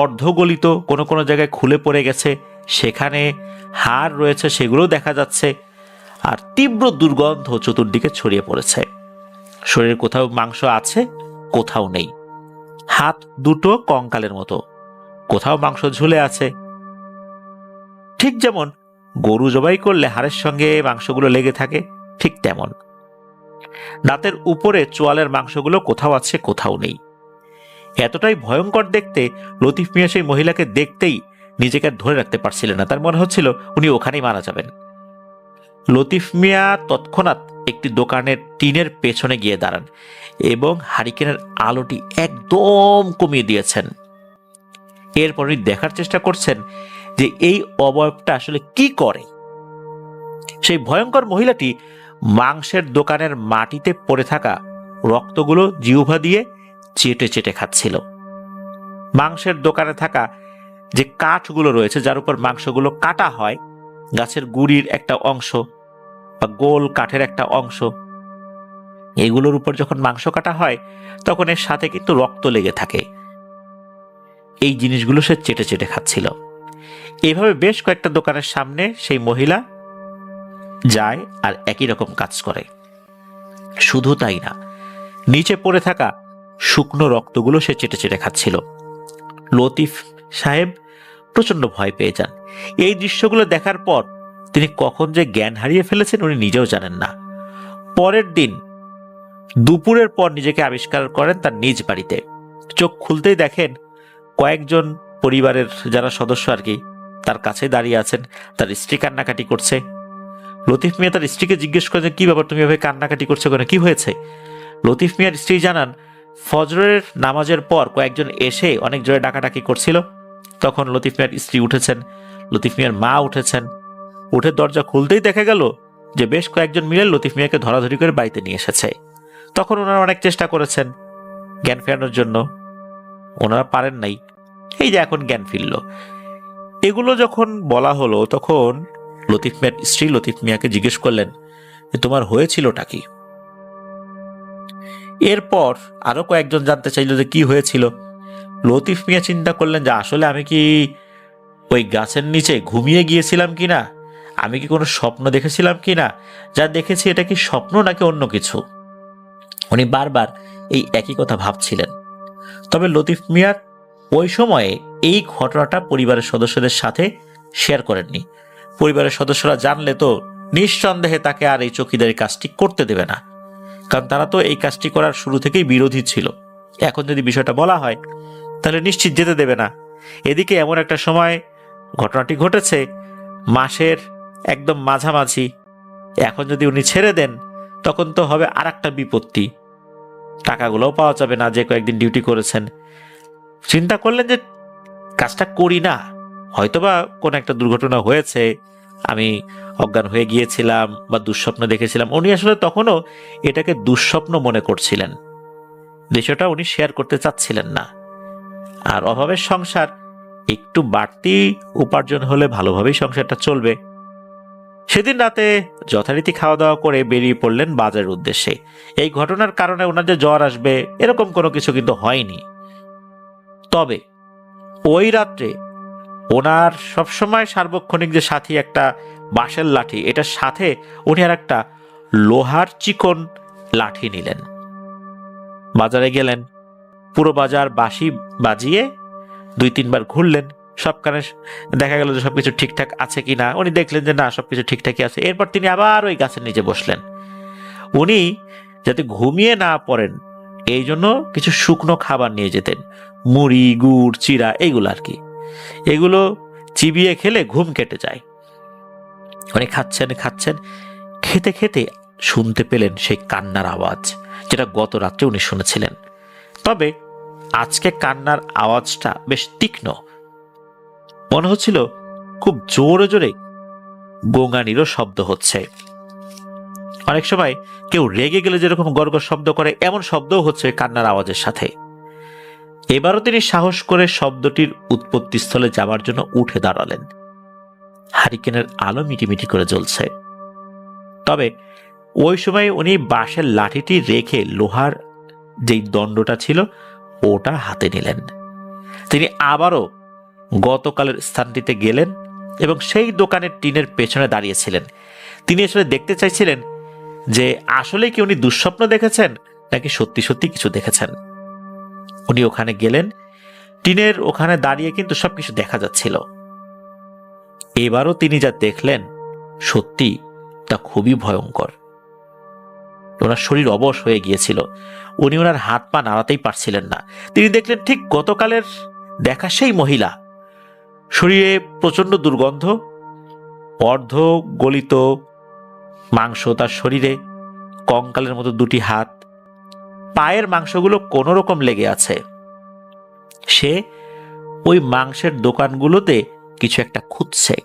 অর্ধগলিত, কোনো কোনো জায়গায় খুলে পড়ে গেছে, সেখানে হাড় রয়েছে সেগুলো দেখা যাচ্ছে, আর তীব্র দুর্গন্ধ চতুর্দিকে ছড়িয়ে পড়েছে। শরীরে কোথাও মাংস আছে, কোথাও নেই। হাত দুটো কঙ্কালের মতো, কোথাও মাংস ঝুলে আছে। ঠিক যেমন গরু জবাই করলে হাড়ের সঙ্গে মাংসগুলো লেগে থাকে, ঠিক তেমন। দাঁতের উপরে চোয়ালের মাংসগুলো কোথাও আছে, কোথাও নেই। এতটাই ভয়ঙ্কর দেখতে, লতিফ মিয়া সেই মহিলাকে দেখতেই নিজেকে ধরে রাখতে পারছিলেন না। তার মনে হচ্ছিল উনি ওখানেই মারা যাবেন। লতিফ মিয়া তৎক্ষণাৎ একটি দোকানের টিনের পেছনে গিয়ে দাঁড়ান এবং হারিকেনের আলোটি একদম কমিয়ে দিয়েছেন। এরপর উনি দেখার চেষ্টা করছেন যে এই অবয়বটা আসলে কি করে। সেই ভয়ঙ্কর মহিলাটি মাংসের দোকানের মাটিতে পড়ে থাকা রক্তগুলো জিহ্বা দিয়ে চেটে চেটে খাচ্ছিল। মাংসের দোকানে থাকা যে কাঠগুলো রয়েছে, যার উপর মাংসগুলো কাটা হয়, গাছের গুড়ির একটা অংশ বা গোল কাঠের একটা অংশ, এগুলোর উপর যখন মাংস কাটা হয় তখন এর সাথে কিন্তু রক্ত লেগে থাকে। এই জিনিসগুলো সে চেটে চেটে খাচ্ছিল। এইভাবে বেশ কয়েকটা দোকানের সামনে সেই মহিলা যায় আর একই রকম কাজ করে। শুধু তাই না, নিচে পড়ে থাকা শুকনো রক্তগুলো সে চেটে চেটে খাচ্ছিল। লতিফ সাহেব প্রচন্ড ভয় পেয়ে যান। এই দৃশ্যগুলো দেখার পর তিনি কখন যে জ্ঞান হারিয়ে ফেলেছেন উনি নিজেও জানেন না। পরের দিন দুপুরের পর নিজেকে আবিষ্কার করেন তার নিজ বাড়িতে। চোখ খুলতেই দেখেন কয়েকজন পরিবারের যারা সদস্য আর কি তার কাছে দাঁড়িয়ে আছেন, তার স্ত্রী কান্নাকাটি করছে। লতিফ মিয়া তার স্ত্রীকে জিজ্ঞেস করেন, কি ব্যাপার, তুমি এভাবে কান্নাকাটি করছো কেন, কি হয়েছে? লতিফ মিয়ার স্ত্রী জানান, ফজরের নামাজের পর কয়েকজন এসে অনেক জোরে ডাকাডাকি করছিল। তখন লতিফ মিয়ার স্ত্রী উঠেছেন, লতিফ মিয়ার মা উঠেছেন। উঠে দরজা খুলতেই দেখা গেল যে বেশ কয়েকজন মিলে লতিফ মিয়াকে ধরাধরি করে বাড়িতে নিয়ে এসেছে। তখন ওনারা অনেক চেষ্টা করেছেন জ্ঞান ফেরানোর জন্য, ওনারা পারেন নাই। এই যে এখন জ্ঞান ফিরল। এগুলো যখন বলা হলো তখন লতিফ মিয়ার স্ত্রী লতিফ মিয়াকে জিজ্ঞেস করলেন যে তোমার হয়েছিলটা কি? এরপর আরো কয়েকজন জানতে চাইল যে কি হয়েছিল। লতিফ মিয়া চিন্তা করলেন যে আসলে আমি কি ওই গাছের নিচে ঘুমিয়ে গিয়েছিলাম কিনা, আমি কি কোনো স্বপ্ন দেখেছিলাম কিনা, যা দেখেছি এটা কি স্বপ্ন নাকি অন্য কিছু। উনি বারবার এই একই কথা ভাবছিলেন। তবে লতিফ মিয়ার ওই সময়ে এই ঘটনাটা পরিবারের সদস্যদের সাথে শেয়ার করেননি। পরিবারের সদস্যরা জানলে তো নিঃসন্দেহে তাকে আর এই চৌকিদারি কাজটি করতে দেবে না, কারণ তারা তো এই কাজটি করার শুরু থেকেই বিরোধী ছিল। এখন যদি বিষয়টা বলা হয় তাহলে নিশ্চিত যেতে দেবে না। এদিকে এমন একটা সময় ঘটনাটি ঘটেছে মাসের একদম মাঝামাঝি। এখন যদি উনি ছেড়ে দেন তখন তো হবে আর একটা বিপত্তি, টাকাগুলোও পাওয়া যাবে না যে কয়েকদিন ডিউটি করেছেন। চিন্তা করলেন যে কাজটা করি না, হয়তোবা কোনো একটা দুর্ঘটনা হয়েছে, আমি অজ্ঞান হয়ে গিয়েছিলাম বা দুঃস্বপ্ন দেখেছিলাম। উনি আসলে তখনও এটাকে দুঃস্বপ্ন মনে করছিলেন, বিষয়টা উনি শেয়ার করতে চাচ্ছিলেন না। আর অভাবের সংসার, একটু বাড়তি উপার্জন হলে ভালোভাবেই সংসারটা চলবে। সেদিন রাতে যথারীতি খাওয়া দাওয়া করে বেরিয়ে পড়লেন বাজারের উদ্দেশ্যে। এই ঘটনার কারণে ওনার যে জ্বর আসবে এরকম কোনো কিছু কিন্তু হয়নি। তবে ওই রাত্রে ওনার সবসময় সার্বক্ষণিক যে সাথী একটা বাঁশের লাঠি, এটার সাথে উনি আর একটা লোহার চিকন লাঠি নিলেন। বাজারে গেলেন, পুরো বাজার বাঁশি বাজিয়ে 2-3 বার ঘুরলেন। সবখানে দেখা গেল যে সবকিছু ঠিকঠাক আছে কিনা। উনি দেখলেন যে না, সবকিছু ঠিকঠাকই আছে। এরপর তিনি আবার ওই গাছের নিচে বসলেন। উনি যাতে ঘুমিয়ে না পড়েন এই জন্য কিছু শুকনো খাবার নিয়ে যেতেন, মুড়ি, গুড়, চিড়া, এইগুলো আর কি। এগুলো চিবিয়ে খেলে ঘুম কেটে যায়। উনি খাচ্ছেন, খেতে খেতে শুনতে পেলেন সেই কান্নার আওয়াজ, যেটা গত রাত্রে উনি শুনেছিলেন। তবে আজকে কান্নার আওয়াজটা বেশ তীক্ষ্ণ, মনে হচ্ছিল খুব জোরে জোরে গোঙানিরও শব্দ হচ্ছে। অনেক সময় কেউ রেগে গেলে যেরকম গড়গড় শব্দ করে, এমন শব্দও হচ্ছে কান্নার আওয়াজের সাথে। এবারও তিনি সাহস করে শব্দটির উৎপত্তিস্থলে যাবার জন্য উঠে দাঁড়ালেন। হারিকেনের আলো মিটিমিটি করে জ্বলছে। তবে ওই সময় উনি বাঁশের লাঠিটি রেখে লোহার যেই দণ্ডটা ছিল ওটা হাতে নিলেন। তিনি আবারও গতকালের স্থানটিতে গেলেন এবং সেই দোকানের টিনের পেছনে দাঁড়িয়েছিলেন। তিনি আসলে দেখতে চাইছিলেন যে আসলে কি উনি দুঃস্বপ্ন দেখেছেন নাকি সত্যি সত্যি কিছু দেখেছেন। উনি ওখানে গেলেন, টিনের ওখানে দাঁড়িয়ে কিন্তু সবকিছু দেখা যাচ্ছিল। এবারও তিনি যা দেখলেন সত্যি তা খুবই ভয়ঙ্কর। ওনার শরীর অবশ হয়ে গিয়েছিল, উনি ওনার হাত পা নাড়াতেই পারছিলেন না। তিনি দেখলেন ঠিক গতকালের দেখা সেই মহিলা, শরীরে প্রচন্ড দুর্গন্ধ, অর্ধ গলিত মাংস তার শরীরে, কঙ্কালের মতো 2টি হাত, পায়ের মাংসগুলো কোন রকম লেগে আছে। সে ওই মাংসের দোকানগুলোতে কিছু একটা খুঁজছে।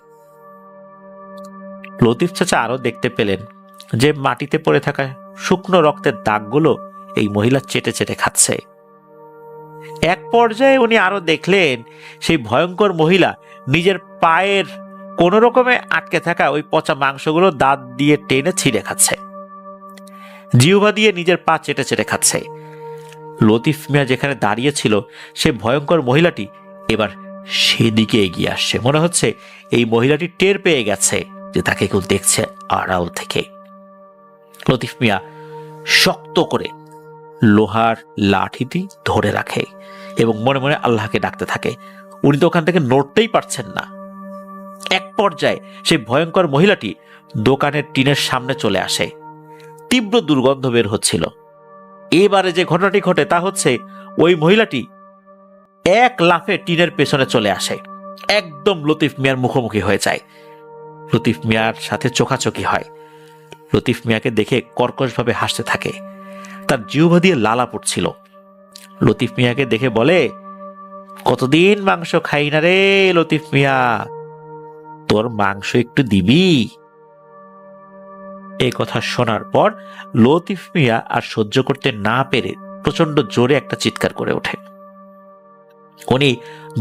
লতিফ চাচা আরো দেখতে পেলেন যে মাটিতে পড়ে থাকা শুকনো রক্তের দাগগুলো এই মহিলা চেটে চেটে খাচ্ছে। এক পর্যায়ে উনি আরো দেখলেন সেই ভয়ঙ্কর মহিলা নিজের পায়ের কোন রকমে আটকে থাকা ওই পচা মাংসগুলো দাঁত দিয়ে টেনে ছিঁড়ে খাচ্ছে, জিহ্বা দিয়ে নিজের পা চেটে চেটে খাচ্ছে। লতিফ মিয়া যেখানে দাঁড়িয়ে ছিল সে ভয়ঙ্কর মহিলাটি এবার সেদিকে এগিয়ে আসছে। মনে হচ্ছে এই মহিলাটি টের পেয়ে গেছে যে তাকে কেউ দেখছে আড়াল থেকে। লতিফ মিয়া শক্ত করে লোহার লাঠিটি ধরে রাখে এবং মনে মনে আল্লাহকে ডাকতে থাকে। উনি তো ওখান থেকে নড়তেই পারছেন না। এক পর্যায়ে সেই ভয়ঙ্কর মহিলাটি দোকানের টিনের সামনে চলে আসে। তীব্র দুর্গন্ধ বের হচ্ছিল। এবারে যে ঘটনাটি ঘটে তা হচ্ছে ওই মহিলাটি এক লাফে টিনের পেছনে চলে আসে, একদম লতিফ মিয়ার মুখোমুখি হয়ে যায়। লতিফ মিয়ার সাথে চোখাচোখি হয়। লতিফ মিয়াকে দেখে কর্কশভাবে হাসতে থাকে। তার জিহ্বা দিয়ে লালা পড়ছিল। লতিফ মিয়াকে দেখে বলে, কতদিন মাংস খাই না রে লতিফ মিয়া, তোর মাংস একটু দিবি? এই কথা শোনার পর লতিফ মিয়া আর সহ্য করতে না পেরে প্রচন্ড জোরে একটা চিৎকার করে ওঠে। উনি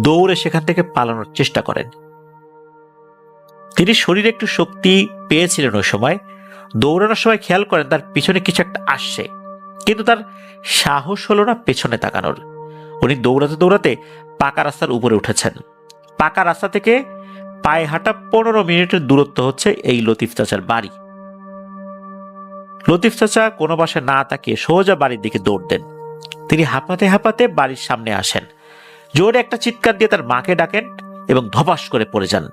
দৌড়ে সেখান থেকে পালানোর চেষ্টা করেন। তিনি শরীরে একটু শক্তি পেয়েছিলেন ওই সময়। দৌড়ানোর সময় খেয়াল করেন তার পিছনে কিছু একটা আসছে, কিন্তু তার সাহস হলো না পেছনে তাকানোর। উনি দৌড়াতে দৌড়াতে পাকা রাস্তার উপরে উঠেছেন। পাকা রাস্তা থেকে পায়ে হাঁটা 15 মিনিটের দূরত্ব হচ্ছে এই লতিফ চাচার বাড়ি। লতিফ চাচা কোনো পাশে না তাকিয়ে সোজা বাড়ির দিকে দৌড় দেন। তিনি হাঁপাতে হাঁপাতে বাড়ির সামনে আসেন, জোরে একটা চিৎকার দিয়ে তার মাকে ডাকেন এবং ধপাস করে পড়ে যান।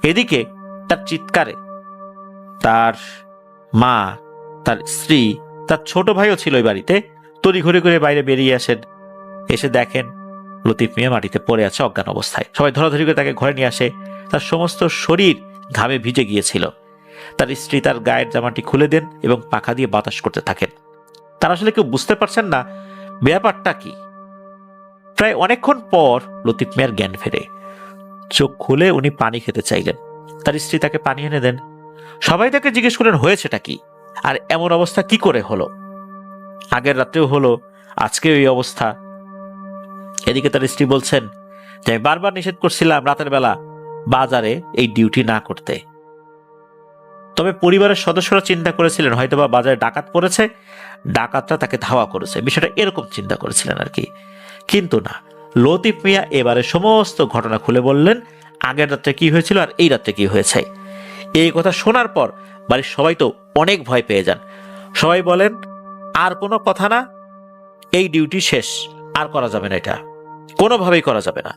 এদিকে তার চিৎকারে তার মা, তার স্ত্রী, তার ছোট ভাইও ছিল ওই বাড়িতে, তড়িঘড়ি করে বাইরে বেরিয়ে আসেন। এসে দেখেন লতিফ মিয়া মাটিতে পড়ে আছে অজ্ঞান অবস্থায়। সবাই ধরাধরি করে তাকে ঘরে নিয়ে আসে। তার সমস্ত শরীর ঘামে ভিজে গিয়েছিল। তার স্ত্রী তার গায়ের জামাটি খুলে দেন এবং পাখা দিয়ে বাতাস করতে থাকেন। তারা আসলে কেউ বুঝতে পারছেন না ব্যাপারটা কি। প্রায় অনেকক্ষণ পর লতিফ মিয়ার জ্ঞান ফেরে। চোখ খুলে উনি পানি খেতে চাইলেন। তার স্ত্রী তাকে পানি এনে দেন। সবাই তাকে জিজ্ঞেস করেন হয়েছেটা কি, আর এমন অবস্থা কি করে হলো? আগের রাতেও হলো, আজকেও এই অবস্থা। এদিকে তার স্ত্রী বলছেন যে আমি বারবার নিষেধ করছিলাম রাতের বেলা বাজারে এই ডিউটি না করতে, তবে পরিবারের সদস্যরা চিন্তা করেছিলেন হয়তোবা বাজারে ডাকাত পড়েছে, ডাকাতরা তাকে ধাওয়া করেছে, বিষয়টা এরকম চিন্তা করেছিলেন আর কি। কিন্তু না, লতিফ মিয়া এবারে সমস্ত ঘটনা খুলে বললেন, আগের রাত্রে কি হয়েছিল আর এই রাত্রে কি হয়েছে। এই কথা শোনার পর বাড়ির সবাই তো অনেক ভয় পেয়ে যান। সবাই বলেন আর কোনো কথা না, এই ডিউটি শেষ, আর করা যাবে না, এটা কোনোভাবেই করা যাবে না।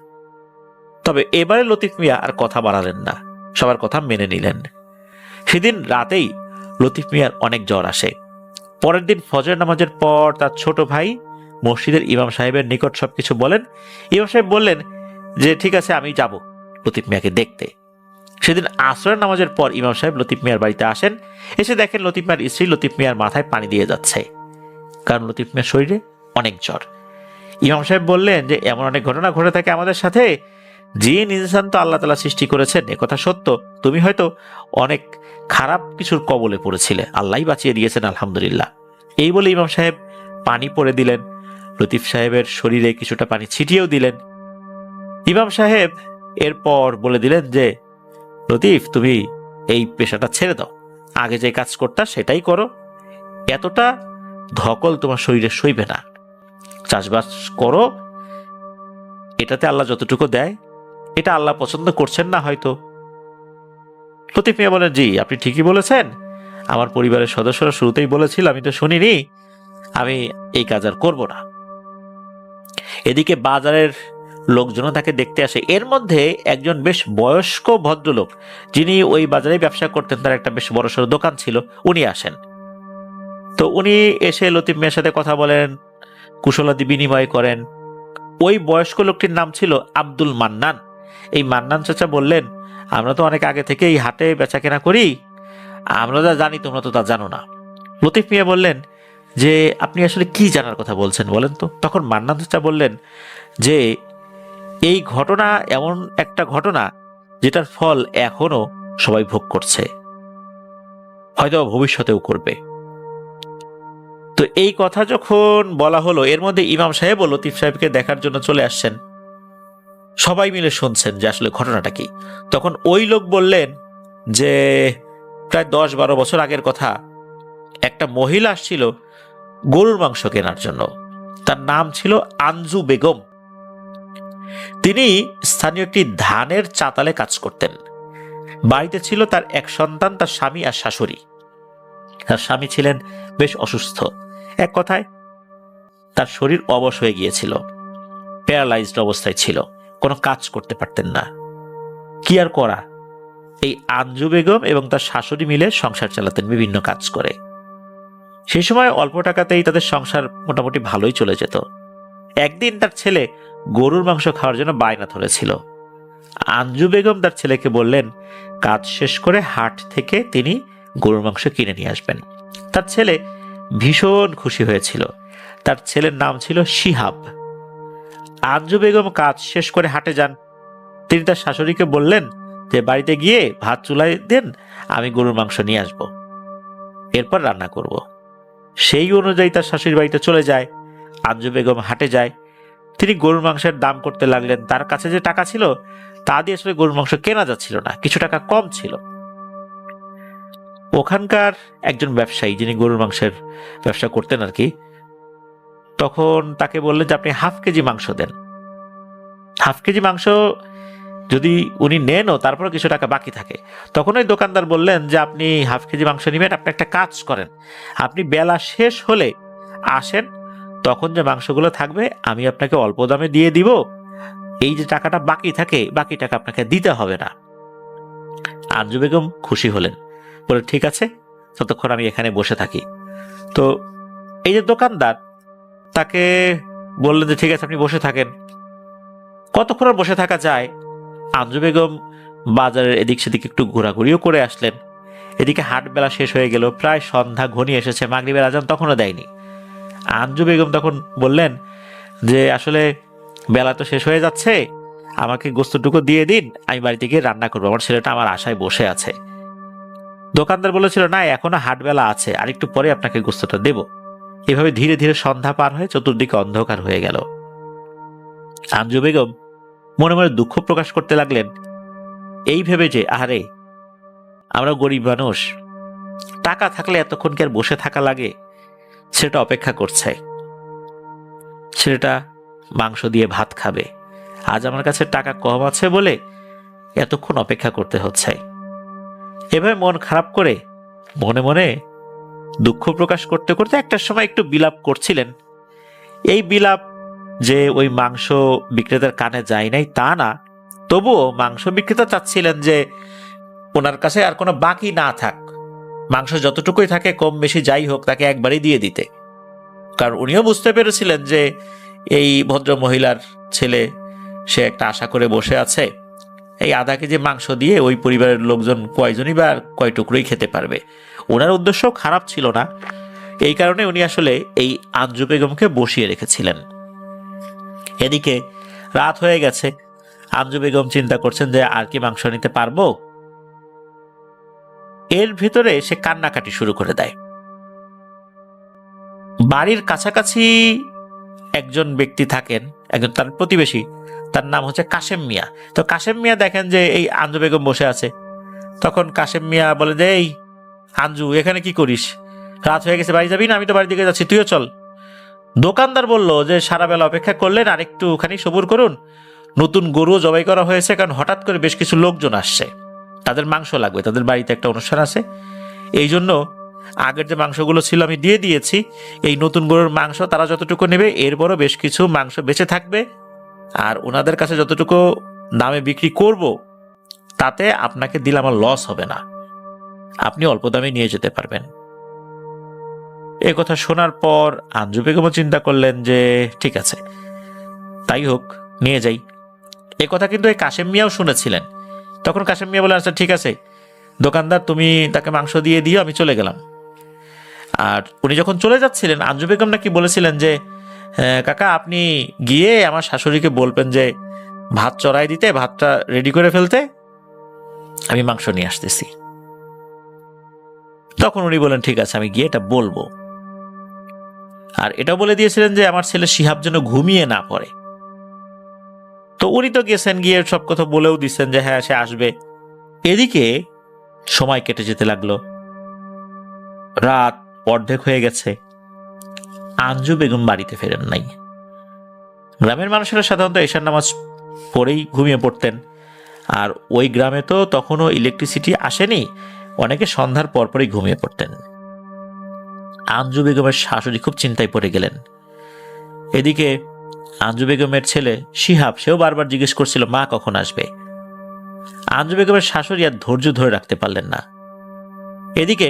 তবে এবারে লতিফ মিয়া আর কথা বাড়ালেন না, সবার কথা মেনে নিলেন। সেদিন রাতেই লতিফ মিয়ার অনেক জ্বর আসে। পরের দিন ফজর নামাজের পর তার ছোট ভাই মসজিদের ইমাম সাহেবের নিকট সবকিছু বলেন। ইমাম সাহেব বললেন যে ঠিক আছে, আমি যাব লতিফ মিয়াকে দেখতে। সেদিন আসরের নামাজের পর ইমাম সাহেব লতিফ মিয়ার বাড়িতে আসেন। এসে দেখেন লতিফ মিয়ার স্ত্রী লতিফ মিয়ার মাথায় পানি দিয়ে যাচ্ছে, কারণ লতিফ মিয়ার শরীরে অনেক জ্বর। ইমাম সাহেব বললেন যে এমন অনেক ঘটনা ঘটে থাকে আমাদের সাথে, জিন ইনসান তো আল্লাহ তাআলা সৃষ্টি করেছেন, একথা সত্য। তুমি হয়তো অনেক খারাপ কিছুর কবলে পড়েছিলে, আল্লাহই বাঁচিয়ে দিয়েছেন, আলহামদুলিল্লাহ। এই বলে ইমাম সাহেব পানি পরে দিলেন। লতিফ সাহেবের শরীরে কিছুটা পানি ছিটিয়েও দিলেন। ইমাম সাহেব এরপর বলে দিলেন যে লতিফ, তুমি এই পেশাটা ছেড়ে দাও, আগে যে কাজ করতা সেটাই করো, এতটা ধকল তোমার শরীরে সইবে না, চাষবাস করো, এটাতে আল্লাহ যতটুকু দেয় এটা আল্লাহ পছন্দ করছেন না হয়তো। লতিফ মিয়া বলেন, জি আপনি ঠিকই বলেছেন, আমার পরিবারের সদস্যরা শুরুতেই বলেছিল, আমি তো শুনিনি, আমি এই কাজ আর করবো না। এদিকে বাজারের লোকজন তাকে দেখতে আসে। এর মধ্যে একজন বেশ বয়স্ক ভদ্রলোক, যিনি ওই বাজারে ব্যবসা করতেন, তার একটা বেশ বড়সড় দোকান ছিল, উনি আসেন। তো উনি এসে লতিফ মিয়ার সাথে কথা বলেন, কুশলাদি বিনিময় করেন। ওই বয়স্ক লোকটির নাম ছিল আব্দুল মান্নান। এই মান্নান চাচা বললেন, আমরা তো অনেক আগে থেকে এই হাটে বেচা কেনা করি, আমরা যা জানি তোমরা তো তা জানো না। লতিফ মিয়া বললেন যে আপনি আসলে কি জানার কথা বলছেন বলেন তো। তখন মান্নান চাচা বললেন যে এই ঘটনা এমন একটা ঘটনা যেটার ফল এখনো সবাই ভোগ করছে, হয়তো ভবিষ্যতেও করবে। তো এই কথা যখন বলা হলো, এর মধ্যে ইমাম সাহেব ও লতিফ সাহেবকে দেখার জন্য চলে আসছেন। সবাই মিলে শুনছেন যে আসলে ঘটনাটা কি। তখন ওই লোক বললেন যে প্রায় 10-12 বছর আগের কথা, একটা মহিলা আসছিল গরুর মাংস কেনার জন্য। তার নাম ছিল আঞ্জু বেগম। তিনি স্থানীয় একটি ধানের চাতালে কাজ করতেন। বাড়িতে ছিল তার এক সন্তান, তার স্বামী আর শাশুড়ি। তার স্বামী ছিলেন বেশ অসুস্থ, এক কথায় তার শরীর অবশ হয়ে গিয়েছিল, প্যারালাইজড অবস্থায় ছিল, কোনো কাজ করতে পারতেন না। কি আর করা, এই আঞ্জু বেগম এবং তার শাশুড়ি মিলে সংসার চালাতেন বিভিন্ন কাজ করে। সেই সময় অল্প টাকাতেই তাদের সংসার মোটামুটি ভালোই চলে যেত। একদিন তার ছেলে গরুর মাংস খাওয়ার জন্য বায়না ধরেছিল। আঞ্জু বেগম তার ছেলেকে বললেন কাজ শেষ করে হাট থেকে তিনি গরুর মাংস কিনে নিয়ে আসবেন। তার ছেলে ভীষণ খুশি হয়েছিল। তার ছেলের নাম ছিল শিহাব। আঞ্জু বেগম কাজ শেষ করে হাটে যান। তিনি তার শাশুড়িকে বললেন যে বাড়িতে গিয়ে ভাত চুলায় দেন, আমি গরুর মাংস নিয়ে আসব, এরপর রান্না করব। সেই অনুযায়ী তার শাশুড়ির বাড়িতে চলে যায়। আঞ্জু বেগম হাটে যায়। তিনি গরুর মাংসের দাম করতে লাগলেন। তার কাছে যে টাকা ছিল তা দিয়ে আসলে গরুর মাংস কেনা যাচ্ছিল না, কিছু টাকা কম ছিল। ওখানকার একজন ব্যবসায়ী, যিনি গরুর মাংসের ব্যবসা করতেন আর কি, তখন তাকে বললেন যে আপনি হাফ কেজি মাংস দেন। হাফ কেজি মাংস যদি উনি নেনও তারপরে কিছু টাকা বাকি থাকে, তখন ওই দোকানদার বললেন যে আপনি হাফ কেজি মাংস নেবেন, আপনি একটা কাজ করেন, আপনি বেলা শেষ হলে আসেন, তখন যে মাংসগুলো থাকবে আমি আপনাকে অল্প দামে দিয়ে দিব, এই যে টাকাটা বাকি থাকে বাকি টাকা আপনাকে দিতে হবে না। আঞ্জু বেগম খুশি হলেন, বলে ঠিক আছে, ততক্ষণ আমি এখানে বসে থাকি। তো এই যে দোকানদার তাকে বললেন যে ঠিক আছে আপনি বসে থাকেন। কতক্ষণ আর বসে থাকা যায়? আঞ্জু বেগম বাজারের এদিক সেদিক একটু ঘোরাঘুরিও করে আসলেন। এদিকে হাট বেলা শেষ হয়ে গেল, প্রায় সন্ধ্যা ঘনিয়ে এসেছে, মাগরিবের আজান তখনও দেয়নি। আঞ্জু বেগম তখন বললেন যে আসলে বেলা তো শেষ হয়ে যাচ্ছে, আমাকে গোস্তটুকু দিয়ে দিন, আমি বাড়িতে গিয়ে রান্না করবো, আমার ছেলেটা আমার আশায় বসে আছে। দোকানদার বলেছিল না, এখনো হাট বেলা আছে, আর একটু পরে আপনাকে গোস্তটা দেব। এভাবে ধীরে ধীরে সন্ধ্যা পার হয়ে চতুর্দিকে অন্ধকার হয়ে গেল। আঞ্জু বেগম মনে মনে দুঃখ প্রকাশ করতে লাগলেন, এই ভেবে যে আরে আমরা গরিব মানুষ, টাকা থাকলে এতক্ষণ কি আর বসে থাকা লাগে? ছেলেটা অপেক্ষা করছে, ছেলেটা মাংস দিয়ে ভাত খাবে, আজ আমার কাছে টাকা কম আছে বলে এতক্ষণ অপেক্ষা করতে হচ্ছে। এভাবে মন খারাপ করে মনে মনে দুঃখ প্রকাশ করতে করতে একটা সময় একটু বিলাপ করছিলেন। এই বিলাপ যে ওই মাংস বিক্রেতার কানে যায় নাই তা না, তবুও মাংস বিক্রেতা চাচ্ছিলেন যে ওনার কাছে আর কোনো বাকি না থাক, মাংস যতটুকুই থাকে কম বেশি যাই হোক তাকে একবারই দিয়ে দিতে। কারণ উনিও বুঝতে পেরেছিলেন যে এই ভদ্র মহিলার ছেলে, সে একটা আশা করে বসে আছে, এই আধা কেজি মাংস দিয়ে ওই পরিবারের লোকজন কয়জনই বা কয় টুকরোই খেতে পারবে। ওনার উদ্দেশ্য খারাপ ছিল না, এই কারণে উনি আসলে এই আঞ্জু বেগমকে বসিয়ে রেখেছিলেন। এদিকে রাত হয়ে গেছে, আঞ্জু বেগম চিন্তা করছেন যে আর কি মাংস নিতে পারবো। এর ভিতরে সে কান্নাকাটি শুরু করে দেয়। বাড়ির কাছাকাছি একজন ব্যক্তি থাকেন, একজন তার প্রতিবেশী, তার নাম হচ্ছে কাশেম মিয়া। তো কাশেম মিয়া দেখেন যে এই আঞ্জু বেগম বসে আছে, তখন কাশেম মিয়া বলে যে এই আঞ্জু, এখানে কি করিস? রাত হয়ে গেছে, বাড়ি যাবি না? আমি তো বাড়ির দিকে যাচ্ছি, তুইও চল। দোকানদার বলল যে সারা বেলা অপেক্ষা করলেন, আর একটুখানি সবুর করুন, নতুন গরু জবাই করা হয়েছে, কারণ হঠাৎ করে বেশ কিছু লোকজন আসছে, তাদের মাংস লাগবে, তাদের বাড়িতে একটা অনুষ্ঠান আছে, এই জন্য আগের যে মাংসগুলো ছিল আমি দিয়ে দিয়েছি, এই নতুন গরুর মাংস তারা যতটুকু নেবে এরপরও বেশ কিছু মাংস বেঁচে থাকবে, আর ওনাদের কাছে যতটুকু দামে বিক্রি করব তাতে আপনাকে দিলে আমার লস হবে না, আপনি অল্প দামে নিয়ে যেতে পারবেন। এ কথা শোনার পর আঞ্জু বেগমও চিন্তা করলেন যে ঠিক আছে, তাই হোক, নিয়ে যাই। এ কথা কিন্তু এই কাশেম মিয়াও শুনেছিলেন। তখন কাশেম মিয়া বলে আচ্ছা ঠিক আছে দোকানদার, তুমি তাকে মাংস দিয়ে দিও, আমি চলে গেলাম। আর উনি যখন চলে যাচ্ছিলেন, আঞ্জু বেগম নাকি বলেছিলেন যে কাকা আপনি গিয়ে আমার শাশুড়িকে বলবেন যে ভাত চড়াই দিতে, ভাতটা রেডি করে ফেলতে, আমি মাংস নিয়ে আসতেছি। তখন উনি বলেন ঠিক আছে, আমি গিয়ে এটা বলবো। আর এটাও বলে দিয়েছিলেন যে আমার ছেলে শিহাব যেন ঘুমিয়ে না পড়ে। তো উনি তো গেছেন, গিয়ে সব কথা বলেও দিচ্ছেন যে হ্যাঁ সে আসবে। এদিকে সময় কেটে যেতে লাগলো, রাত অর্ধেক হয়ে গেছে, আঞ্জু বেগম বাড়িতে ফেরেন নাই। গ্রামের মানুষেরা সাধারণত এশার নামাজ পড়েই ঘুমিয়ে পড়তেন, আর ওই গ্রামে তো তখনও ইলেকট্রিসিটি আসেনি, অনেকে সন্ধ্যার পরপরই ঘুমিয়ে পড়তেন। আঞ্জু বেগমের শাশুড়ি খুব চিন্তায় পড়ে গেলেন। এদিকে আঞ্জু বেগমের ছেলে শিহাব, সেও বারবার জিজ্ঞেস করছিল মা কখন আসবে। আঞ্জু বেগমের শাশুড়ি আর ধৈর্য ধরে রাখতে পারলেন না। এদিকে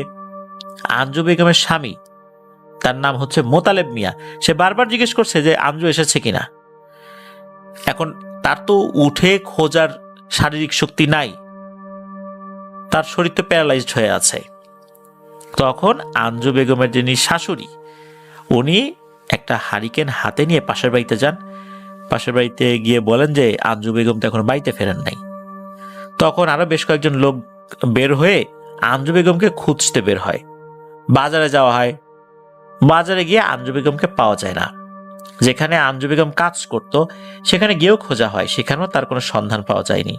আঞ্জু বেগমের স্বামী, তার নাম হচ্ছে মোতালেব মিয়া, সে বারবার জিজ্ঞেস করছে যে আঞ্জু এসেছে কিনা। এখন তার তো উঠে খোঁজার শারীরিক শক্তি নাই, তার শরীর তো প্যারালাইজড হয়ে আছে। তখন আঞ্জু বেগমের যিনি শাশুড়ি, উনি একটা হারিকেন হাতে নিয়ে পাশের বাড়িতে যান। পাশের বাড়িতে গিয়ে বলেন যে আঞ্জু বেগম তো এখন বাড়িতে ফেরেন নাই। তখন আরো বেশ কয়েকজন লোক বের হয়ে আঞ্জু বেগমকে খুঁজতে বের হয়। বাজারে যাওয়া হয়, বাজারে গিয়ে আঞ্জু বেগমকে পাওয়া যায় না। যেখানে আঞ্জু বেগম কাজ করত সেখানে গিয়েও খোঁজা হয়, সেখানেও তার কোনো সন্ধান পাওয়া যায়নি।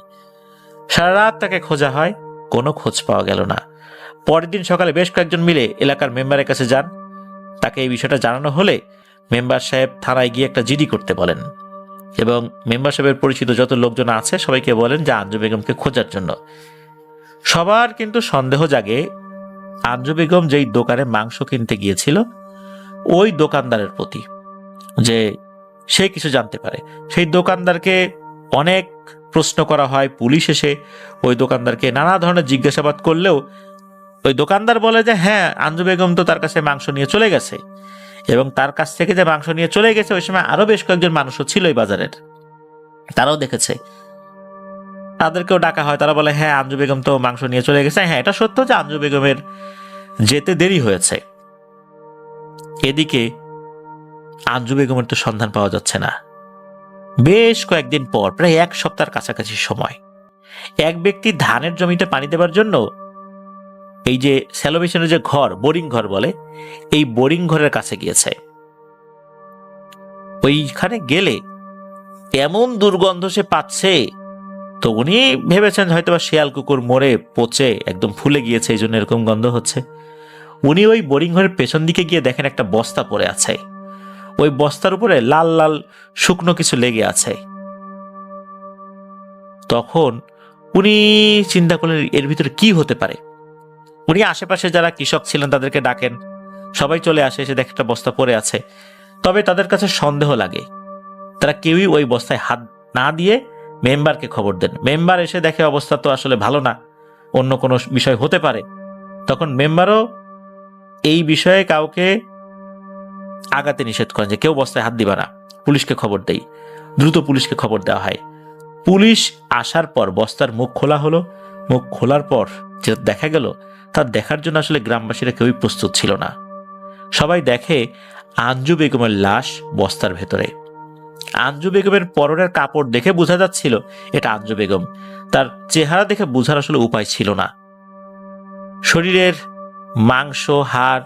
সারা রাত তাকে খোঁজা হয়, কোনো খোঁজ পাওয়া গেল না। পরের দিন সকালে বেশ কয়েকজন মিলে এলাকার মেম্বারের কাছে যান। তাকে এই বিষয়টা জানানো হলে মেম্বার সাহেব থানায় গিয়ে একটা জিডি করতে বলেন এবং মেম্বার সাহেবের পরিচিত যত লোকজন আছে সবাইকে বলেন যে আঞ্জু বেগমকে খোঁজার জন্য। সবার কিন্তু সন্দেহ জাগে আঞ্জু বেগম যেই দোকানে মাংস কিনতে গিয়েছিল ওই দোকানদারের প্রতি, যে সে কিছু জানতে পারে। সেই দোকানদারকে অনেক প্রশ্ন করা হয়, পুলিশ এসে ওই দোকানদারকে নানা ধরনের জিজ্ঞাসাবাদ করলেও ওই দোকানদার বলে যে হ্যাঁ, আঞ্জু বেগম তো তার কাছে মাংস নিয়ে চলে গেছে, এবং তার কাছ থেকে যে মাংস নিয়ে চলে গেছে ওই সময় আরো বেশ কয়েকজন মানুষও ছিল এই বাজারের, তারাও দেখেছে। তাদেরকেও ডাকা হয়, তারা বলে হ্যাঁ, আঞ্জু বেগম তো মাংস নিয়ে চলে গেছে। হ্যাঁ, এটা সত্য যে আঞ্জু বেগমের যেতে দেরি হয়েছে। এদিকে আঞ্জু বেগমের তো সন্ধান পাওয়া যাচ্ছে না। বেশ কয়েকদিন পর, প্রায় এক সপ্তাহের কাছাকাছি সময়, এক ব্যক্তি ধানের জমিতে পানি দেবার জন্য এই যে স্যালোমেশনের যে ঘর, বোরিং ঘর বলে, এই বোরিং ঘরের কাছে গিয়েছে। ওইখানে গেলে এমন দুর্গন্ধ সে পাচ্ছে, তো উনি ভেবেছেন হয়তো বা শিয়াল কুকুর মরে পচে একদম ফুলে গিয়েছে, এই জন্য এরকম গন্ধ হচ্ছে। উনি ওই বোরিং ঘরের পেছন দিকে গিয়ে দেখেন একটা বস্তা পড়ে আছে। ওই বস্তার উপরে লাল লাল শুকনো কিছু লেগে আছে। তখন উনি চিন্তা করলেন এর ভিতরে কি হতে পারে। উনি আশেপাশে যারা কৃষক ছিলেন তাদেরকে ডাকেন, সবাই চলে আসে, এসে দেখে একটা বস্তা পড়ে আছে। তবে তাদের কাছে সন্দেহ লাগে, তারা কেউই ওই বস্তায় হাত না দিয়ে মেম্বারকে খবর দেন। মেম্বার এসে দেখে অবস্থা তো আসলে ভালো না, অন্য কোনো বিষয় হতে পারে। তখন মেম্বারও এই বিষয়ে কাউকে আগাতে নিষেধ করেন যে কেউ বস্তায় হাত দিবা না, পুলিশকে খবর দেই। দ্রুত পুলিশকে খবর দেওয়া হয়। পুলিশ আসার পর বস্তার মুখ খোলা হলো। মুখ খোলার পর যেটা দেখা গেল, তার দেখার জন্য আসলে গ্রামবাসীরা কেউই প্রস্তুত ছিল না। সবাই দেখে আঞ্জু বেগমের লাশ বস্তার ভেতরে। আঞ্জু বেগমের পরনের কাপড় দেখে বোঝা যাচ্ছিল এটা আঞ্জু বেগম, তার চেহারা দেখে বোঝার আসলে উপায় ছিল না। শরীরের মাংস, হাড়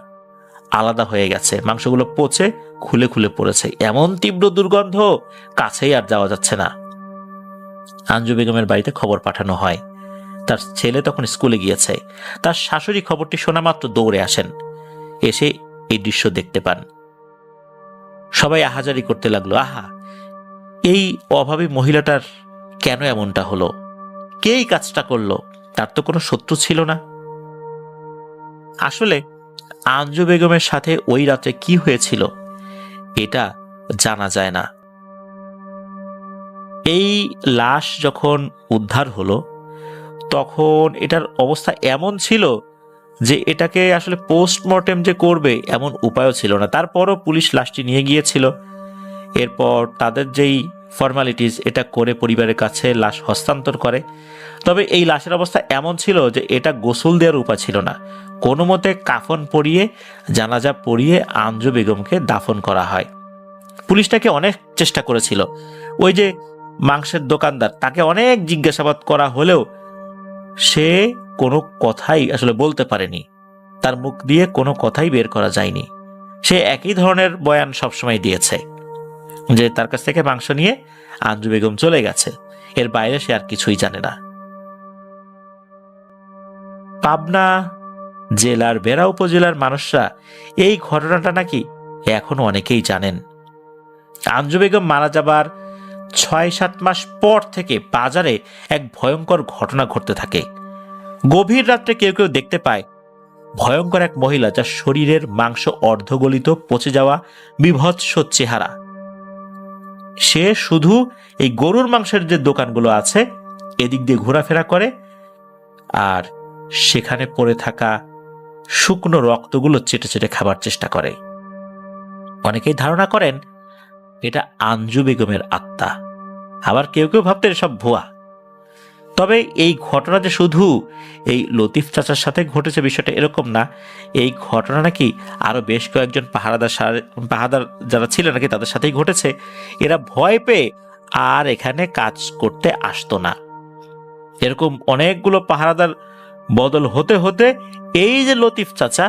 আলাদা হয়ে গেছে, মাংসগুলো পচে খুলে খুলে পড়েছে, এমন তীব্র দুর্গন্ধ, কাছেই আর যাওয়া যাচ্ছে না। আঞ্জু বেগমের বাড়িতে খবর পাঠানো হয়। তার ছেলে তখন স্কুলে গিয়েছে। তার শাশুড়ি খবরটি শোনা মাত্র দৌড়ে আসেন, এসে এই দৃশ্য দেখতে পান। সবাই আহাজারি করতে লাগলো, আহা, এই অভাবী মহিলাটার কেন এমনটা হলো, কে এই কাজটা করলো, তার তো কোনো শত্রু ছিল না। আসলে আঞ্জু বেগমের সাথে ওই রাতে কি হয়েছিল এটা জানা যায় না। এই লাশ যখন উদ্ধার হলো তখন এটার অবস্থা এমন ছিল যে এটাকে আসলে পোস্টমর্টেম যে করবে এমন উপায়ও ছিল না। তারপরও পুলিশ লাশটি নিয়ে গিয়েছিল। এরপর তাদের যেই ফর্মালিটিস এটা করে পরিবারের কাছে লাশ হস্তান্তর করে। তবে এই লাশের অবস্থা এমন ছিল যে এটা গোসল দেওয়ার উপায় ছিল না। কোনো মতে কাফন পরিয়ে, জানাজা পরিয়ে আঞ্জু বেগমকে দাফন করা হয়। পুলিশটাকে অনেক চেষ্টা করেছিল। ওই যে মাংসের দোকানদার, তাকে অনেক জিজ্ঞাসাবাদ করা হলেও সে কোনো কথাই আসলে বলতে পারেনি, তার মুখ দিয়ে কোনো কথাই বের করা যায়নি। সে একই ধরনের বয়ান সবসময় দিয়েছে যে তার কাছ থেকে মাংস নিয়ে আঞ্জু বেগম চলে গেছে, এর বাইরে সে আর কিছুই জানে না। পাবনা জেলার বেড়া উপজেলার মানুষরা এই ঘটনাটা নাকি এখনো অনেকেই জানেন। আঞ্জু বেগম মারা যাবার ৬-৭ মাস পর থেকে বাজারে এক ভয়ঙ্কর ঘটনা ঘটতে থাকে। গভীর রাত্রে কেউ কেউ দেখতে পায় ভয়ঙ্কর এক মহিলা, যার শরীরের মাংস অর্ধগলিত, পচে যাওয়া, বিভৎস চেহারা। সে শুধু এই গরুর মাংসের যে দোকানগুলো আছে এদিক দিয়ে ঘোরাফেরা করে আর সেখানে পড়ে থাকা শুকনো রক্তগুলো চেটে চেটে খাবার চেষ্টা করে। অনেকেই ধারণা করেন এটা আঞ্জু বেগমের আত্মা। আবার কেউ কেউ ভাবতেন সব ভুয়া। তবে এই ঘটনা যে শুধু এই লতিফ চাচার সাথে ঘটেছে বিষয়টা এরকম না। এই ঘটনা নাকি আরো বেশ কয়েকজন পাহারাদার যারা ছিলেন নাকি তাদের সাথেই ঘটেছে। এরা ভয় পেয়ে আর এখানে কাজ করতে আসতো না। এরকম অনেকগুলো পাহারাদার বদল হতে হতে এই যে লতিফ চাচা,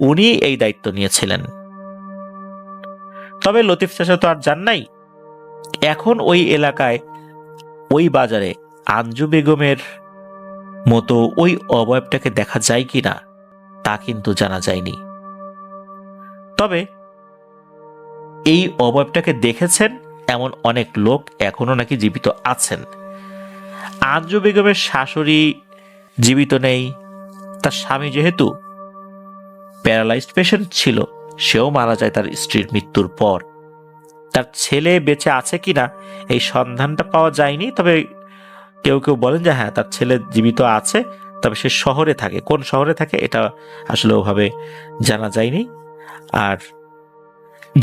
উনি এই দায়িত্ব নিয়েছিলেন। তবে লতিফ চাচা তো আর যান নাই। এখন ওই এলাকায়, ওই বাজারে আঞ্জু বেগমের মতো ওই অবয়বটাকে দেখা যায় কিনা তা কিন্তু জানা যায়নি। তবে এই অবয়বটাকে দেখেছেন এমন অনেক লোক এখনো নাকি জীবিত আছেন। আঞ্জু বেগমের শাশুড়ি জীবিত নেই, তার স্বামী যেহেতু প্যারালাইজড পেশেন্ট ছিল, সেও মারা যায় তার স্ত্রীর মৃত্যুর পর। তার ছেলে বেঁচে আছে কিনা এই সন্ধানটা পাওয়া যায়নি। তবে কেউ কেউ বলেন যে হ্যাঁ, তার ছেলে জীবিত আছে, তবে সে শহরে থাকে। কোন শহরে থাকে এটা আসলে ওভাবে জানা যায়নি। আর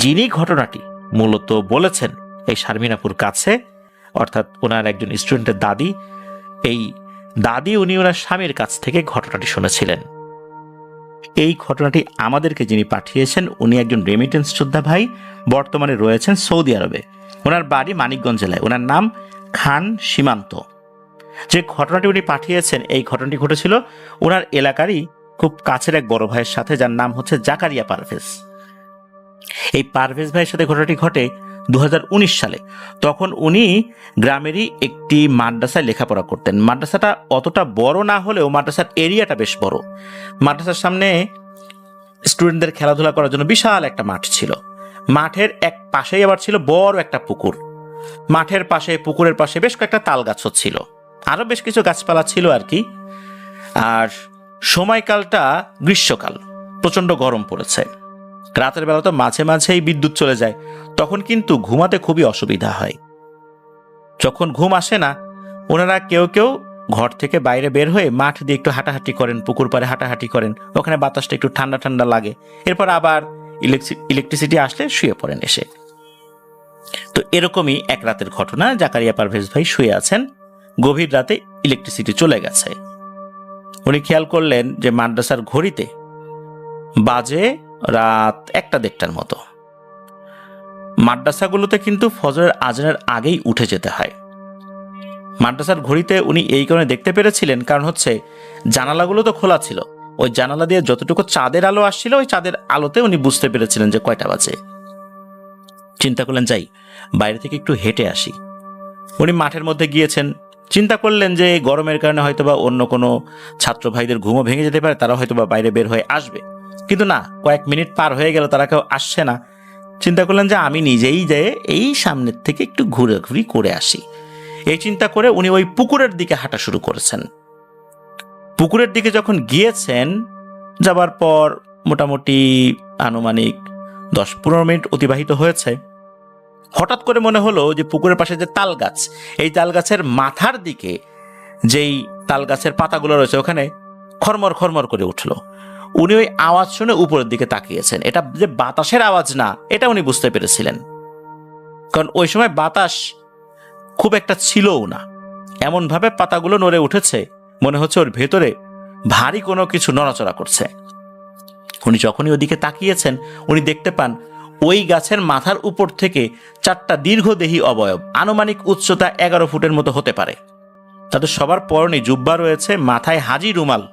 যিনি ঘটনাটি মূলত বলেছেন এই শারমিনাপুর কাছে, অর্থাৎ ওনার একজন স্টুডেন্টের দাদি, এই দাদি উনি ওনার স্বামীর কাছ থেকে ঘটনাটি শুনেছিলেন। এই ঘটনাটি আমাদেরকে যিনি পাঠিয়েছেন উনি একজন রেমিটেন্স যোদ্ধা ভাই, বর্তমানে রয়েছেন সৌদি আরবে। ওনার বাড়ি মানিকগঞ্জ জেলায়। ওনার নাম খান সীমান্ত। যে ঘটনাটি উনি পাঠিয়েছেন, এই ঘটনাটি ঘটেছিল ওনার এলাকারই খুব কাছের এক বড় ভাইয়ের সাথে, যার নাম হচ্ছে জাকারিয়া পারভেজ। এই পারভেজ ভাইয়ের সাথে ঘটনাটি ঘটে 2019 সালে। তখন উনি গ্রামেরই একটি মাদ্রাসায় লেখাপড়া করতেন। মাদ্রাসাটা অতটা বড় না হলেও মাদ্রাসার এরিয়াটা বেশ বড়। মাদ্রাসার সামনে স্টুডেন্টদের খেলাধুলা করার জন্য বিশাল একটা মাঠ ছিল। মাঠের এক পাশেই আবার ছিল বড় একটা পুকুর। মাঠের পাশে, পুকুরের পাশে বেশ কয়েকটা তাল গাছও ছিল, আরো বেশ কিছু গাছপালা ছিল আর কি। আর সময়কালটা গ্রীষ্মকাল, প্রচন্ড গরম পড়েছে। রাতের বেলা তো মাঝে মাঝেই বিদ্যুৎ চলে যায়, তখন কিন্তু ঘুমাতে খুবই অসুবিধা হয়। যখন ঘুম আসে না, ওনারা কেউ কেউ ঘর থেকে বাইরে বের হয়ে মাঠ দিয়ে একটু হাঁটাহাঁটি করেন, পুকুর পাড়ে হাঁটাহাঁটি করেন, ওখানে বাতাসটা একটু ঠান্ডা ঠান্ডা লাগে। এরপর আবার ইলেকট্রিসিটি আসলে শুয়ে পড়েন এসে। তো এরকমই এক রাতের ঘটনা। জাকারিয়া পারভেজ ভাই শুয়ে আছেন, গভীর রাতে ইলেকট্রিসিটি চলে গেছে। উনি খেয়াল করলেন যে মাদ্রাসার ঘড়িতে বাজে রাত 1-1:30টার মতো। মাদ্রাসাগুলোতে কিন্তু ফজরের আজানের আগেই উঠে যেতে হয়। মাদ্রাসার ঘড়িতে উনি এই কারণে দেখতে পেরেছিলেন, কারণ হচ্ছে জানালাগুলো তো খোলা ছিল। ওই জানালা দিয়ে যতটুকু চাঁদের আলো আসছিল, ওই চাঁদের আলোতে উনি বুঝতে পেরেছিলেন যে কয়টা বাজে। চিন্তা করলেন যাই বাইরে থেকে একটু হেঁটে আসি। উনি মাঠের মধ্যে গিয়েছেন। চিন্তা করলেন যে গরমের কারণে হয়তোবা অন্য কোনো ছাত্র ভাইদের ঘুমও ভেঙে যেতে পারে, তারা হয়তোবা বাইরে বের হয়ে আসবে। কিন্তু না, কয়েক মিনিট পার হয়ে গেল, তারা কেউ আসছে না। চিন্তা করলেন যে আমি নিজেই যেয়ে এই সামনের থেকে একটু ঘুরাঘুরি করে আসি। এই চিন্তা করে উনি ওই পুকুরের দিকে হাঁটা শুরু করেছেন। পুকুরের দিকে যখন গিয়েছেন, যাবার পর মোটামুটি আনুমানিক 10-15 মিনিট অতিবাহিত হয়েছে। হঠাৎ করে মনে হলো যে পুকুরের পাশে যে তাল গাছ, এই তাল গাছের মাথার দিকে যেই তাল গাছের পাতাগুলো রয়েছে, ওখানে খরমর খরমর করে উঠলো। উনি ওই আওয়াজ শুনে উপরের দিকে তাকিয়েছেন। এটা যে বাতাসের আওয়াজ না, এটা উনি বুঝতে পেরেছিলেন, কারণ ওই সময় বাতাস খুব একটা ছিলও না। এমন ভাবে পাতাগুলো নড়ে উঠেছে, মনে হচ্ছে ওর ভেতরে ভারী কোনো কিছু নড়াচড়া করছে। উনি যখনই ওদিকে তাকিয়েছেন, উনি দেখতে পান ওই গাছের মাথার উপর থেকে 4টা দীর্ঘদেহী অবয়ব, আনুমানিক উচ্চতা 11 ফুটের মতো হতে পারে। তাদের সবার পরনে জুব্বা রয়েছে, মাথায় হাজি রুমাল,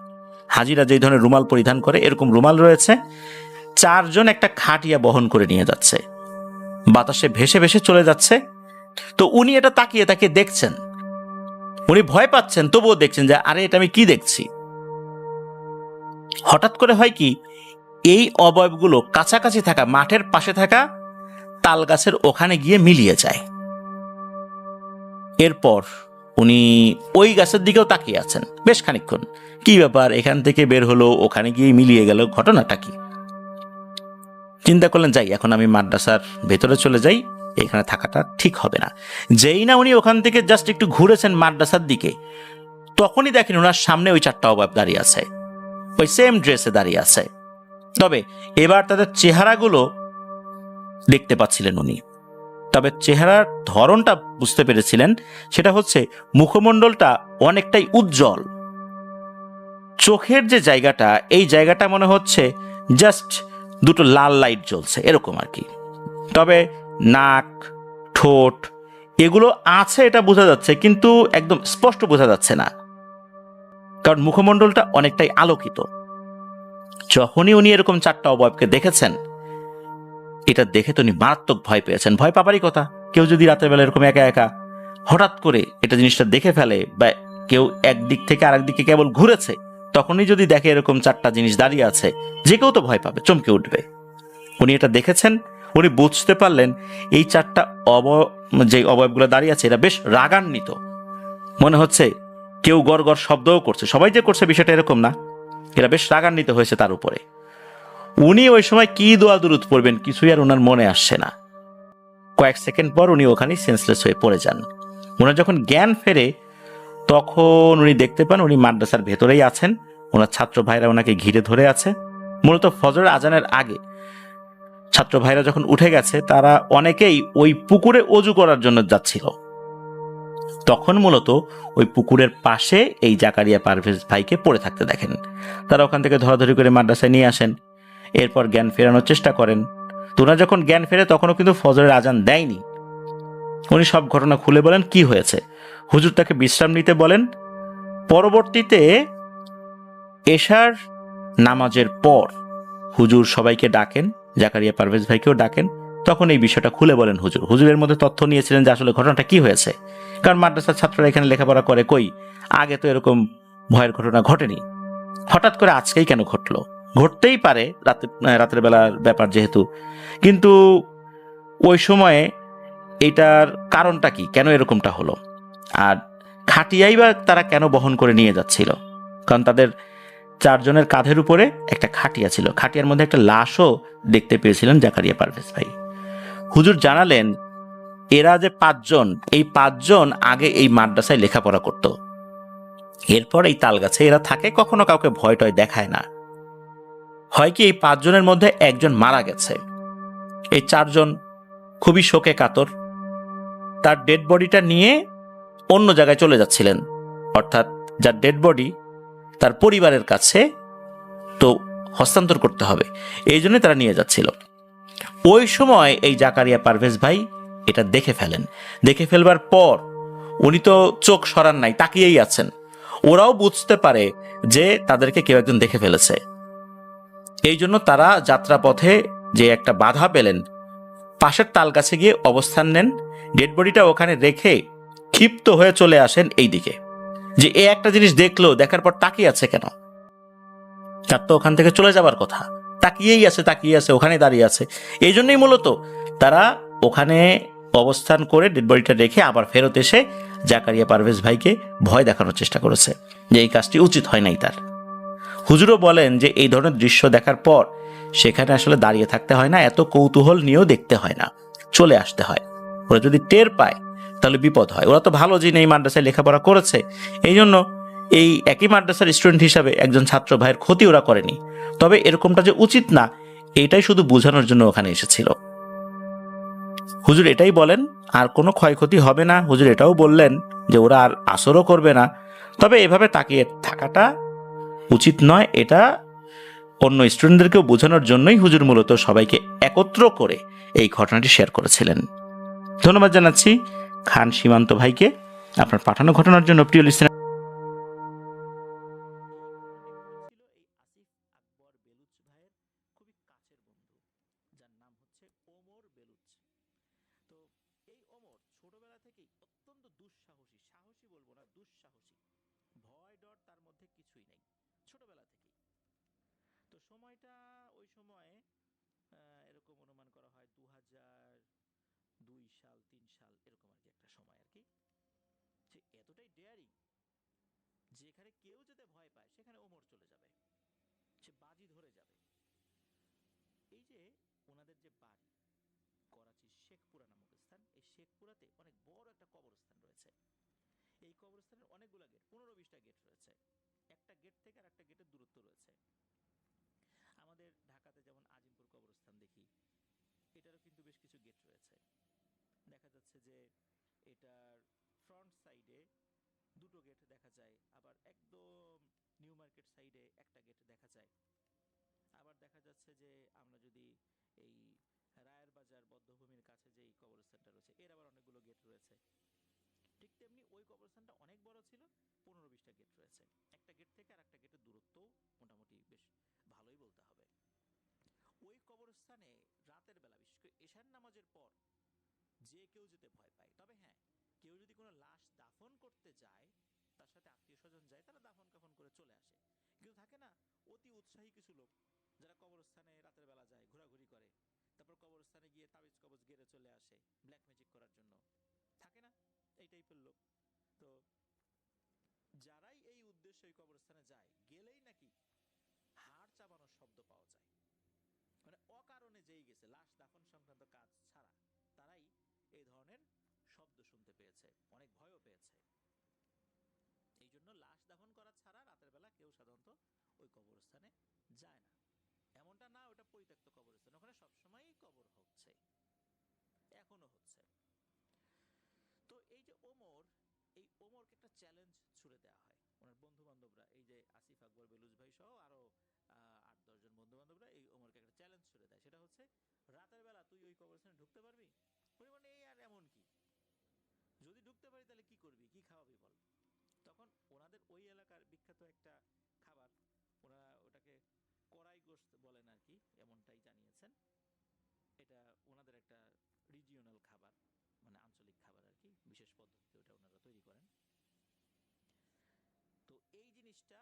হাজিরা যেই ধরনের রুমাল পরিধান করে এরকম রুমাল রয়েছে। 4 জন একটা খাটিয়া বহন করে নিয়ে যাচ্ছে, বাতাসে ভেসে ভেসে চলে যাচ্ছে। তো উনি এটা তাকিয়ে তাকিয়ে দেখছেন। উনি ভয় পাচ্ছেন, তবুও দেখছেন যে আরে এটা আমি কি দেখছি। হঠাৎ করে হয় কি, এই অবয়বগুলো কাছাকাছি থাকা মাঠের পাশে থাকা তাল গাছের ওখানে গিয়ে মিলিয়ে যায়। এরপর উনি ওই গাছের দিকেও তাকিয়ে আছেন বেশ খানিকক্ষণ। কি ব্যাপার, এখান থেকে বের হলো, ওখানে গিয়ে মিলিয়ে গেল, ঘটনাটা কি? চিন্তা করলেন যাই এখন আমি মাদ্রাসার ভেতরে চলে যাই, এখানে থাকাটা ঠিক হবে না। যেই না উনি ওখান থেকে জাস্ট একটু ঘুরেছেন মাদ্রাসার দিকে, তখনই দেখেন ওনার সামনে ওই 4টা অবয়ব দাঁড়িয়ে আছে, ওই সেম ড্রেসে দাঁড়িয়ে আছে। তবে এবার তাদের চেহারাগুলো দেখতে পাচ্ছিলেন উনি। তবে চেহারার ধরনটা বুঝতে পেরেছিলেন, সেটা হচ্ছে মুখমণ্ডলটা অনেকটাই উজ্জ্বল। চোখের যে জায়গাটা, এই জায়গাটা মনে হচ্ছে জাস্ট দুটো লাল লাইট জ্বলছে এরকম আর কি। তবে নাক, ঠোঁট এগুলো আছে এটা বোঝা যাচ্ছে, কিন্তু একদম স্পষ্ট বোঝা যাচ্ছে না, কারণ মুখমণ্ডলটা অনেকটাই আলোকিত। যখনই উনি এরকম চারটা অবয়বকে দেখেছেন, এটা দেখে তো উনি মারাত্মক ভয় পেয়েছেন। ভয় পাবারই কথা, কেউ যদি রাতের বেলা এরকম একা একা হঠাৎ করে এটা জিনিসটা দেখে ফেলে, বা কেউ একদিক থেকে আরেক দিকে কেবল ঘুরেছে, তখনই যদি দেখে এরকম চারটা জিনিস দাঁড়িয়ে আছে, যে কেউ তো ভয় পাবে, চমকে উঠবে। উনি এটা দেখেছেন, উনি বুঝতে পারলেন এই চারটা যে অবয়বগুলো দাঁড়িয়ে আছে এরা বেশ রাগান্বিত। মনে হচ্ছে কেউ গড় গড় শব্দও করছে, সবাই যে করছে বিষয়টা এরকম না, এরা বেশ রাগান্বিত হয়েছে তার উপরে। উনি ওই সময় কি দোয়া দুরুদ পড়বেন কিছুই আর ওনার মনে আসছে না। কয়েক সেকেন্ড পর উনি ওখানেই সেন্সলেস হয়ে পড়ে যান। ওনার যখন জ্ঞান ফেরে, তখন উনি দেখতে পান উনি মাদ্রাসার ভেতরেই আছেন। ওনার ছাত্র ভাইরা ওনাকে ঘিরে ধরে আছে। মূলত ফজর আজানের আগে ছাত্র ভাইরা যখন উঠে গেছে, তারা অনেকেই ওই পুকুরে অজু করার জন্য যাচ্ছিল। তখন মূলত ওই পুকুরের পাশে এই জাকারিয়া পারভেজ ভাইকে পড়ে থাকতে দেখেন। তারা ওখান থেকে ধরাধরি করে মাদ্রাসায় নিয়ে আসেন, এরপর জ্ঞান ফেরানোর চেষ্টা করেন। তো ওনার যখন জ্ঞান ফেরে, তখনও কিন্তু ফজরের আজান দেয়নি। উনি সব ঘটনা খুলে বলেন কি হয়েছে। হুজুর তাকে বিশ্রাম নিতে বলেন। পরবর্তীতে এশার নামাজের পর হুজুর সবাইকে ডাকেন, জাকারিয়া পারভেজ ভাইকেও ডাকেন। তখন এই বিষয়টা খুলে বলেন হুজুর। হুজুরের মধ্যে তথ্য নিয়েছিলেন যে আসলে ঘটনাটা কি হয়েছে, কারণ মাদ্রাসার ছাত্ররা এখানে লেখাপড়া করে, কই আগে তো এরকম ভয়ের ঘটনা ঘটেনি, হঠাৎ করে আজকেই কেন ঘটলো? ঘটতেই পারে, রাতের বেলার ব্যাপার যেহেতু, কিন্তু ওই সময়ে এটার কারণটা কি, কেন এরকমটা হলো, আর খাটিয়াই বা তারা কেন বহন করে নিয়ে যাচ্ছিল? কারণ তাদের চারজনের কাঁধের উপরে একটা খাটিয়া ছিল, খাটিয়ার মধ্যে একটা লাশও দেখতে পেয়েছিলেন জাকারিয়া পারভেজ ভাই। হুজুর জানালেন এরা যে পাঁচজন, এই পাঁচজন আগে এই মাদ্রাসায় লেখাপড়া করত। এরপর এই তালগাছে এরা থাকে, কখনো কাউকে ভয় টয় দেখায় না। হয় কি এই পাঁচজনের মধ্যে একজন মারা গেছে, এই চারজন খুবই শোকে কাতর। তার ডেড বডিটা নিয়ে অন্য জায়গায় চলে যাচ্ছিলেন, অর্থাৎ যার ডেড বডি তার পরিবারের কাছে তো হস্তান্তর করতে হবে, এই জন্য তারা নিয়ে যাচ্ছিল। ওই সময় এই জাকারিয়া পারভেজ ভাই এটা দেখে ফেলেন। দেখে ফেলবার পর উনি তো চোখ সরান নাই, তাকিয়েই আছেন। ওরাও বুঝতে পারে যে তাদেরকে কেউ একজন দেখে ফেলেছে। এই জন্য তারা যাত্রাপথে যে একটা বাধা পেলেন, পাশের তাল গাছে গিয়ে অবস্থান নেন। ডেড বডিটা ওখানে রেখে ক্ষিপ্ত হয়ে চলে আসেন এই দিকে, যে এ একটা জিনিস দেখলো, দেখার পর তাকিয়ে আছে কেন? তার তো ওখান থেকে চলে যাবার কথা, তাকিয়েই আছে, তাকিয়ে আছে, ওখানে দাঁড়িয়ে আছে। এই জন্যই মূলত তারা ওখানে অবস্থান করে ডেড বডিটা রেখে আবার ফেরত এসে জাকারিয়া পারভেজ ভাইকে ভয় দেখানোর চেষ্টা করেছে, যে এই কাজটি উচিত হয় নাই তার। হুজুরও বলেন যে এই ধরনের দৃশ্য দেখার পর সেখানে আসলে দাঁড়িয়ে থাকতে হয় না, এত কৌতূহল নিয়েও দেখতে হয় না, চলে আসতে হয়। ওরা যদি টের পায় তাহলে বিপদ হয়। ওরা তো ভালো জিনিস এই মাদ্রাসায় লেখাপড়া করেছে, এই জন্য এই একই মাদ্রাসার স্টুডেন্ট হিসাবে একজন ছাত্র ভাইয়ের ক্ষতি ওরা করেনি। তবে এরকমটা যে উচিত না, এটাই শুধু বোঝানোর জন্য ওখানে এসেছিল। হুজুর এটাই বলেন, আর কোনো ক্ষয়ক্ষতি হবে না। হুজুর এটাও বললেন যে ওরা আর আসরও করবে না, তবে এভাবে তাকিয়ে থাকাটা উচিত নয়। এটা অন্য স্টুডেন্টদেরকেও বোঝানোর জন্যই হুজুর মূলত সবাইকে একত্র করে এই ঘটনাটি শেয়ার করেছিলেন। ধন্যবাদ জানাচ্ছি খান সীমান্ত ভাইকে আপনার পাঠানো ঘটনার জন্য। প্রিয় লিসেনার, সময়টা ওই সময়ে এরকম অনুমান করা হয় 2002 সাল 3 সাল এরকম আর কি একটা সময় আর কি। সে এতটাই ডেয়ারিং, যেখানে কেউ যদি ভয় পায় সেখানে ওমর চলে যাবে, সে বাজি ধরে যাবে। এই যে ওনাদের যে বাড়ি করাচির শেখপুরা নামক স্থান, এই শেখপুরাতে অনেক বড় একটা কবরস্থান রয়েছে। এই কবরস্থানের অনেকগুলো গেট, 15-20টা গেট রয়েছে। একটা গেট থেকে আর একটা গেটের দূরত্ব রয়েছে। আমাদের ঢাকাতে যেমন আজিমপুর কবরস্থান দেখি, এটারও কিন্তু বেশ কিছু গেট রয়েছে। এটার ফ্রন্ট সাইডে দুটো গেট দেখা যায়, আবার একদম নিউ মার্কেট সাইডে একটা গেট দেখা যায়। আবার দেখা যাচ্ছে যে আমরা যদি এই রায়ের বাজার বদ্ধভূমির কাছে যে এই কবরস্থানটা রয়েছে, এর আবার অনেকগুলো গেট রয়েছে। ঠিক তেমনি ওই কবরস্থানটা অনেক বড় ছিল, 15-20টা গেট রয়েছে। একটা গেট থেকে আর একটা গেটের দূরত্বও মোটামুটি বেশ ভালোই বলতে হবে। ওই কবরস্থানে রাতের বেলা, বিশেষ করে এশার নামাজের পর যে কেউ যেতে ভয় পায়। তবে হ্যাঁ, কেউ যদি কোনো লাশ দাফন করতে যায়, তার সাথে আত্মীয় স্বজন যায়, তারা দাফন কাফন করে চলে আসে। কিন্তু থাকে না অতি উৎসাহী কিছু লোক, যারা কবরস্থানে রাতের বেলা যায়, ঘোরাঘুরি করে, তারপর কবরস্থানে গিয়ে তাবিজ কবজ গেড়ে চলে আসে ব্ল্যাক ম্যাজিক করার জন্য, থাকে না এই টাইপের লোক। তো যারাই এই উদ্দেশ্যে ওই কবরস্থানে যায়, গেলেই নাকি হাড় চাবানোর শব্দ পাওয়া যায়। মানে অকারণে যেই গেছে লাশ দাফন সংক্রান্ত কাজ ছাড়া, তারাই এই ধরনের শব্দ শুনতে পেয়েছে, অনেক ভয়ও পেয়েছে। এই জন্য লাশ দাফন করা ছাড়া রাতের বেলা কেউ সাধারণত ওই কবরস্থানে যায় না। এমনটা না ওটা পরিত্যক্ত কবরস্থান, ওখানে সবসময়ই কবর হচ্ছে, এখনো হচ্ছে। তো এই যে ওমর, এই ওমরকে একটা চ্যালেঞ্জ ছুড়ে দেওয়া হয়। ওনার বন্ধু বান্ধবরা, এই যে আসিফ আকবর বেলুচ ভাই সহ আরো 8-10 জন বন্ধু বান্ধবরা এই ওমরকে একটা চ্যালেঞ্জ ছুড়ে দেয়। সেটা হচ্ছে, রাতের বেলা তুই ওই কবরস্থানে ঢুকতে পারবি? উনি বলেন, এই আর এমন কি, যদি ঢুকতে পারি তাহলে কি করবি, কি খাওয়াবি বল। তখন ওনাদের ওই এলাকার বিখ্যাত একটা খাবার, ওনারা ওটাকে কড়াই গোশত বলেন আর কি, এমনটাই জানিয়েছেন। এটা ওনাদের একটা রিজিওনাল খাবার, মানে আঞ্চলিক খাবার আর কি, বিশেষ পদ্ধতিতে ওটা ওনারা তৈরি করেন। তো এই জিনিসটা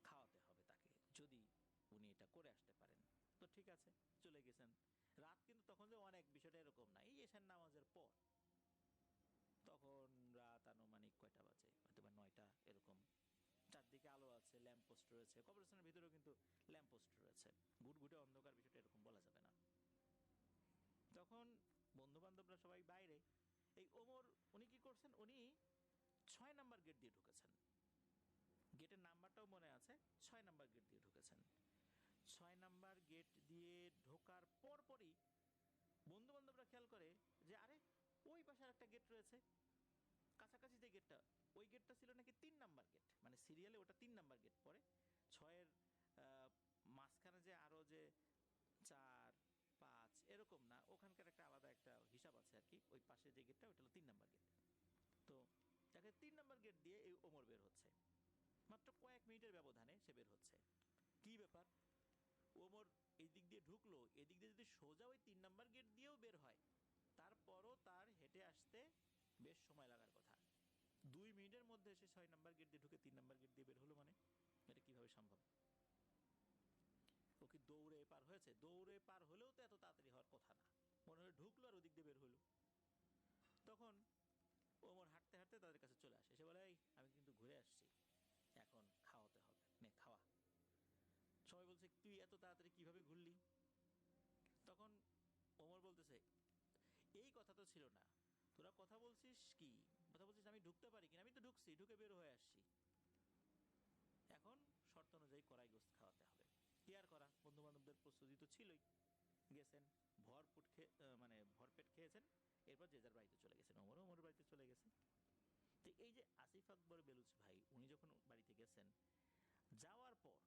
খাওয়াতে হবে তাকে, যদি উনি এটা করে আসতে পারেন। তো ঠিক আছে, চলে গেছেন। রাত কিন্তু তখন যে অনেক, বিষয়টা এরকম না, এই এশার নামাজের পর। তখন রাত আনুমানিক কয়টা বাজে, হয়তো বা 9টা এরকম। চারদিকে আলো আছে, ল্যাম্প পোস্ট রয়েছে, কবরস্থানের ভিতরেও কিন্তু ল্যাম্প পোস্ট রয়েছে, ঘুটঘুটে অন্ধকার, বিষয়টা এরকম বলা যাবে না। তখন বন্ধু বান্ধবরা সবাই বাইরে। এই ওমর উনি কি করছেন, উনি 6 নাম্বার গেট দিয়ে ঢুকেছেন। গেটের নাম্বারটাও মনে আছে, 6 নাম্বার গেট দিয়ে ঢুকেছেন। 6 নাম্বার গেট দিয়ে ঢোকার পরপরই বন্ধু বান্ধবরা খেয়াল করে যে আরে ওই পাশে একটা গেট রয়েছে, কাছাকাছি যে গেটটা, ওই গেটটা ছিল নাকি 3 নাম্বার গেট, মানে সিরিয়ালে ওটা 3 নাম্বার গেট পড়ে। 6-এর মাঝখানে যে আরো যে 4, 5 এরকম না, ওখানকার একটা আলাদা একটা হিসাব আছে আর কি। ওই পাশে যে গেটটা, ওটা হলো 3 নাম্বার গেট। তো তাকে 3 নাম্বার গেট দিয়ে এই ওমর বের হচ্ছে, মাত্র কয়েক মিনিটের ব্যবধানে সে বের হচ্ছে। কি ব্যাপার, ওমর এই দিক দিয়ে ঢুকলো, এদিক দিয়ে যদি সোজা ওই 3 নাম্বার গেট দিয়েও বের হয়, তারপরও তার হেঁটে আসতে বেশ সময় লাগার কথা। 2 মিনিটের মধ্যে এসে 6 নাম্বার গেট দিয়ে ঢুকে 3 নাম্বার গেট দিয়ে বের হলো, মানে এটা কিভাবে সম্ভব? ও কি দৌড়ে পার হয়েছে? দৌড়ে পার হলেও তো এত তাড়াতাড়ি হওয়ার কথা না, মনে হয় ঢুকলো আর ওদিক দিয়ে বের হলো। তখন ওমর হাঁটতে হাঁটতে তাদের কাছে চলে আসে, সে বলে, এই আমি কিন্তু ঘুরে আসছি, এখন খাওয়াতে হবে, নে খাওয়া। সবাই বলছে, তুই এত তাড়াতাড়ি কিভাবে ঘুরলি? তখন ওমর বলতেছে, এই কথা তো ছিল না, তোরা কথা বলছিস কি, কথা বলছিস আমি ঢুকতে পারি কিনা, আমি তো ঢুকছি, ঢুকে বের হয়ে আসছি। এখন শর্ত অনুযায়ী কড়াই গোস্ত খাওয়াতে হবে। কি আর করা, বন্ধু বান্ধবদের প্রস্তুতি তো ছিলই। গেছেন, ভরপুট খেয়ে, মানে ভরপেট খেয়েছেন, এরপর যে যার বাড়িতে চলে গেছেন। ওমরও ওমর বাড়িতে চলে গেছে। তো এই যে আসিফ আকবর বেলুচ ভাই, উনি যখন বাড়িতে গেছেন, যাওয়ার পর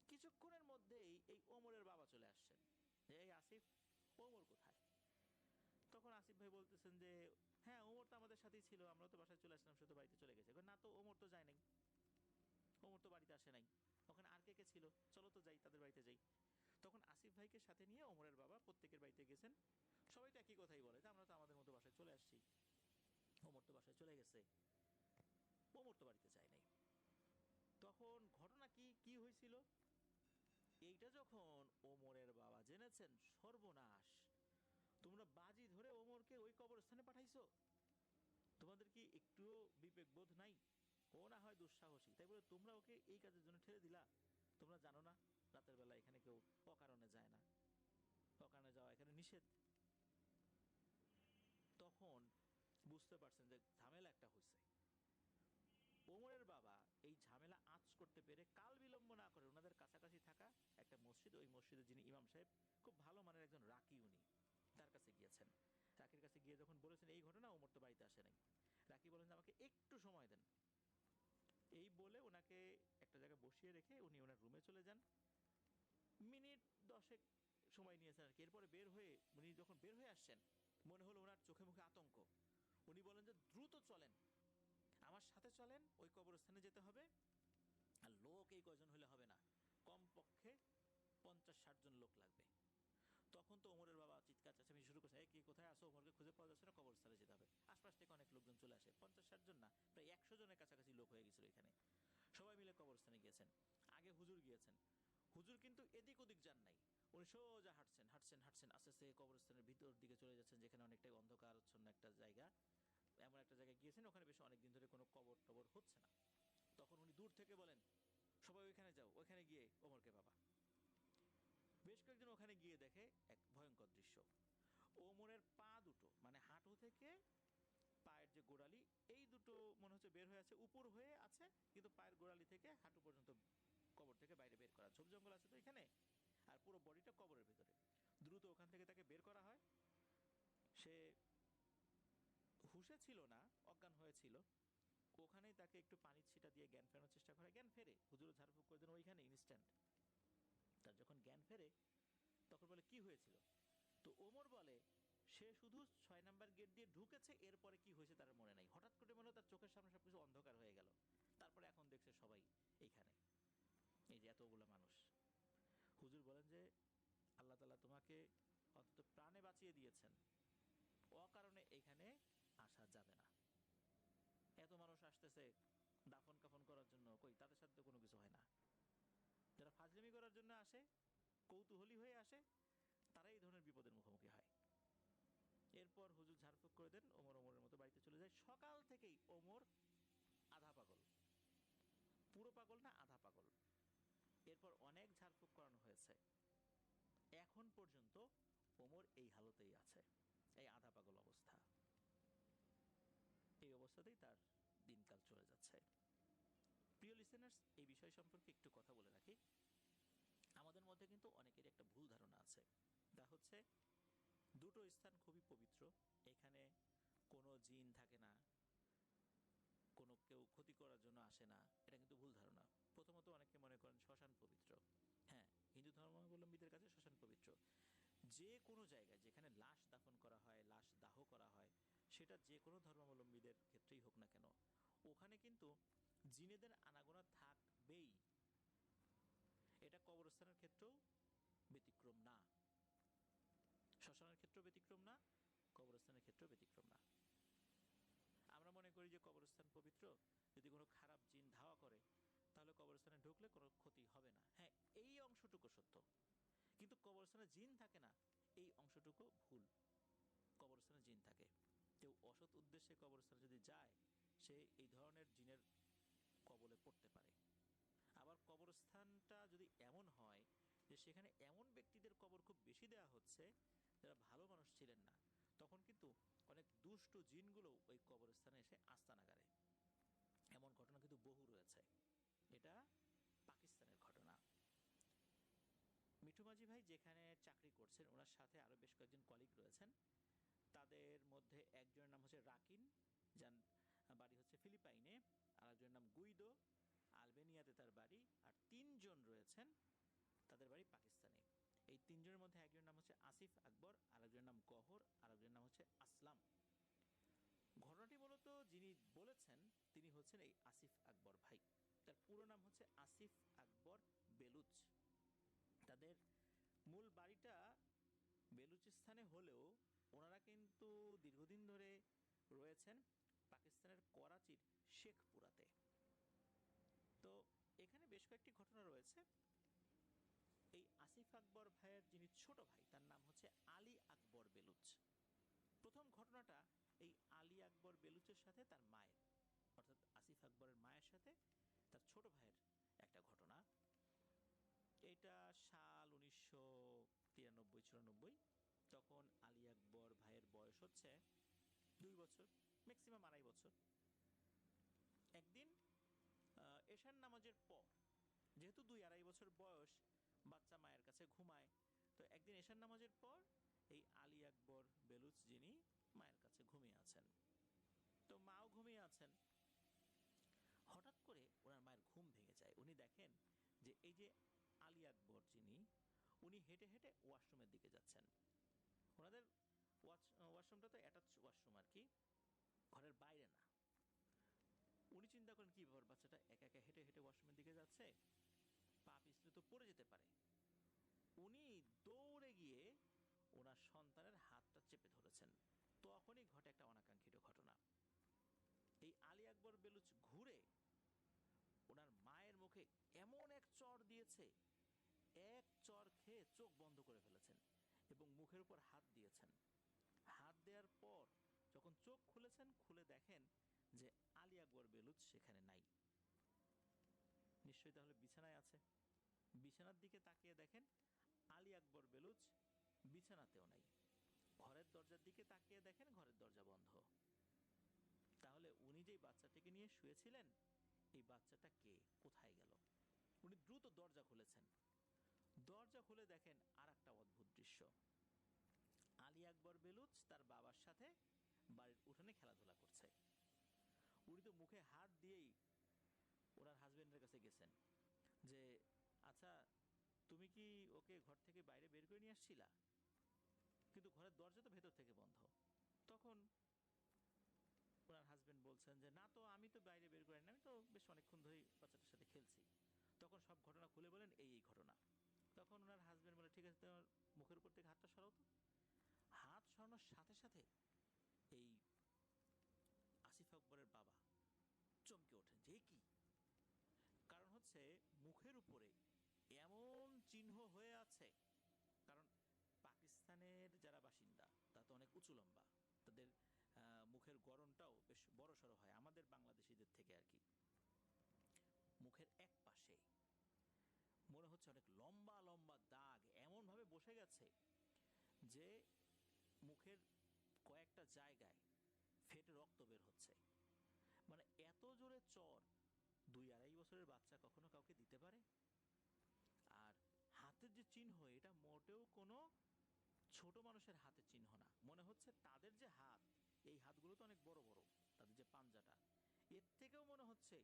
কিছুক্ষণের মধ্যেই এই ওমরের বাবা চলে আসছেন, যে এই আসিফ, ওমর কোথায়? তখন আসিফ ভাই বলতেছেন যে, হ্যাঁ ওমর তো আমাদের সাথেই ছিল, আমরা তো বাসায় চলে আসলাম, সে তো বাড়িতে চলে গেছে। না তো, ওমর তো যায় নাই, ওমর তো বাড়িতে আসে নাই, ওখানে আর কে কে ছিল, চলো তো যাই, তাদের বাড়িতে যাই। তখন আসিফ ভাইকে সাথে নিয়ে ওমরের বাবা প্রত্যেকের বাড়িতে গেছেন। সবাই তো একই কথাই বলে যে আমরা তো আমাদের মতো বাসায় চলে আসছি, ওমর তো বাসায় চলে গেছে, ওমর তো বাড়িতে যায় নাই। তখন ঘটনা কি কি হয়েছিল, এইটা যখন ওমরের বাবা জেনেছেন, সর্বনাশ, তোমরা বাজি ধরে ওমরকে ওই কবরস্থানে পাঠাইছো, তোমাদের কি একটুও বিবেক বোধ নাই? ও না হয় দুঃসাহসী, তাই বলে তোমরা ওকে এই কাজের জন্য ঠেলে দিলা? তোমরা জানো না রাতের বেলা এখানে কেউ অকারণে যায় না, অকারণে যাওয়া এখানে নিষেধ। তখন বুঝতে পারছেন যে ঝামেলা একটা হয়েছে। ওমরের বাবা এই ঝামেলা আঁচ করতে পেরে কাল বিলম্ব না করে ওনাদের কাছাকাছি থাকা একটা মসজিদ, ওই মসজিদের যিনি ইমাম সাহেব, খুব ভালো মানের একজন রাকি, উনি তার কাছে গিয়েছেন। রাকির কাছে গিয়ে যখন বলেছেন এই ঘটনা, আসে নাই। রাকি বলেন যে আমাকে একটু সময় দেন। এই বলে ওনাকে একটা জায়গায় বসিয়ে রেখে উনি ওনার রুমে চলে যান। মিনিট 10 সময় নিয়েছেন আর কি। এরপরে উনি যখন বের হয়ে আসছেন, মনে হলো ওনার চোখে মুখে আতঙ্ক। উনি বলেন যে দ্রুত চলেন, আমার সাথে চলেন, ওই কবরস্থানে যেতে হবে। আর লোক এই কয়জন হলে হবে না, কমপক্ষে 50-60 জন লোক লাগবে। তখন তো ওমরের বাবা চিৎকার চেঁচামেচি শুরু করছে, কি কোথায় আসো, ওমরকে খুঁজে পাওয়া যাচ্ছে না, কবরস্থানে যেতে হবে। আশপাশ থেকে অনেক লোকজন চলে আসে, 50-60 জন না, প্রায় 100 জনের কাছাকাছি লোক হয়ে গেছিল এখানে। সবাই মিলে কবরস্থানে গিয়েছেন। আগে হুজুর গিয়েছেন। হুজুর কিন্তু এদিক ওদিক যান নাই, উনি সোজা হাঁটছেন হাঁটছেন হাঁটছেন আস্তে আস্তে কবরস্থানের ভিতর দিকে চলে যাচ্ছেন, যেখানে অনেকটাই অন্ধকারচ্ছন্ন একটা জায়গা। এমন একটা জায়গায় গিয়েছেন ওখানে বেশ অনেকদিন ধরে কোনো কবর টবর হচ্ছে না। তখন উনি দূর থেকে বলেন, সবাই ওইখানে যাও, ওইখানে গিয়ে ওমরকে পাবা। বেশ কয়েকজন ওখানে গিয়ে দেখে এক ভয়ঙ্কর দৃশ্য। ওমরের পা দুটো, মানে হাঁটু থেকে পায়ের যে গোড়ালি, এই দুটো মনে হচ্ছে বের হয়ে আছে, উপর হয়ে আছে, কিন্তু পায়ের গোড়ালি থেকে হাঁটু পর্যন্ত কবর থেকে বাইরে বের করা। ঝোপ জঙ্গল আছে তো এখানে, আর পুরো বডিটা কবরের ভেতরে। দ্রুত ওখান থেকে তাকে বের করা হয়। সে হুঁশে ছিল না, অজ্ঞান হয়েছিল। ওখানেই তাকে একটু পানির ছিটা দিয়ে জ্ঞান ফেরানোর চেষ্টা করা। জ্ঞান ফেরে, হুজুরও ঝাড়ফুঁক করে দেন ওইখানে ইনস্ট্যান্ট। তার যখন জ্ঞান ফেরে তখন বলে কি হয়েছিল। তো ওমর বলে সে শুধু 6 নাম্বার গেট দিয়ে ঢুকেছে, এরপরে কি হয়েছে তার মনে নাই। হঠাৎ করে মনে তার চোখের সামনে সবকিছু অন্ধকার হয়ে গেল। তারপরে এখন দেখছে সবাই এইখানে, এই যে এতগুলো মানুষ। হুজুর বলেন যে আল্লাহ তাআলা তোমাকে অন্তত প্রাণে বাঁচিয়ে দিয়েছেন, অকারণে এখানে আসা যাবে না। এত মানুষ আসতেছে দাফন কাফন করার জন্য, কই তাদের সাথে তো কোনো কিছু হয় না। যারা ফাজলামি করার জন্য আসে, কৌতূহলী হয়ে আসে, তারাই এই ধরনের বিপদের মুখোমুখি হয়। এরপর হুজুর ঝাড়ফুঁক করে দেন, ওমরের মতো বাড়িতে চলে যায়। সকাল থেকেই ওমর আধা পাগল, পুরো পাগল না, আধা পাগল। এরপর অনেক ঝাড়ফুঁক করানো হয়েছে, এখন পর্যন্ত ওমর এই হালতেই আছে, এই আধা পাগল অবস্থা। এই অবস্থাতেই তার দিনকাল চলে যাচ্ছে। প্রিয় লিসেনার্স, এই বিষয় সম্পর্কে একটু কথা বলে রাখি। আমাদের মধ্যে কিন্তু অনেকেরই একটা ভুল ধারণা আছে, তা হচ্ছে দুটো স্থান খুবই পবিত্র, এখানে কোনো জিন থাকে না, কোনো কেউ ক্ষতি করার জন্য আসে না। এটা কিন্তু ভুল ধারণা। প্রথমত অনেকে মনে করেন শ্মশান পবিত্র। হ্যাঁ, হিন্দু ধর্মাবলম্বীদের কাছে শ্মশান পবিত্র। যে কোনো জায়গায় যেখানে লাশ দাফন করা হয়, লাশ দাহ করা হয়, সেটা যে কোনো ধর্মাবলম্বীদের ক্ষেত্রেই হোক না কেন, ওখানে কিন্তু জিনেদের আনাগোনা থাকবেই। এটা কবরস্থানের ক্ষেত্রেও ব্যতিক্রম না, শ্মশানের ক্ষেত্রেও ব্যতিক্রম না, কবরস্থানের ক্ষেত্রেও ব্যতিক্রম না। আমরা মনে করি যে কবরস্থান পবিত্র, যদি কোনো খারাপ জিন ধাওয়া করে তাহলে কবরস্থানে ঢুকলে কোনো ক্ষতি হবে না। হ্যাঁ, এই অংশটুকু সত্য, কিন্তু কবরস্থানে জিন থাকে না, এই অংশটুকু ভুল। কবরস্থানে জিন থাকে, কেউ অসৎ উদ্দেশ্যে কবরস্থানে যদি যায়, সে এই ধরনের জিনের কবলে পড়তে পারে। আবার কবরস্থানটা যদি এমন হয় যে সেখানে এমন ব্যক্তিদের কবর খুব বেশি দেওয়া হচ্ছে যারা ভালো মানুষ ছিলেন না, তখন কিন্তু অনেক দুষ্ট জিনগুলো ওই কবরস্থানে এসে আস্তানা গাড়ে। এমন ঘটনা কিন্তু বহু রয়েছে। এটা পাকিস্তানের ঘটনা। মিঠু মাঝি ভাই যেখানে চাকরি করছেন, ওনার সাথে আরো বেশ কয়েকজন কলিগ রয়েছেন। তাদের মধ্যে একজনের নাম হচ্ছে রাকিন, যার বাড়ি হচ্ছে ফিলিপাইনে, আর একজনের নাম গুইদো, আলবেনিয়াতে তার বাড়ি, আর 3জন রয়েছেন তাদের বাড়ি পাকিস্তানে। এই 3জনের মধ্যে একজনের নাম হচ্ছে আসিফ আকবর, আর একজনের নাম গহর, আর একজনের নাম হচ্ছে আসলাম। ঘটনাটি মূলত যিনি বলেছেন তিনি হচ্ছেন এই আসিফ আকবর ভাই। তার পুরো নাম হচ্ছে আসিফ আকবর বেলুচ। তাদের মূল বাড়িটা বেলুচিস্তানে হলেও ওনারা কিন্তু দীর্ঘদিন ধরে রয়েছেন পাকিস্তানের করাচির শেখপুরাতে। তো এখানে বেশ কয়েকটি ঘটনা রয়েছে। এই আসিফ আকবর ভাইয়ের যিনি ছোট ভাই, তার নাম হচ্ছে আলী আকবর বেলুচ। প্রথম ঘটনাটা এই আলী আকবর বেলুচের সাথে তার মায়ের, অর্থাৎ আসিফ আকবরের মায়ের সাথে তার ছোট ভাইয়ের একটা ঘটনা। এটা সাল 1993-94। তখন আলী আকবর ভাইয়ের বয়স হচ্ছে 2 বছর, ম্যাক্সিমাম 2.5 বছর। একদিন এশার নামাজের পর, যেহেতু 2-2.5 বছর বয়স, বাচ্চা মায়ের কাছে ঘুমায়, তো একদিন এশার নামাজের পর এই আলী আকবর বেলুচ যিনি মায়ের কাছে ঘুমিয়ে আছেন। তো মাও ঘুমিয়ে আছেন। হঠাৎ করে ওনার মায়ের ঘুম ভেঙে যায়। উনি দেখেন যে এই যে আলী আকবর যিনি, উনি হেঁটে হেঁটে ওয়াশরুমের দিকে যাচ্ছেন। ওনাদের ওয়াশরুমটা তো অ্যাটাচ ওয়াশরুম আর কি, ঘরের বাইরে না। উনি চিন্তা করেন কি ব্যাপার, বাচ্চাটা একা একা হেঁটে হেঁটে ওয়াশরুমের দিকে যাচ্ছে, পা পিছলে তো পড়ে যেতে পারে। উনি দৌড়ে গিয়ে ওনার সন্তানের হাতটা চেপে ধরেছেন। তখনই ঘটে একটা অনাকাঙ্ক্ষিত ঘটনা। এই আলী আকবর বেলুচ ঘুরে ওনার মায়ের মুখে এমন এক চড় দিয়েছে, এক চড় খেয়ে চোখ বন্ধ করে ফেলেছেন এবং মুখের উপর হাত দিয়েছেন। হাত দেওয়ার পর যখন চোখ খুলেছেন, খুলে দেখেন যে আলী আকবর বেলুচ সেখানে নাই। নিশ্চয়ই তাহলে বিছানায় আছে। বিছানার দিকে তাকিয়ে দেখেন আলী আকবর বেলুচ বিছানাতেও নাই। ঘরের দরজার দিকে তাকিয়ে দেখেন ঘরের দরজা বন্ধ। তাহলে উনি যেই বাচ্চাটিকে নিয়ে শুয়েছিলেন, এই বাচ্চাটা কে, কোথায় গেল? উনি দ্রুত দরজা খুলেছেন। দরজা খুলে দেখেন আর একটা অদ্ভুত দৃশ্য। আলী আকবর বেলুচ তার বাবার সাথে বাড়ির উঠোনে খেলাধুলা করছে। উনি তো মুখে হাত দিয়েই ওনার হাজবেন্ডের কাছে গেছেন যে, আচ্ছা তুমি কি ওকে ঘর থেকে বাইরে বের করে নিয়ে আসছিলা? কিন্তু ঘরের দরজা তো ভেতর থেকে বন্ধ। তখন ওনার হাজবেন্ড বলছেন যে, না তো আমি তো বাইরে বের করি না, আমি তো বেশ অনেকক্ষণ ধরেই বাচ্চাটার সাথে খেলছি। তখন সব ঘটনা খুলে বলেন এই এই ঘটনা। তখন ওনার হাজবেন্ড বলে, ঠিক আছে তোমার মুখের উপর থেকে হাতটা সরাও তো। হাত সরানোর সাথে সাথে এই আসিফ আকবরের বাবা চমকে ওঠেন যে কি, কারণ হচ্ছে মুখের উপরে এমন চিহ্ন হয়ে আছে। কারণ পাকিস্তানের যারা বাসিন্দা তা তো অনেক উঁচু লম্বা, তাদের মুখের গড়নটাও বেশ বড় সড়ো হয় আমাদের বাংলাদেশিদের থেকে আর কি। মুখের এক পাশে মনে হচ্ছে অনেক লম্বা লম্বা দাগ এমন ভাবে বসে গেছে যে মুখের কয়েকটা জায়গায় ফেটে রক্ত বের হচ্ছে। মানে এত জোরে চর 2-2.5 বছরের বাচ্চা কখনো কাউকে দিতে পারে? আর হাতের যে চিহ্ন, এটা মোটেও কোনো ছোট মানুষের হাতের চিহ্ন না। মনে হচ্ছে তাদের যে হাত, এই হাতগুলো তো অনেক বড় বড়, তাদের যে পাঞ্জাটা, এর থেকেও মনে হচ্ছে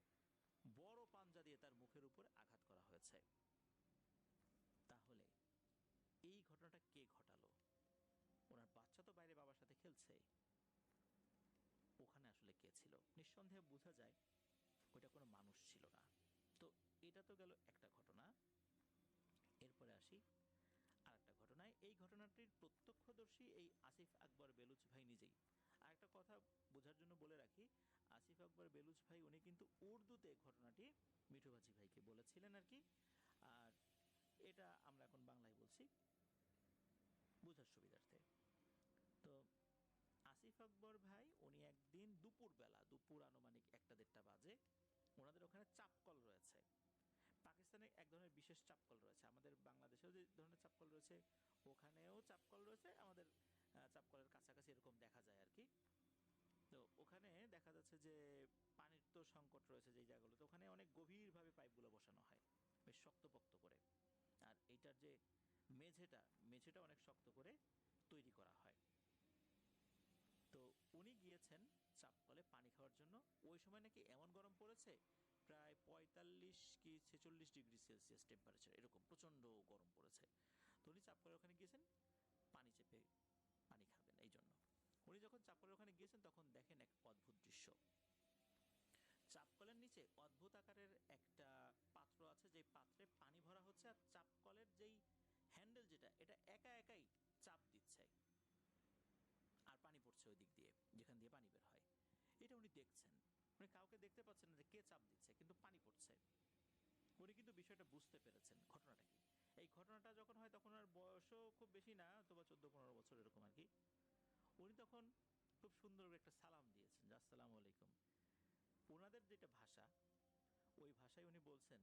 বড় পাঞ্জা দিয়ে তার মুখের উপরে আঘাত করা হয়েছে। তাহলে এই ঘটনাটা কে ঘটালো? ওনার বাচ্চা তো বাইরে বাবার সাথে খেলছে, ওখানে আসলে কে ছিল? নিঃসন্দেহে বোঝা যায় ওইটা কোনো মানুষ ছিল না। তো এটা তো গেল একটা ঘটনা। এরপরে আসি আর একটা ঘটনায়। এই ঘটনাটির প্রত্যক্ষদর্শী এই আসিফ আকবর বেলুচ ভাই নিজেই। আর একটা কথা বোঝার জন্য বলে রাখি, আসিফ আকবর বেলুচ ভাই উনি কিন্তু উর্দুতে ঘটনাটি মিঠু ভাজি ভাইকে বলেছিলেন আর কি। আর এটা আমরা এখন বাংলায় বলছি বোঝার সুবিধার্থে। তো আসিফ আকবর ভাই উনি একদিন দুপুরবেলা, দুপুর আনুমানিক 1টা-1.5টা বাজে, ওনাদের ওখানে চাপকল রয়েছে। পাকিস্তানে এক ধরনের বিশেষ চাপকল রয়েছে, আমাদের বাংলাদেশেও যে ধরনের চাপকল রয়েছে ওখানেও চাপকল রয়েছে, আমাদের চাপকলের কাছাকাছি এরকম দেখা যায় আর কি। তো ওখানে দেখা যাচ্ছে যে পানির তো সংকট রয়েছে যেই জায়গাগুলোতে, ওখানে অনেক গভীরভাবে পাইপগুলো বসানো হয় বেশ শক্তপোক্ত করে। আর এইটার যে মেঝেটা অনেক শক্ত করে তৈরি করা হয়। তো উনি গিয়েছেন চাপকলে পানি খাওয়ার জন্য। ওই সময় নাকি এমন গরম পড়েছে, প্রায় 45 কি 46 ডিগ্রি সেলসিয়াস টেম্পারেচার, এরকম প্রচন্ড গরম পড়েছে। তো উনি চাপকলের ওখানে গিয়েছেন পানি চেপে পানি খাবেন। এই জন্য উনি যখন চাপকলের ওখানে গিয়েছেন তখন দেখেন এক অদ্ভুত দৃশ্য। চাপকলের নিচে অদ্ভুত আকারের একটা পাত্র আছে, যে পাত্রে পানি ভরা হচ্ছে, আর চাপকলের যেই হ্যান্ডেল যেটা, এটা একা একাই চাপ দিচ্ছে আর পানি পড়ছে ওই দিক দিয়ে যেখান দিয়ে পানি বের হয়। এটা উনি দেখছেন, উনি কাউকে দেখতে পাচ্ছেন না যে কে চাপ দিচ্ছে, কিন্তু পানি পড়ছে। উনি কিন্তু বিষয়টা বুঝতে পেরেছেন ঘটনাটা কি। এই ঘটনাটা যখন হয় তখন ওনার বয়সও খুব বেশি না, অথবা 14-15 বছর এরকম আর কি। উনি তখন খুব সুন্দর করে একটা সালাম দিয়েছেন, যে আসসালামু আলাইকুম। ওনাদের যেটা ভাষা, ওই ভাষায় উনি বলছেন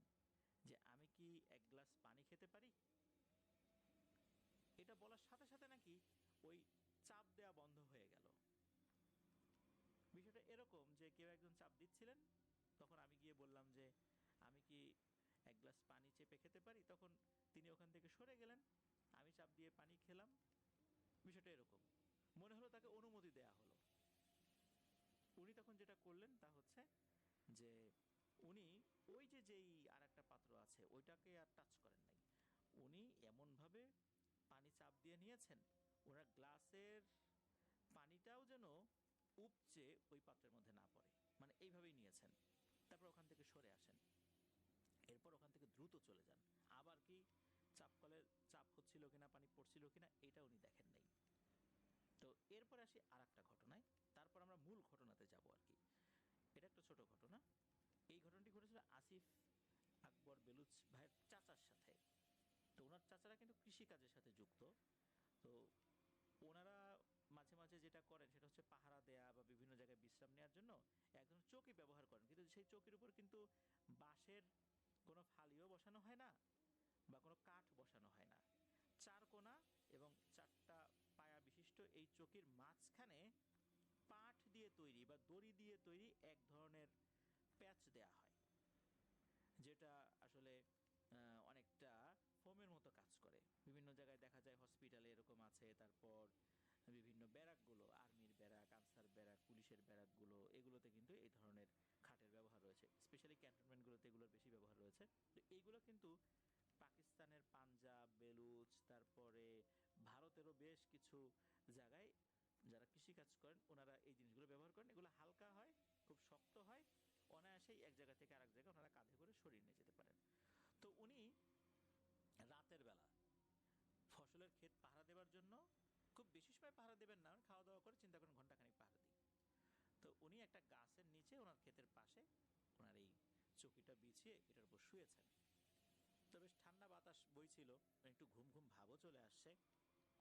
যে আমি কি এক গ্লাস পানি খেতে পারি? এটা বলার সাথে সাথে নাকি ওই চাপ দেয়া বন্ধ হয়ে গেল। বিষয়টা এরকম যে কেউ একজন চাপ দিচ্ছিলেন, তখন আমি গিয়ে বললাম যে আমি কি এক গ্লাস পানি চেপে খেতে পারি? তখন তিনি ওখান থেকে সরে গেলেন, আমি চাপ দিয়ে পানি খেলাম। বিষয়টা এরকম মনে হলো, তাকে অনুমতি দেয়া হলো। উনি তখন করলেন তা হচ্ছে যে উনি ওই যেই আর একটা পাত্র আছে ওইটাকে আর টাচ করেন নাই। উনি এমনভাবে পানি চাপ দিয়ে নিয়েছেন, ওনার গ্লাসের পানিটাও যেন উপচে ওই পাত্রের মধ্যে না পড়ে, মানে এইভাবেই নিয়েছেন। তারপর ওখান থেকে সরে আসেন, এরপর ওখান থেকে দ্রুত চলে যান। আবার কি চাপকলের চাপ হচ্ছিল কিনা, পানি পড়ছিল কিনা, এটা উনি দেখেন নাই। তো এরপরে আসি আর একটা ঘটনায়, তারপর আমরা মূল ঘটনাতে যাব আর কি। এটা একটা ছোট ঘটনা। এই ঘটনাটি ঘটেছিল আসিফ আকবর বেলুচ ভাইয়ের চাচার সাথে। তো ওনার চাচারা কিন্তু কৃষিকাজের সাথে যুক্ত। তো ওনারা মাঝে মাঝে যেটা করেন সেটা হচ্ছে পাহারা দেয়া বা বিভিন্ন জায়গায় বিশ্রাম নেওয়ার জন্য এক ধরনের চৌকি ব্যবহার করেন, কিন্তু সেই চৌকির উপর কিন্তু বাঁশের কোনো ফালিও বসানো হয় না বা কোনো কাঠ বসানো হয় না। চার কোণা এবং চারটা পায়া বিশিষ্ট এই চৌকির মাঝখানে পাট দিয়ে তৈরি বা দড়ি দিয়ে তৈরি এক ধরনের প্যাচ দেয়া হয়, যেটা আসলে অনেকটা ফোমের মতো কাজ করে। বিভিন্ন জায়গায় দেখা যায়, হসপিটালে এরকম আছে, তারপর বিভিন্ন ব্যারাকগুলো, আর্মির ব্যারাক, আনসার ব্যারাক, পুলিশের ব্যারাকগুলো, এগুলোতে কিন্তু এই ধরনের খাটের ব্যবহার রয়েছে। স্পেশালি ক্যান্টনমেন্টগুলোতে এগুলোর বেশি ব্যবহার রয়েছে। তো এইগুলো কিন্তু পাকিস্তানের পাঞ্জাব, বেলুচ, তারপরে ভারতেরও বেশ কিছু জায়গায় যারা কৃষিকাজ করেন ওনারা এই জিনিসগুলো ব্যবহার করেন। এগুলো হালকা হয়, খুব শক্ত হয়, অনায়াসেই এক জায়গা থেকে আরেক জায়গায় ওনারা কাঁধে করে সরিয়ে নিয়ে যেতে পারেন। তো উনি রাতের বেলা ফসলের ক্ষেত পাহারা দেওয়ার জন্য, খুব বেশি সময় পাহারা দেবেন না, খাওয়া দাওয়া করে চিন্তা করেন ঘন্টাখানিক পাহারা দিই। তো উনি একটা গাছের নিচে ওনার ক্ষেতের পাশে ওনার এই চৌকিটা বিছিয়ে এটার উপর শুয়েছেন। তো বেশ ঠান্ডা বাতাস বইছিল, একটু ঘুম ঘুম ভাবও চলে আসছে।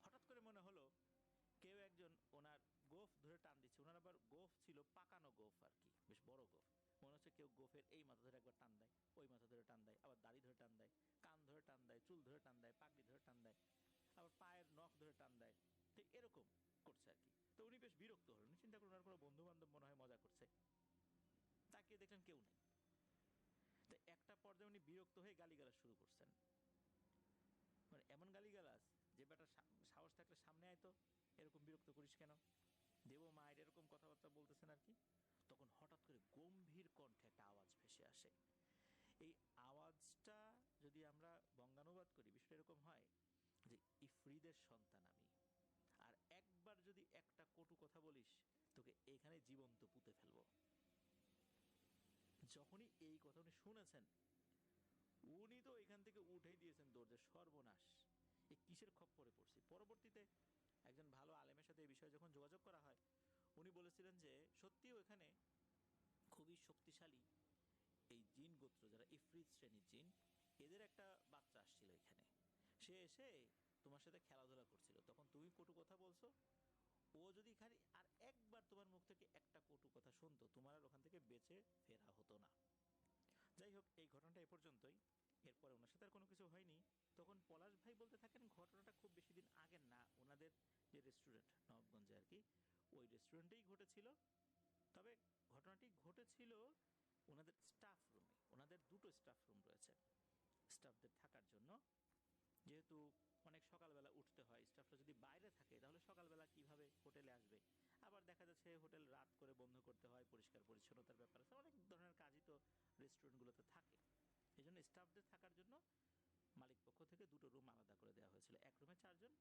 হঠাৎ করে মনে হলো কেউ একজন ওনার গোফ ধরে টান দিচ্ছে। ওনার আবার গোফ ছিল পাকানো গোফ আর কি, বেশ বড় গোফ। মনে হচ্ছে কেউ গোফের এই মাথা ধরে একবার টান দেয়, ওই মাথা ধরে টান দেয়, আবার দাড়ি ধরে টান দেয়, কান ধরে টান দেয়, চুল ধরে টান দেয়, পাগড়ি ধরে টান দেয়, আবার পায়ের নখ ধরে টান দেয়। তো এরকম করছে আর কি। তো উনি বেশ বিরক্ত হলেন, চিন্তা করুন ওনার কোনো বন্ধু বান্ধব মনে হয় মজা করছে। তাকিয়ে দেখলেন কেউ নেই। তো একটা পর্যায়ে উনি বিরক্ত হয়ে গালিগালাজ শুরু করছেন। মানে এমন গালিগালাজ যে বেটা সাহস থাকলে সামনে আয়, তো এরকম বিরক্ত করিস কেন, দেব মায়ের, এরকম কথাবার্তা বলতেছেন আর কি। তখন হঠাৎ করে গম্ভীর কণ্ঠে একটা আওয়াজ ভেসে আসে। এই আওয়াজটা যদি আমরা বঙ্গানুবাদ করি, বিষয়টা এরকম হয় যে ইফরিদের সন্তান আমি, আর একবার যদি একটা কটু কথা বলিস তোকে এখানে জীবন্ত পুঁতে ফেলবো। যখনই এই কথা উনি শুনেছেন, উনি তো এখান থেকে উঠেই দিয়েছেন দৌড়ে, সর্বনাশ, এ কিসের খপ্পরে পড়ছি। পরবর্তীতে একজন ভালো আলেমের সাথে এই বিষয়ে যখন যোগাযোগ করা হয়, উনি বলেছিলেন যে সত্যিও এখানে খুবই শক্তিশালী এই জিন গোত্র, যারা ইফরিত শ্রেণীর জিন, এদের একটা বাচ্চা আসছিল এখানে। সে এসে তোমার সাথে খেলাধুলা করছিল, তখন তুমি কটু কথা বলছো। ও যদি খালি আর একবার তোমার মুখ থেকে একটা কটু কথা শুনতো, তোমার আর ওখান থেকে বেঁচে ফেরা হতো না। যাই হোক, এই ঘটনাটা এ পর্যন্তই। এরপরে ওনার সাথে আর কোনো কিছু হয়নি। তখন পলাশ ভাই বলতে থাকেন ঘটনাটা খুব বেশি দিন আগের না, ওনাদের যে রেস্টুরেন্ট নবাবগঞ্জে আর কি, ওই রেস্টুরেন্টেই ঘটেছিল। তবে ঘটনাটি ঘটেছিল ওনাদের স্টাফ রুমে। ওনাদের দুটো স্টাফ রুম রয়েছে স্টাফদের থাকার জন্য। যেহেতু অনেক সকালবেলা উঠতে হয়, স্টাফরা যদি বাইরে থাকে তাহলে সকালবেলা কিভাবে হোটেলে আসবে। আবার দেখা যাচ্ছে হোটেল রাত করে বন্ধ করতে হয়, পরিষ্কার পরিচ্ছন্নতার ব্যাপার আছে, অনেক ধরনের কাজই তো রেস্টুরেন্টগুলোতে থাকে। এই জন্য স্টাফদের থাকার জন্য মালিক পক্ষ থেকে দুটো রুম আলাদা করে দেওয়া হয়েছিল। এক রুমে 4 জন,